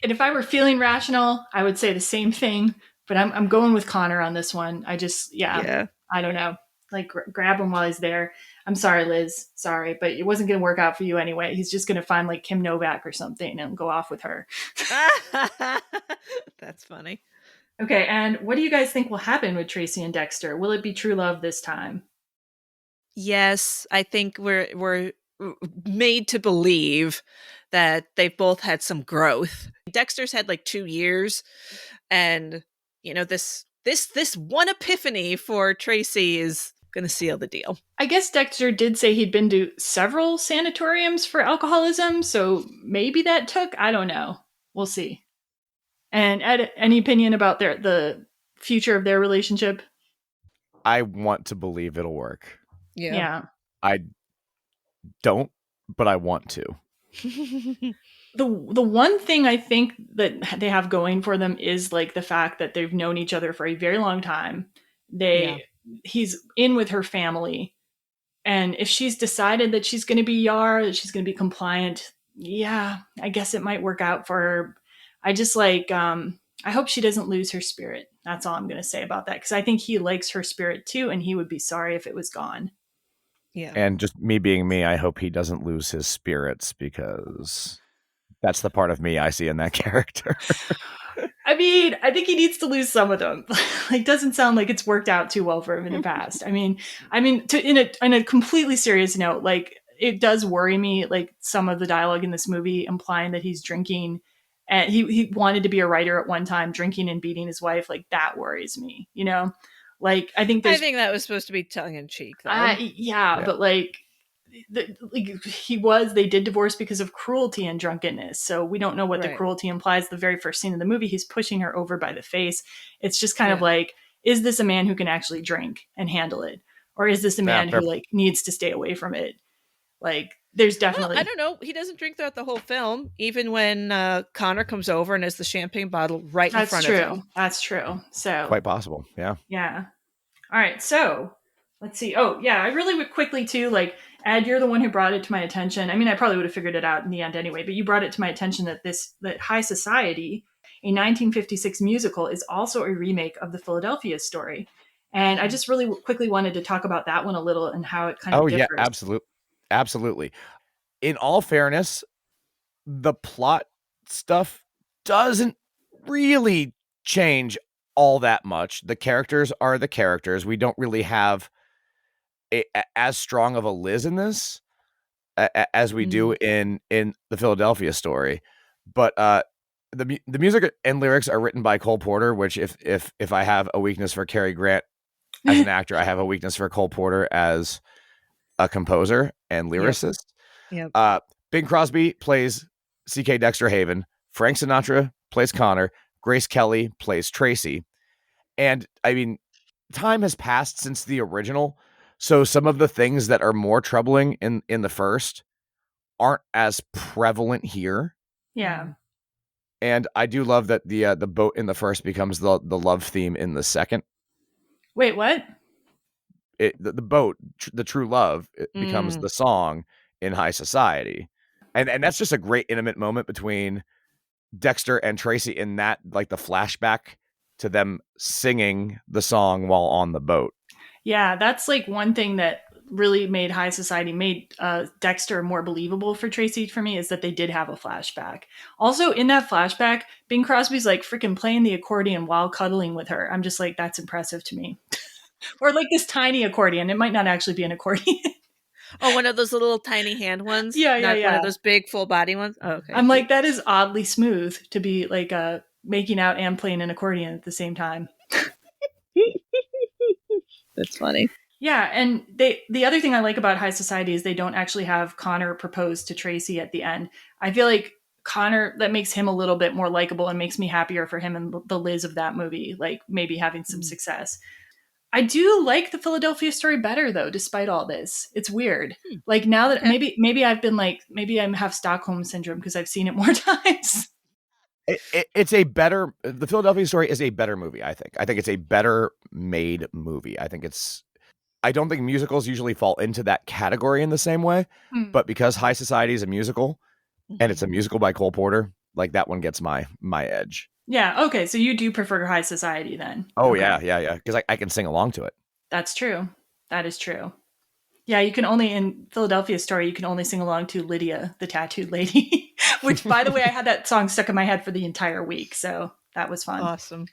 and if I were feeling rational, I would say the same thing. But I'm going with Connor on this one. I just, I don't know. Like, grab him while he's there. I'm sorry, Liz. Sorry, but it wasn't going to work out for you anyway. He's just going to find like Kim Novak or something and go off with her. That's funny. Okay, and what do you guys think will happen with Tracy and Dexter? Will it be true love this time? Yes, I think we're made to believe that they've both had some growth. Dexter's had like 2 years, and this one epiphany for Tracy is going to seal the deal. I guess Dexter did say he'd been to several sanatoriums for alcoholism, so maybe that took. I don't know. We'll see. And Ed, any opinion about the future of their relationship? I want to believe it'll work. Yeah. I don't, but I want to. The one thing I think that they have going for them is like the fact that they've known each other for a very long time. He's in with her family. And if she's decided that she's going to be Yar, that she's going to be compliant, I guess it might work out for her. I just like, I I hope she doesn't lose her spirit. That's all I'm going to say about that. Because I think he likes her spirit too, and he would be sorry if it was gone. Yeah. And just me being me, I hope he doesn't lose his spirits, because that's the part of me I see in that character. I mean, I think he needs to lose some of them. Like, doesn't sound like it's worked out too well for him in the past. in a completely serious note, like, it does worry me, like, some of the dialogue in this movie implying that he's drinking, and he wanted to be a writer at one time, drinking and beating his wife. Like, that worries me, you know? Like, I think that was supposed to be tongue in cheek, though. Yeah, but like, they did divorce because of cruelty and drunkenness. So we don't know what the cruelty implies. The very first scene of the movie, he's pushing her over by the face. It's just kind of like, is this a man who can actually drink and handle it? Or is this a man who like needs to stay away from it? Like, there's definitely... I don't know. He doesn't drink throughout the whole film, even when Connor comes over and has the champagne bottle right in front of him. That's true. So quite possible. Yeah. Yeah. All right. So let's see. Oh, yeah. I really would quickly too, like, Ed, you're the one who brought it to my attention. I mean, I probably would have figured it out in the end anyway, but you brought it to my attention that High Society, a 1956 musical, is also a remake of the Philadelphia Story. And I just really quickly wanted to talk about that one a little and how it kind of differs. Yeah, absolutely. In all fairness, the plot stuff doesn't really change all that much. The characters are the characters. We don't really have as strong of a Liz in this as we do in the Philadelphia Story, but the music and lyrics are written by Cole Porter, which if I have a weakness for Cary Grant as an actor, I have a weakness for Cole Porter as a composer and lyricist. Yep. Bing Crosby plays C.K. Dexter Haven. Frank Sinatra plays Connor. Grace Kelly plays Tracy. And I mean, time has passed since the original, so some of the things that are more troubling in the first aren't as prevalent here. Yeah. And I do love that the boat in the first becomes the love theme in the second. Wait, what? The boat, the true love, it becomes the song in High Society. And that's just a great intimate moment between Dexter and Tracy in that, like, the flashback to them singing the song while on the boat. Yeah, that's like one thing that really made High Society, made Dexter more believable for Tracy for me, is that they did have a flashback. Also, in that flashback, Bing Crosby's like freaking playing the accordion while cuddling with her. I'm just like, that's impressive to me. Or like this tiny accordion. It might not actually be an accordion. Oh, one of those little tiny hand ones? Yeah. One of those big full body ones? Oh, okay. I'm like, that is oddly smooth to be like making out and playing an accordion at the same time. That's funny. Yeah, and the other thing I like about High Society is they don't actually have Connor propose to Tracy at the end. I feel like Connor, that makes him a little bit more likable and makes me happier for him and the Liz of that movie, like maybe having some success. I do like the Philadelphia Story better, though, despite all this. It's weird. Like, now that maybe I've been like, maybe I have Stockholm syndrome because I've seen it more times. It's the Philadelphia Story is a better movie, I think. I think it's a better made movie. I don't think musicals usually fall into that category in the same way, but because High Society is a musical and it's a musical by Cole Porter, like, that one gets my edge. Yeah. Okay. So you do prefer High Society then? Oh, okay. Yeah. Because I can sing along to it. That's true. That is true. Yeah. You can only, in Philadelphia Story, you can only sing along to Lydia, the tattooed lady, which, by the way, I had that song stuck in my head for the entire week. So that was fun. Awesome.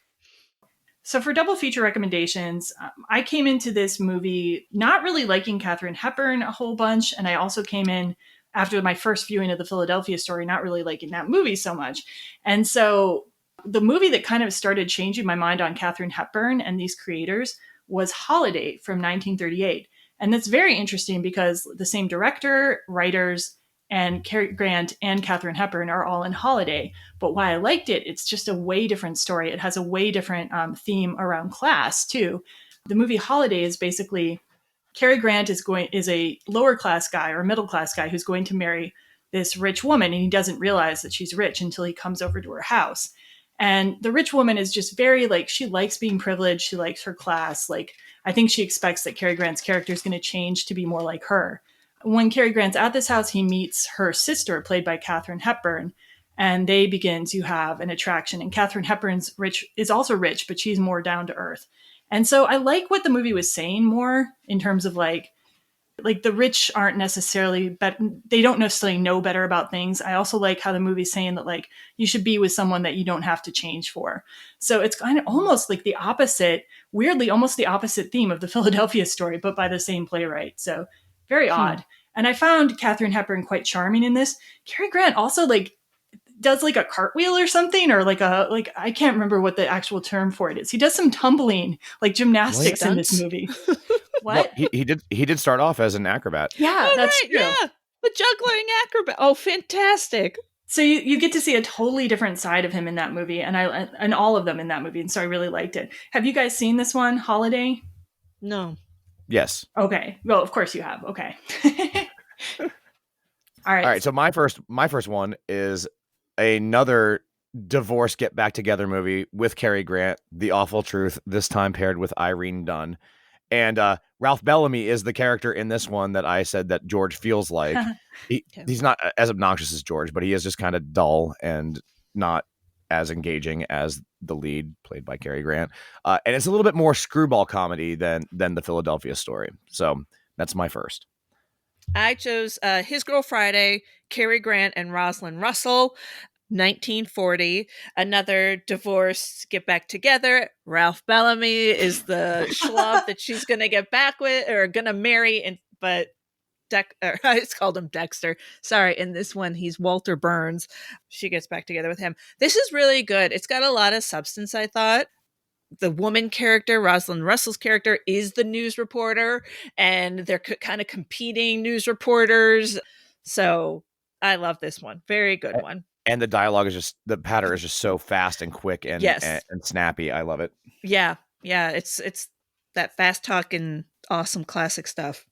So for double feature recommendations, I came into this movie not really liking Katherine Hepburn a whole bunch. And I also came in after my first viewing of the Philadelphia Story, not really liking that movie so much. And so the movie that kind of started changing my mind on Katherine Hepburn and these creators was Holiday from 1938. And that's very interesting because the same director, writers, and Cary Grant and Katherine Hepburn are all in Holiday. But why I liked it, it's just a way different story. It has a way different theme around class, too. The movie Holiday is basically Cary Grant is a lower class guy or middle class guy who's going to marry this rich woman, and he doesn't realize that she's rich until he comes over to her house. And the rich woman is just very, like, she likes being privileged. She likes her class. Like, I think she expects that Cary Grant's character is going to change to be more like her. When Cary Grant's at this house, he meets her sister, played by Katherine Hepburn. and they begin to have an attraction. And Katherine Hepburn's is also rich, but she's more down to earth. And so I like what the movie was saying more in terms of like the rich aren't necessarily they don't necessarily know better about things. I also like how the movie's saying that like you should be with someone that you don't have to change for. So it's kind of almost like the opposite, weirdly almost the opposite theme of the Philadelphia Story, but by the same playwright. So very odd. And I found Katherine Hepburn quite charming in this. Cary Grant also like does like a cartwheel or something, or like I can't remember what the actual term for it is. He does some tumbling, like gymnastics in this movie. What? No, he did start off as an acrobat. Yeah, that's right, true. yeah. The juggling acrobat. Oh, fantastic. So you get to see a totally different side of him in that movie, and all of them in that movie, and so I really liked it. Have you guys seen this one, Holiday? No. Yes. Okay. Well, of course you have. Okay. All right. All right. So my first one is another divorce get back together movie with Cary Grant, The Awful Truth, this time paired with Irene Dunne. And Ralph Bellamy is the character in this one that I said that George feels like. He's not as obnoxious as George, but he is just kind of dull and not as engaging as the lead played by Cary Grant. And it's a little bit more screwball comedy than the Philadelphia Story. So that's my first. I chose His Girl Friday, Cary Grant and Rosalind Russell. 1940, another divorce get back together. Ralph Bellamy is the schlub that she's gonna get back with or gonna marry, but I just called him Dexter. Sorry, in this one he's Walter Burns. She gets back together with him. This is really good. It's got a lot of substance, I thought. The woman character, Rosalind Russell's character, is the news reporter, and they're kind of competing news reporters. So I love this one. Very good one. And the dialogue is just, the patter is just so fast and quick and snappy. I love it. Yeah. It's that fast talking, awesome classic stuff.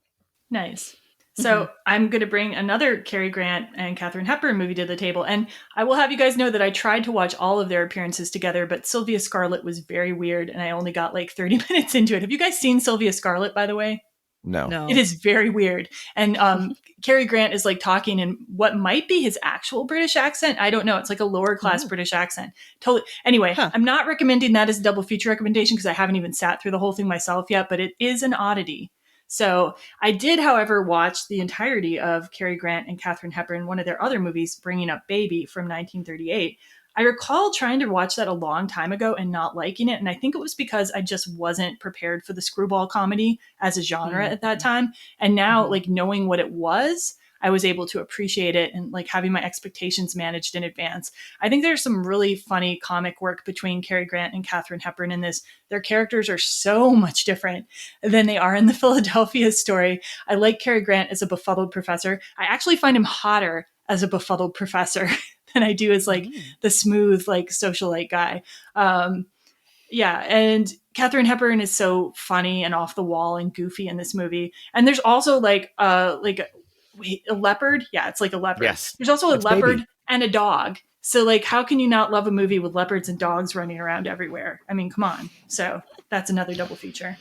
Nice. So I'm going to bring another Cary Grant and Katherine Hepburn movie to the table. And I will have you guys know that I tried to watch all of their appearances together, but Sylvia Scarlett was very weird. And I only got like 30 minutes into it. Have you guys seen Sylvia Scarlett, by the way? No. It is very weird. And Cary Grant is like talking in what might be his actual British accent. I don't know. It's like a lower class British accent. Totally. Anyway, I'm not recommending that as a double feature recommendation because I haven't even sat through the whole thing myself yet, but it is an oddity. So I did, however, watch the entirety of Cary Grant and Katherine Hepburn, one of their other movies, Bringing Up Baby from 1938. I recall trying to watch that a long time ago and not liking it. And I think it was because I just wasn't prepared for the screwball comedy as a genre at that time. And now, like, knowing what it was, I was able to appreciate it and like having my expectations managed in advance. I think there's some really funny comic work between Cary Grant and Katherine Hepburn in this. Their characters are so much different than they are in the Philadelphia Story. I like Cary Grant as a befuddled professor. I actually find him hotter as a befuddled professor than I do as like the smooth, like socialite guy. Yeah. And Katherine Hepburn is so funny and off the wall and goofy in this movie. And there's also like a leopard. Yeah. It's like a leopard. Yes. There's also a leopard baby. and a dog. So like, how can you not love a movie with leopards and dogs running around everywhere? I mean, come on. So that's another double feature.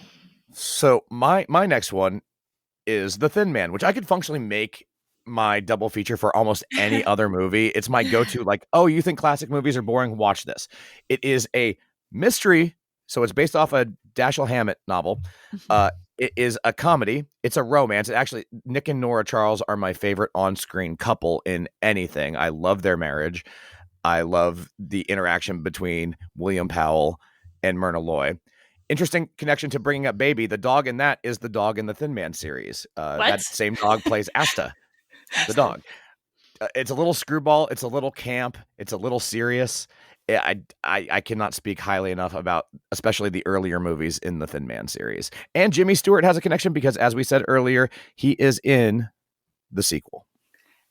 So my next one is The Thin Man, which I could functionally make my double feature for almost any other movie. It's my go-to, like, oh, you think classic movies are boring? Watch this. It is a mystery. So it's based off a Dashiell Hammett novel. It is a comedy. It's a romance. Actually, Nick and Nora Charles are my favorite on-screen couple in anything. I love their marriage. I love the interaction between William Powell and Myrna Loy. Interesting connection to Bringing Up Baby. The dog in that is the dog in the Thin Man series. That same dog plays Asta, the dog. It's a little screwball. It's a little camp. It's a little serious. I cannot speak highly enough about especially the earlier movies in the Thin Man series. And Jimmy Stewart has a connection because, as we said earlier, he is in the sequel.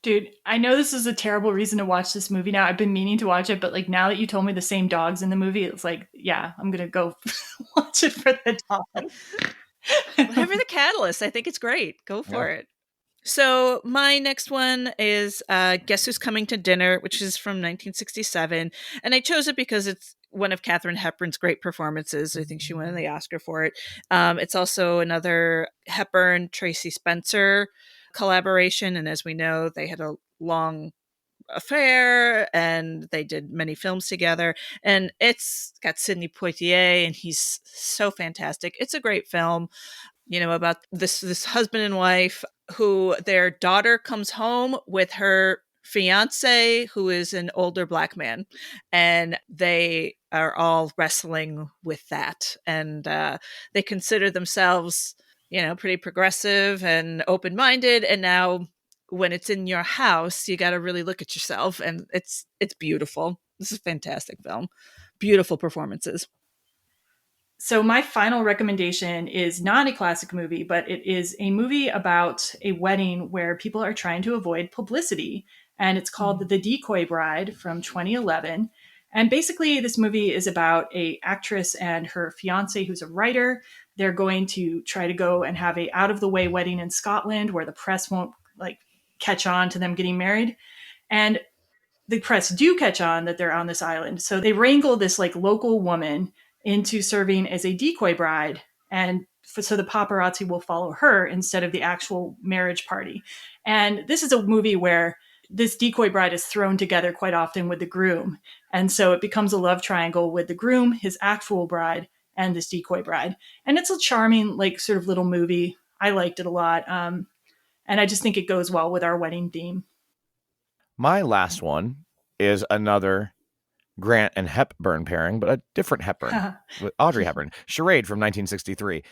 Dude, I know this is a terrible reason to watch this movie now. I've been meaning to watch it, but like now that you told me the same dog's in the movie, it's like, yeah, I'm going to go watch it for the dog. Whatever the catalyst, I think it's great. Go for it. So my next one is Guess Who's Coming to Dinner, which is from 1967. And I chose it because it's one of Katherine Hepburn's great performances. I think she won the Oscar for it. It's also another Hepburn, Tracy Spencer collaboration. And as we know, they had a long affair, and they did many films together. And it's got Sidney Poitier, and he's so fantastic. It's a great film, about this husband and wife who their daughter comes home with her fiance, who is an older Black man, and they are all wrestling with that. And they consider themselves, pretty progressive and open-minded. And now when it's in your house, you got to really look at yourself, and it's beautiful. This is a fantastic film. Beautiful performances. So my final recommendation is not a classic movie, but it is a movie about a wedding where people are trying to avoid publicity. And it's called The Decoy Bride from 2011. And basically this movie is about a actress and her fiance who's a writer. They're going to try to go and have a out of the way wedding in Scotland where the press won't catch on to them getting married. And the press do catch on that they're on this island. So they wrangle this local woman into serving as a decoy bride. And so the paparazzi will follow her instead of the actual marriage party. And this is a movie where this decoy bride is thrown together quite often with the groom. And so it becomes a love triangle with the groom, his actual bride, and this decoy bride. And it's a charming, sort of little movie. I liked it a lot. And I just think it goes well with our wedding theme. My last one is another Grant and Hepburn pairing, but a different Hepburn with Audrey Hepburn. Charade from 1963.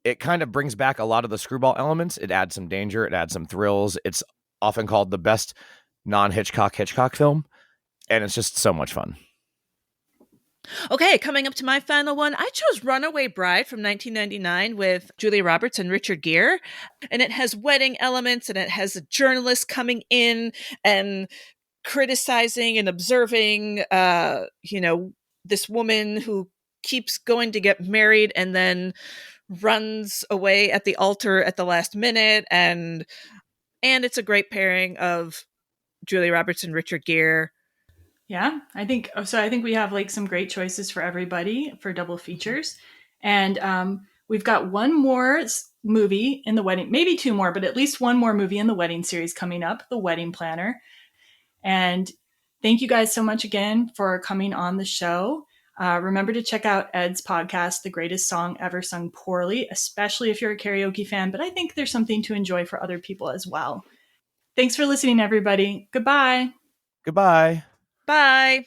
It kind of brings back a lot of the screwball elements. It adds some danger. It adds some thrills. It's often called the best non-Hitchcock film, and it's just so much fun. Okay, coming up to my final one, I chose Runaway Bride from 1999 with Julia Roberts and Richard Gere. And it has wedding elements, and it has a journalist coming in and criticizing and observing, this woman who keeps going to get married and then runs away at the altar at the last minute. And it's a great pairing of Julia Roberts and Richard Gere. Yeah, I think we have some great choices for everybody for double features. And we've got one more movie in the wedding, maybe two more, but at least one more movie in the wedding series coming up, The Wedding Planner. And thank you guys so much again for coming on the show. Remember to check out Ed's podcast, The Greatest Song Ever Sung Poorly, especially if you're a karaoke fan, but I think there's something to enjoy for other people as well. Thanks for listening, everybody. Goodbye. Goodbye. Bye.